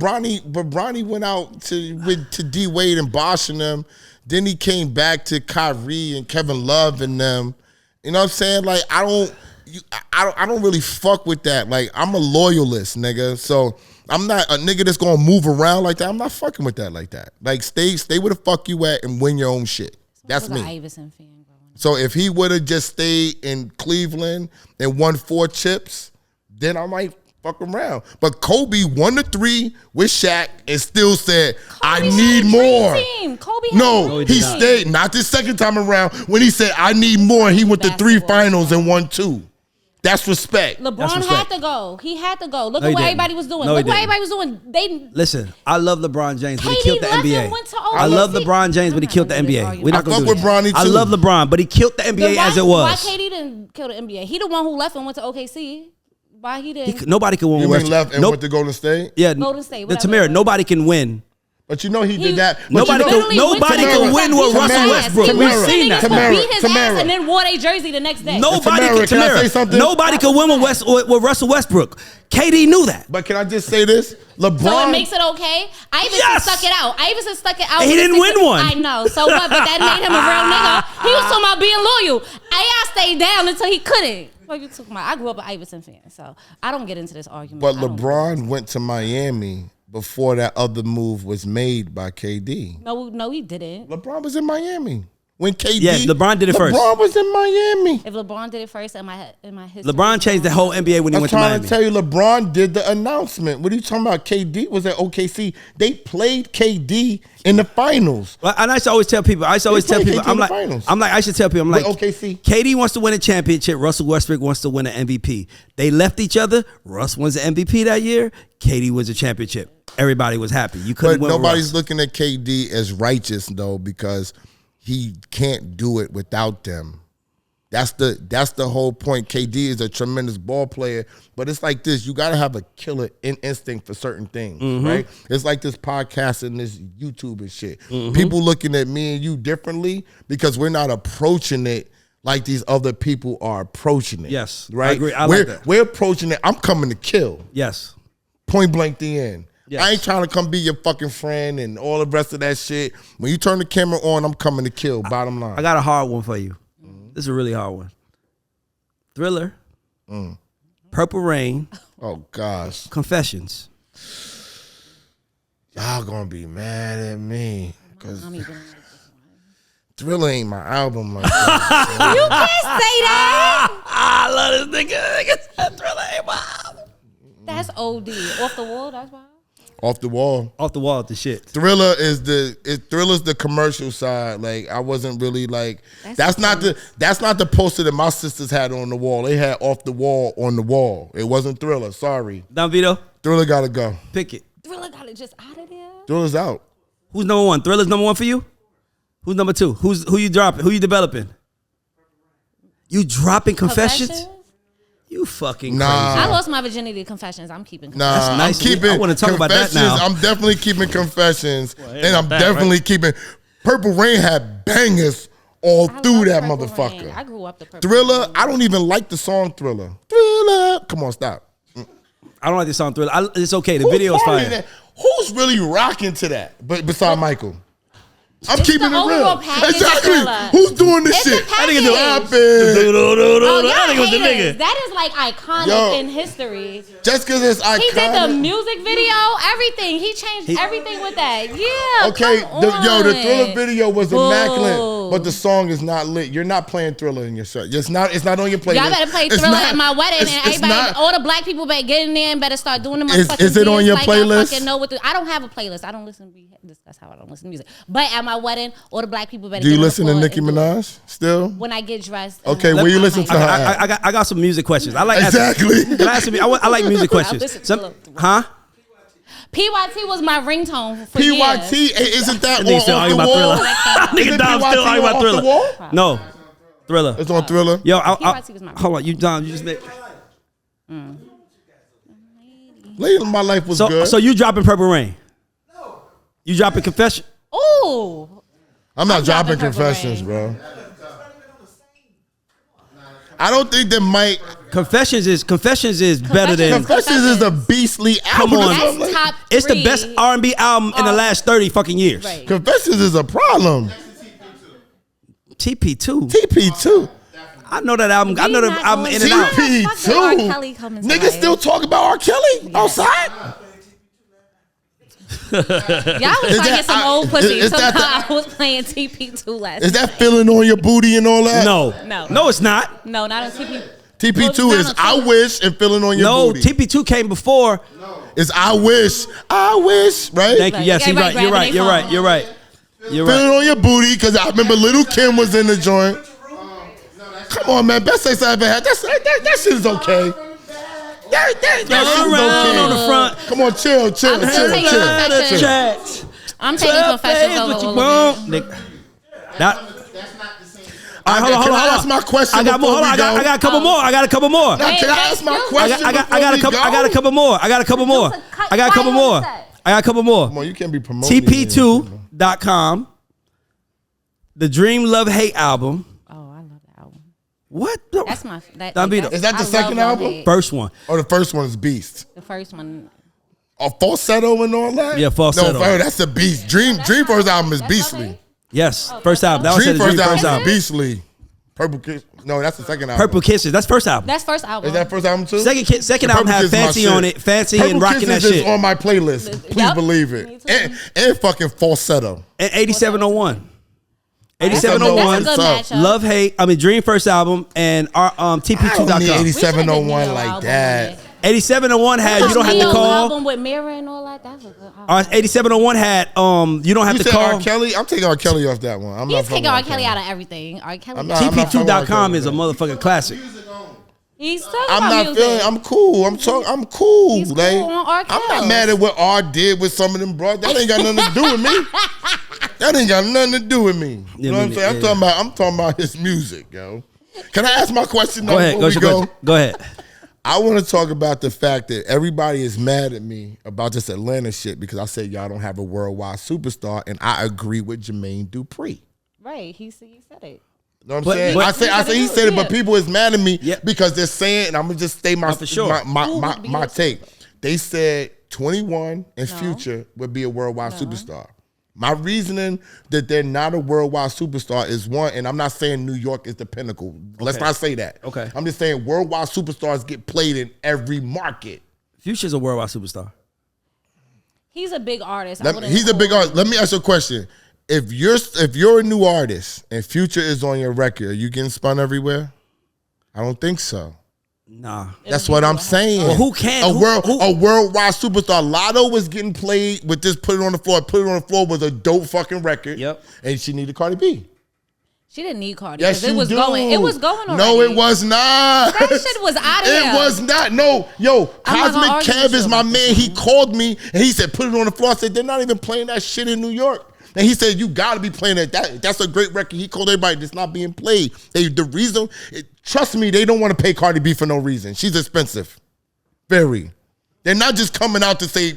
Bronny went out to D Wade and Bosh and them. Then he came back to Kyrie and Kevin Love and them. You know what I'm saying? Like I don't really fuck with that. Like I'm a loyalist, nigga. So I'm not a nigga that's gonna move around like that. I'm not fucking with that like that. Like stay where the fuck you at and win your own shit. That's me. Iverson fan growing up. So if he would have just stayed in Cleveland and won 4 chips, then I might fuck around. But Kobe won the 3 with Shaq and still said, I need more. He stayed. Not this second time around when he said, I need more. He went to 3 finals and won 2. That's respect. LeBron had to go. He had to go. Look at what everybody was doing. Look what everybody was doing. Listen, I love LeBron James, but he killed the NBA. Went to I love LeBron James, but he killed the NBA. We're not gonna do this. Bronny too. I love LeBron, but he killed the NBA as it was. Why KD didn't kill the NBA? He the one who left and went to OKC. Why he didn't? Nobody can win. You mean left and went to Golden State? Yeah, Golden State. The Tamara. Nobody can win. But you know he did that. Nobody can win with Russell Westbrook. We've seen that. Beat his ass and then wore their jersey the next day. Nobody can win with Russell Westbrook. KD knew that. But can I just say this? LeBron. So it makes it okay. Iverson stuck it out. And he didn't win one. I know. So what? But that made him a real nigga. He was talking about being loyal. I stayed down until he couldn't. I grew up an Iverson fan, so I don't get into this argument. But LeBron went to Miami before that other move was made by KD. No, he didn't. LeBron was in Miami when KD. Yeah, LeBron did it first. LeBron was in Miami. If LeBron did it first in my history, LeBron changed the whole NBA when he went to I'm trying Miami. to tell you, LeBron did the announcement. What are you talking about? KD was at OKC. They played KD in the finals. Well, and I used to always tell people. I should tell people. I'm like, I should tell people. I'm like, OKC. KD wants to win a championship. Russell Westbrook wants to win an MVP. They left each other. Russ wins the MVP that year. KD wins a championship. Everybody was happy. You couldn't win. But nobody's looking at KD as righteous though, because he can't do it without them. That's the whole point. KD is a tremendous ball player, but it's like this. You got to have a killer instinct for certain things, right? It's like this podcast and this YouTube and shit. People looking at me and you differently because we're not approaching it like these other people are approaching it. Yes, right? I agree. I like that. We're approaching it. I'm coming to kill. Yes. Point blank the end. Yes. I ain't trying to come be your fucking friend and all the rest of that shit. When you turn the camera on, I'm coming to kill. Bottom line. I got a hard one for you. This is a really hard one. Thriller. Purple Rain. Oh gosh. Confessions. Y'all gonna be mad at me because Thriller ain't my album like that. You can't say that. I love this nigga. Thriller ain't my album. That's OD. Off the wall. That's why. Off the wall. Off the wall with the shit. Thriller is the commercial side. Like I wasn't really like that's not the poster that my sisters had on the wall. They had Off the Wall on the wall. It wasn't Thriller. Sorry. Don Vito. Thriller gotta go. Pick it. Thriller got it just out of there. Thriller's out. Who's number one? Thriller's number one for you? Who's number two? Who you dropping? Who you developing? You dropping Confessions? You fucking crazy. I lost my virginity to Confessions. I'm keeping Confessions. Nah, That's nice. I'm keeping. I want to talk about that now. I'm definitely keeping Confessions, and I'm definitely keeping. Purple Rain had bangers all through that Purple motherfucker. Rain. I grew up the Purple Thriller, Rain. I don't even like the song Thriller. Thriller, come on, stop. I don't like the song Thriller. It's okay. The video is fine. Who's really rocking to that? But besides Michael. I'm It's keeping the it real. overall package of Exactly. Thriller. Who's doing this It's the shit? package. Oh, y'all that nigga was the haters. nigga. That is like iconic Yo. in history. Just because it's iconic. He did the music video, everything. He changed everything with that. Yeah. Okay, come the on. Thriller video was immaculate, Boo. but the song is not lit. You're not playing Thriller in your set. It's not on your playlist. Y'all better play It's Thriller not- at my wedding, it's- and it's everybody, not- all the black people better get in there and better start doing the Is motherfucking it on dance your like playlist? I fucking know what I don't have a playlist. I don't listen. That's how I don't listen to music. But at my wedding, all the black people better. Do you get on the listen to floor Nicki and do it. Minaj still? When I get dressed. Okay, will you listen to her? I got some music questions. I like Exactly. Can I ask you, I like music questions. listen to Huh? PYT was my ringtone for PYT, years. isn't that Nigga still on arguing the about wall? Thriller. Nigga Dom still arguing about Off the Thriller. Wall? No, Thriller. It's on Thriller. Yo, PYT was my hold on. You Dom, you just make. Late in my life was good. So you dropping Purple Rain? No. You dropping Confession? Ooh. I'm not dropping Purple Confessions, Rain. bro. I don't think that Mike. Confessions is better than. Confessions is a beastly album. on. That's top It's the three. best R&B album in the last 30 fucking years. Right. Confessions is a problem. TP2. TP2. I know that album. I know the not album going in to- and out. TP2. R. Kelly coming to Niggas life. still talk about R. Kelly outside. Y'all was trying to that- get some old pussy. is that Somehow I was playing TP2 last Is that night. feeling on your booty and all that? No, it's not. No, not on TP. TP2 Well, is not I on wish and feeling on your No, booty. TP2 came before. It's I wish, right? Thank you. Like, Yes, you're everybody right. You're right. grabbing You're their right. phone. You're right. You're Feeling right. on your booty because I remember Little Kim was in the joint. Come on, man. Best sex I ever had. That shit is okay. That shit is Around on okay. the front. Come on, chill. I'm taking Confessions. Chat. I'm taking Confessions over what you all of want. it. That. All right, hold on. Can I ask my question I got more. before Hold on. we I got a couple Oh. more. I got a couple more. Now, can I ask my I question? I got a couple. I got a couple more. I got a couple more. I got a couple more. I got a couple more. Come on, you can't be promoting. TP2.com. The Dream Love Hate album. Oh, I love that album. What? That's my. Don Vito. Is that the I second love album? Hate. First one. Or the first one is Beast. The first one. A falsetto and all that? Yeah, falsetto. No, that's a beast. Dream first album is beastly. Yes, first album. That was Dream the first Dream album first is album. beastly. Purple Kiss. No, that's the second album. Purple Kisses. That's first album. That's first album. Is that first album too? Second The album Purple had Kiss is my Fancy shit. on it. Fancy Purple and rocking that Kisses is shit. on my playlist. Please Yep. believe Me it. too. And fucking falsetto. And 8701. 8701. That's a good matchup. Love Hate. I mean Dream first album and our TP2.com. I don't need We should've did 8701 NeYo like album that. with it. 8701 had you don't have to NeYo call. album with Mirror and all that. That's a good album. 8701 had you don't have You to said call. R. Kelly? I'm taking R. Kelly off that one. I'm He's not kicking fucking R. with Kelly out of everything. R. Kelly. I'm not fucking with TP2.com R. is a Kelly. motherfucking classic. He's talking I'm about not music. feeling. I'm cool. I'm cool. He's cool like, on R. I'm not Kelly. mad at what R did with some of them bros. That ain't got nothing to do with me. That ain't got nothing to do with me. You know what I'm saying? I'm talking about his music, yo. Can I ask my question? Go ahead. Go ahead. I want to talk about the fact that everybody is mad at me about this Atlanta shit because I said y'all don't have a worldwide superstar, and I agree with Jermaine Dupri. Right. He said it. You know what I'm saying? I say he said it, but people is mad at me because they're saying, and I'm gonna just stay my take. They said 21 and Future would be a worldwide superstar. My reasoning that they're not a worldwide superstar is one, and I'm not saying New York is the pinnacle. Let's not say that. Okay. I'm just saying worldwide superstars get played in every market. Future's a worldwide superstar. He's a big artist. He's a big artist. Let me ask you a question. If you're a new artist and Future is on your record, are you getting spun everywhere? I don't think so. Nah. That's what I'm saying. Well, who can? A worldwide superstar. Lotto was getting played with this Put It On The Floor. Put It On The Floor was a dope fucking record. Yep. And she needed Cardi B. She didn't need Cardi. Yes, it was do. going. It was going already. No, it was not. That shit was out of here. It was not. No, yo, I'm not gonna Cosmic argue Kev with is you my about man. He called me and he said, "Put It On The Floor." I said, "They're not even playing that shit in New York." And he said, "You got to be playing it. That's a great record." He called everybody. It's not being played. Trust me, they don't want to pay Cardi B for no reason. She's expensive, very. They're not just coming out to say,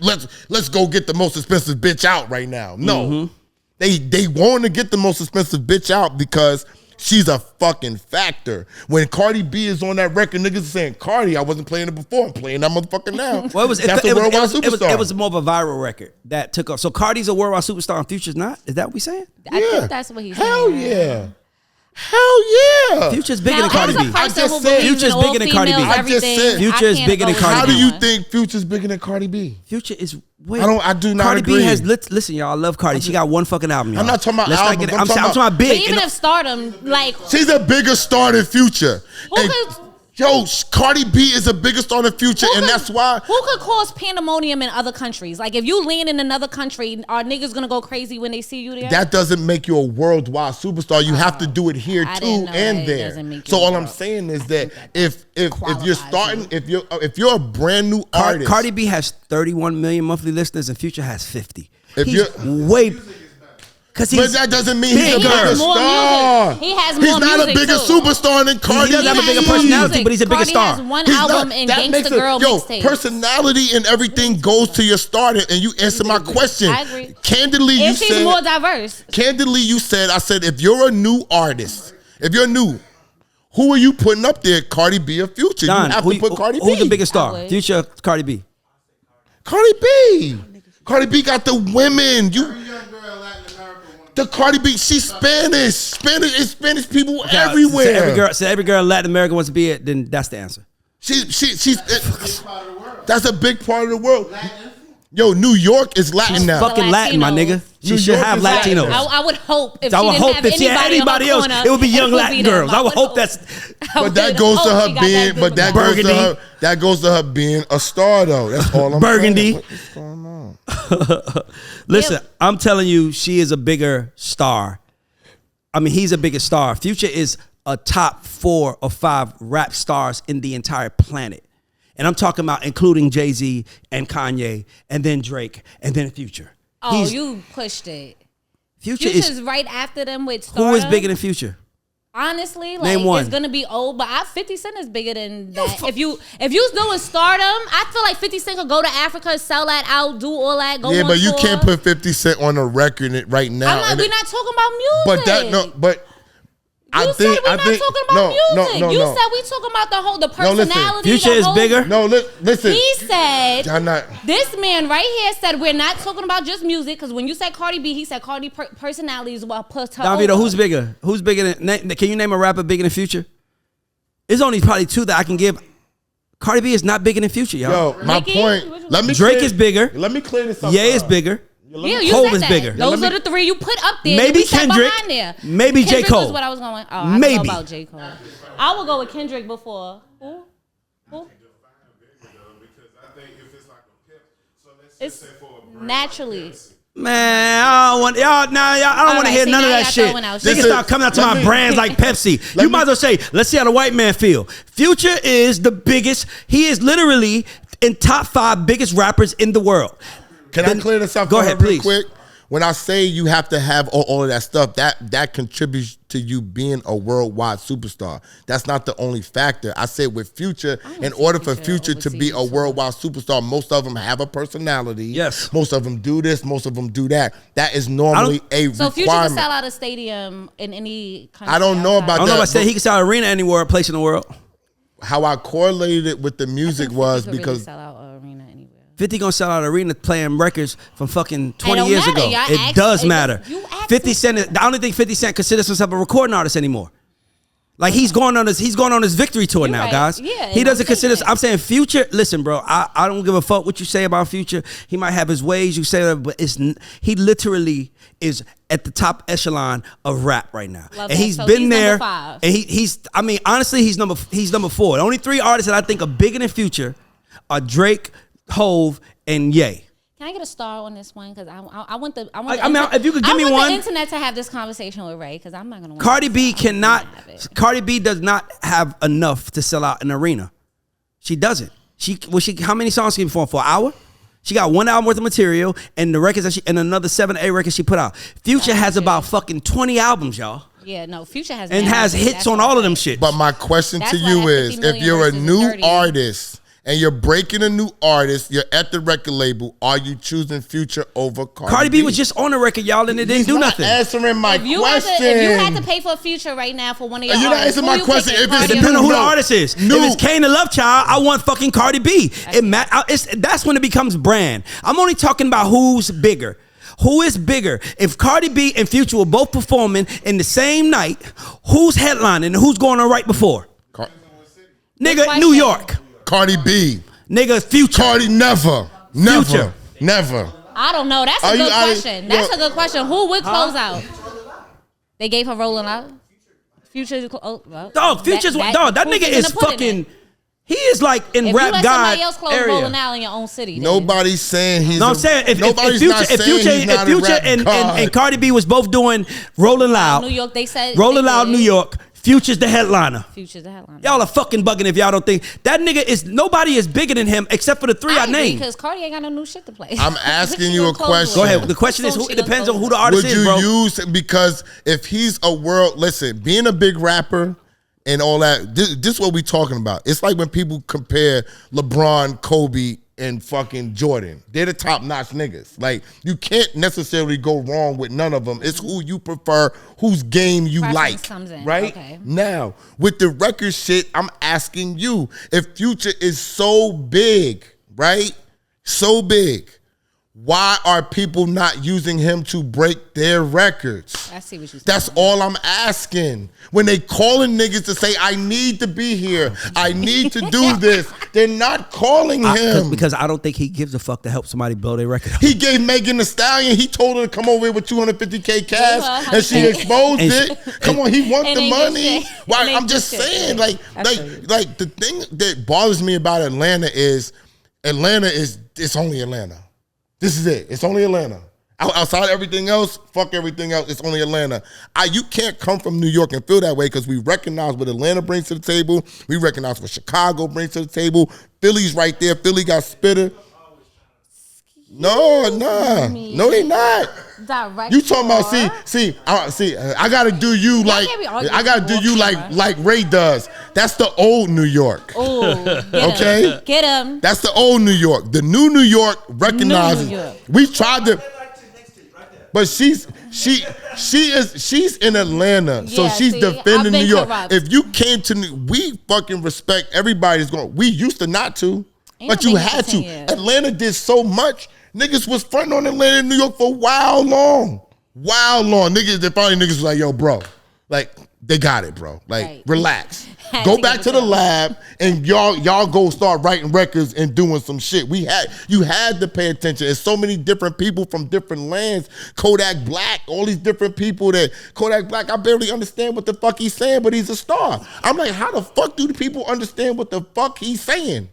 "Let's go get the most expensive bitch out right now." No, they want to get the most expensive bitch out because she's a fucking factor. When Cardi B is on that record, niggas are saying, "Cardi, I wasn't playing it before. I'm playing that motherfucker now." Well, That's a worldwide superstar. It was more of a viral record that took off. So Cardi's a worldwide superstar and Future's not? Is that what we saying? I think that's what he's saying. Hell yeah. Hell yeah. Future's bigger than Cardi B. I just said Future's bigger than Cardi B. I just said Future is bigger than Cardi How B. do you think Future's bigger than Cardi B? Future is way. I do not Cardi agree. B has listen, y'all. I love Cardi. She got one fucking album. Y'all. I'm not talking about Let's not albums. get- I'm I'm talking about But big. even if stardom, like, She's a bigger star than Future. Who And, could- yo, Cardi B is a bigger star than Future, and that's why. Who could cause pandemonium in other countries? Like, if you land in another country, are niggas gonna go crazy when they see you there? That doesn't make you a worldwide superstar. You have to do it here I too didn't know and that it there. doesn't make you So all a I'm world- saying is that if you're qualifies starting, you. if you're a brand new artist, Cardi B has 31 million monthly listeners and Future has 50. If He's you're- way. Because but that doesn't mean he's a bigger. bigger has more star. music. He has He's more not a music, bigger too. superstar than Cardi. He doesn't have a bigger has more personality, music. but he's a bigger Cardi star. has one He's album not- and that Gangsta makes Girl mixtape. personality and everything goes to your starter, and you answer my question. I agree. Candidly, If she's more diverse. Candidly, you said, I said, if you're a new artist, if you're new, who are you putting up there? Cardi B or Future? Don, you have to put Cardi B. Who's the biggest I star? would. Future, Cardi B. Cardi B. Cardi B got the women. The Cardi B, she's Spanish. Spanish people everywhere. So every girl in Latin America wants to be it, then that's the answer. She's that's a big part of the world. Yo, New York is Latin now. Fucking Latin, my nigga. She New should York have is Latin. Latinos. I would hope if I she would didn't hope have if she had anybody else, corner, it would be young would Latin them. girls. I would hope that's But that goes to her being a star though. That's all I'm Burgundy. saying. What's going on? Listen, I'm telling you, she is a bigger star. I mean, he's a bigger star. Future is a top 4 or 5 rap stars in the entire planet. And I'm talking about including Jay-Z and Kanye and then Drake and then Future. Oh, you pushed it. Future's is right after them with Stardom. Who is bigger than Future? Honestly, Name like one. it's gonna be old, but 50 Cent is bigger than that. If you doing Stardom, I feel like 50 Cent could go to Africa, sell that out, do all that, go Yeah, on but you tour. can't put 50 Cent on a record right now. I'm like, we're not talking about music. I said we're not talking about music. You said we talking about the personality. Future is bigger. No, listen. He said, Y'all not. this man right here said we're not talking about just music, because when you said Cardi B, he said Cardi personality is what puts her Davido, over. who's bigger? Who's bigger than? Can you name a rapper bigger than Future? There's only probably 2 that I can give. Cardi B is not bigger than Future, y'all. Yo, my Nicki? point. Let me Drake clear- is bigger. Let me clear this up. Ye is bigger. Yeah, you Hov said is that. bigger. Those are the three you put up there. Maybe we sat Kendrick. behind there. Maybe J. Kendrick Cole. was what I was going. Oh, I Maybe. don't know about J. Cole. I would go with Kendrick before. Who? It's naturally. Man, I don't want y'all now. I don't want to hear none of that shit. Niggas start coming out to my brands like Pepsi. You might as well say, let's see how the white man feel. Future is the biggest. He is literally in top 5 biggest rappers in the world. Can I clear this up? Go ahead, real please. Quick. When I say you have to have all of that stuff, that contributes to you being a worldwide superstar. That's not the only factor. I said with Future, in order for Future to be a worldwide superstar, most of them have a personality. Yes. Most of them do this. Most of them do that. That is normally a requirement. So Future can sell out a stadium in any country. I don't know about that. I don't know if I said he can sell an arena anywhere, place in the world. How I correlated it with the music was really because sell out an arena anywhere. 50 gonna sell out an arena playing records from fucking 20 years matter. ago. Y'all It does matter. 50 Cent. I don't think 50 Cent considers himself a recording artist anymore. Like he's going on his victory tour now, right. guys. Yeah, he doesn't consider. that. I'm saying Future. Listen, bro. I don't give a fuck what you say about Future. He might have his ways. You say that, but he literally is at the top echelon of rap right now, Love and that. he's So been he's there. number 5. And he's. I mean, honestly, he's number 4. The only 3 artists that I think are bigger than Future are Drake, Hov, and Ye. Can I get a star on this one? Because I want the. I mean, if you could give me one. the internet to have this conversation with Ray, because I'm not gonna. Cardi B cannot. Cardi B does not have enough to sell out an arena. She doesn't. How many songs can she perform for an hour? She got 1 album worth of material, and the records that and another 7 or 8 records she put out. Future has about fucking 20 albums, y'all. Yeah, no, Future has and has hits on all of them shit. But my question That's to why you that is, 50 if you're a million new versus 30. artist and you're breaking a new artist, you're at the record label, are you choosing Future over Cardi B? B was just on the record, y'all, and it didn't do nothing. Answering my if you question. if you had to pay for Future right now for one of your You're not artists, answering my question. If It it's depends on who the No. artist is. No. If it's Kane the Love Child, I want fucking Cardi B. That's when it becomes brand. I'm only talking about who's bigger. Who is bigger? If Cardi B and Future were both performing in the same night, who's headlining and who's going on right before? Nigga, New York. Cardi B. Nigga, Future. Cardi never. Future. Never. I don't know. That's a good question. That's a good question. Who would close out? They gave her Rolling Out. Future. Dog, Future's dog. That nigga is fucking. He is like in if rap you let god somebody else close area. Rolling Out in your own city, then. Nobody's saying he's. No, I'm saying if Future and Cardi B was both doing Rolling Loud, New York, they said Rolling Loud, New York. Future's the headliner. Future's the headliner. Y'all are fucking bugging if y'all don't think that nigga is. Nobody is bigger than him except for the 3 I named. Because Cardi ain't got no new shit to play. I'm asking you a question. Go ahead. The question is, it depends on who the artist is, bro. Would you use, because if he's a world, listen, being a big rapper and all that, this is what we talking about. It's like when people compare LeBron, Kobe, and fucking Jordan. They're the top-notch niggas. Like, you can't necessarily go wrong with none of them. It's who you prefer, whose game you like. Comes in. Right? Okay. Now, with the record shit, I'm asking you, if Future is so big, right? So big, why are people not using him to break their records? I see what you're saying. That's all I'm asking. When they calling niggas to say, I need to be here, I need to do this, they're not calling him. Because I don't think he gives a fuck to help somebody blow their record up. He gave Megan Thee Stallion, he told her to come over here with $250K cash, and she exposed it. Come on, he wants the money. Why? I'm just saying, like the thing that bothers me about Atlanta is it's only Atlanta. This is it. It's only Atlanta. Outside everything else, fuck everything else. It's only Atlanta. You can't come from New York and feel that way, because we recognize what Atlanta brings to the table. We recognize what Chicago brings to the table. Philly's right there. Philly got Spitter. No, they not. You talking about? I gotta do you like Ray does. That's the old New York. Oh, okay, get him. That's the old New York. The new New York recognizes. We tried to, but she's in Atlanta, so she's defending New York. Corrupt. If you came to, we fucking respect everybody's going. We used to not to, but you had to. Atlanta did so much. Niggas was fronting on Atlanta and New York for a while long. Niggas, they finally was like, yo, bro, like, they got it, bro. Like, relax. Go back to the lab and y'all go start writing records and doing some shit. You had to pay attention. There's so many different people from different lands. Kodak Black, all these different people that Kodak Black, I barely understand what the fuck he's saying, but he's a star. I'm like, how the fuck do the people understand what the fuck he's saying?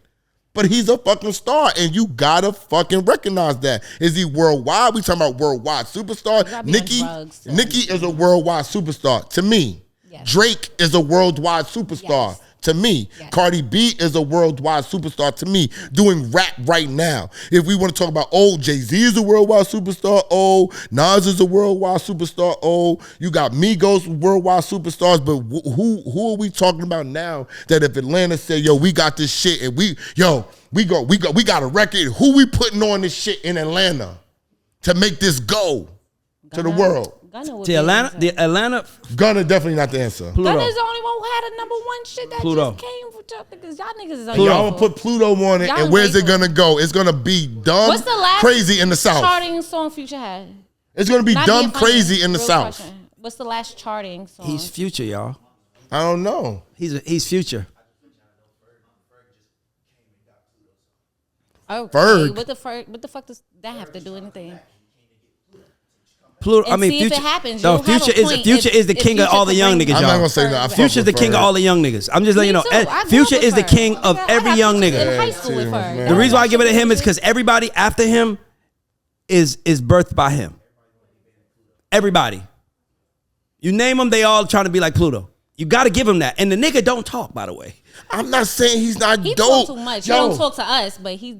But he's a fucking star, and you gotta fucking recognize that. Is he worldwide? We talking about worldwide superstar. Nicki is a worldwide superstar to me. Yes. Drake is a worldwide superstar to me. Yes. Cardi B is a worldwide superstar to me, doing rap right now. If we want to talk about, Jay-Z is a worldwide superstar, Nas is a worldwide superstar, you got Migos worldwide superstars, but who are we talking about now that if Atlanta say, yo, we got this shit and we got a record, who we putting on this shit in Atlanta to make this go to the world? The Atlanta Gunna definitely not the answer. Gunna is the only one who had a #1 shit that just came for y'all niggas. Y'all niggas is y'all gonna put Pluto on it, and where's it gonna go? It's gonna be dumb crazy in the South. Charting song Future had? It's gonna be dumb crazy in the South. Question. What's the last charting song? He's Future, y'all. I don't know. He's Future. Oh, Ferg. What the fuck does that have to do anything? Pluto, Future. If it happens, Future is the king of all the young niggas, y'all. I'm not gonna say no. Future's the king of all the young niggas. I'm just letting you know. Future is the king of every young nigga. In high school with her. The reason why I give it to him is because everybody after him is birthed by him. Everybody. You name them, they all trying to be like Pluto. You got to give him that. And the nigga don't talk, by the way. I'm not saying he's not dope. He talk too much. He don't talk to us, but he...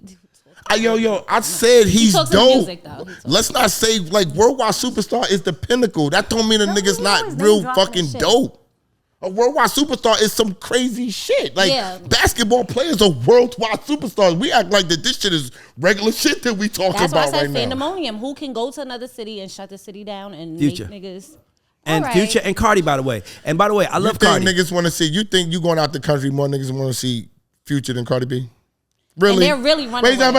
I said he's dope. Music, Let's not say like worldwide superstar is the pinnacle. That don't mean a nigga's not real fucking dope. A worldwide superstar is some crazy shit. Like basketball players are worldwide superstars. We act like that this shit is regular shit that we talking about right now. That's why I said pandemonium. Who can go to another city and shut the city down and Future. make niggas... And Future and Cardi, by the way. And by the way, I love Cardi. Niggas want to see. You think you going out the country more niggas want to see Future than Cardi B? Really? And they're really running. No.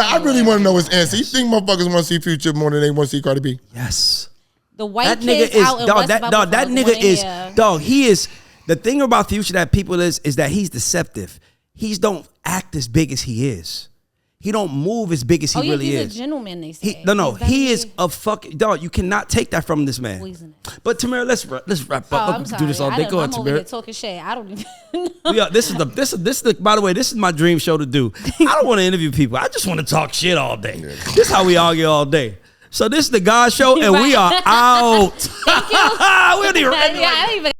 I really want to know his answer. You think motherfuckers want to see Future more than they want to see Cardi B? Yes. The white kids out in West Buffalo. That nigga is dog. He is the thing about Future that people is that he's deceptive. He don't act as big as he is. He don't move as big as he really is. He's a gentleman, they say. He is a fucking dog. You cannot take that from this man. But Tamara, let's wrap up. I'm sorry. Do this all day. Go ahead, I'm Tamara. over here talking shit. I don't even know. Yeah, this is the. By the way, this is my dream show to do. I don't want to interview people. I just want to talk shit all day. This is how we argue all day. So this is the God Show, and we are out. Thank you. We don't even.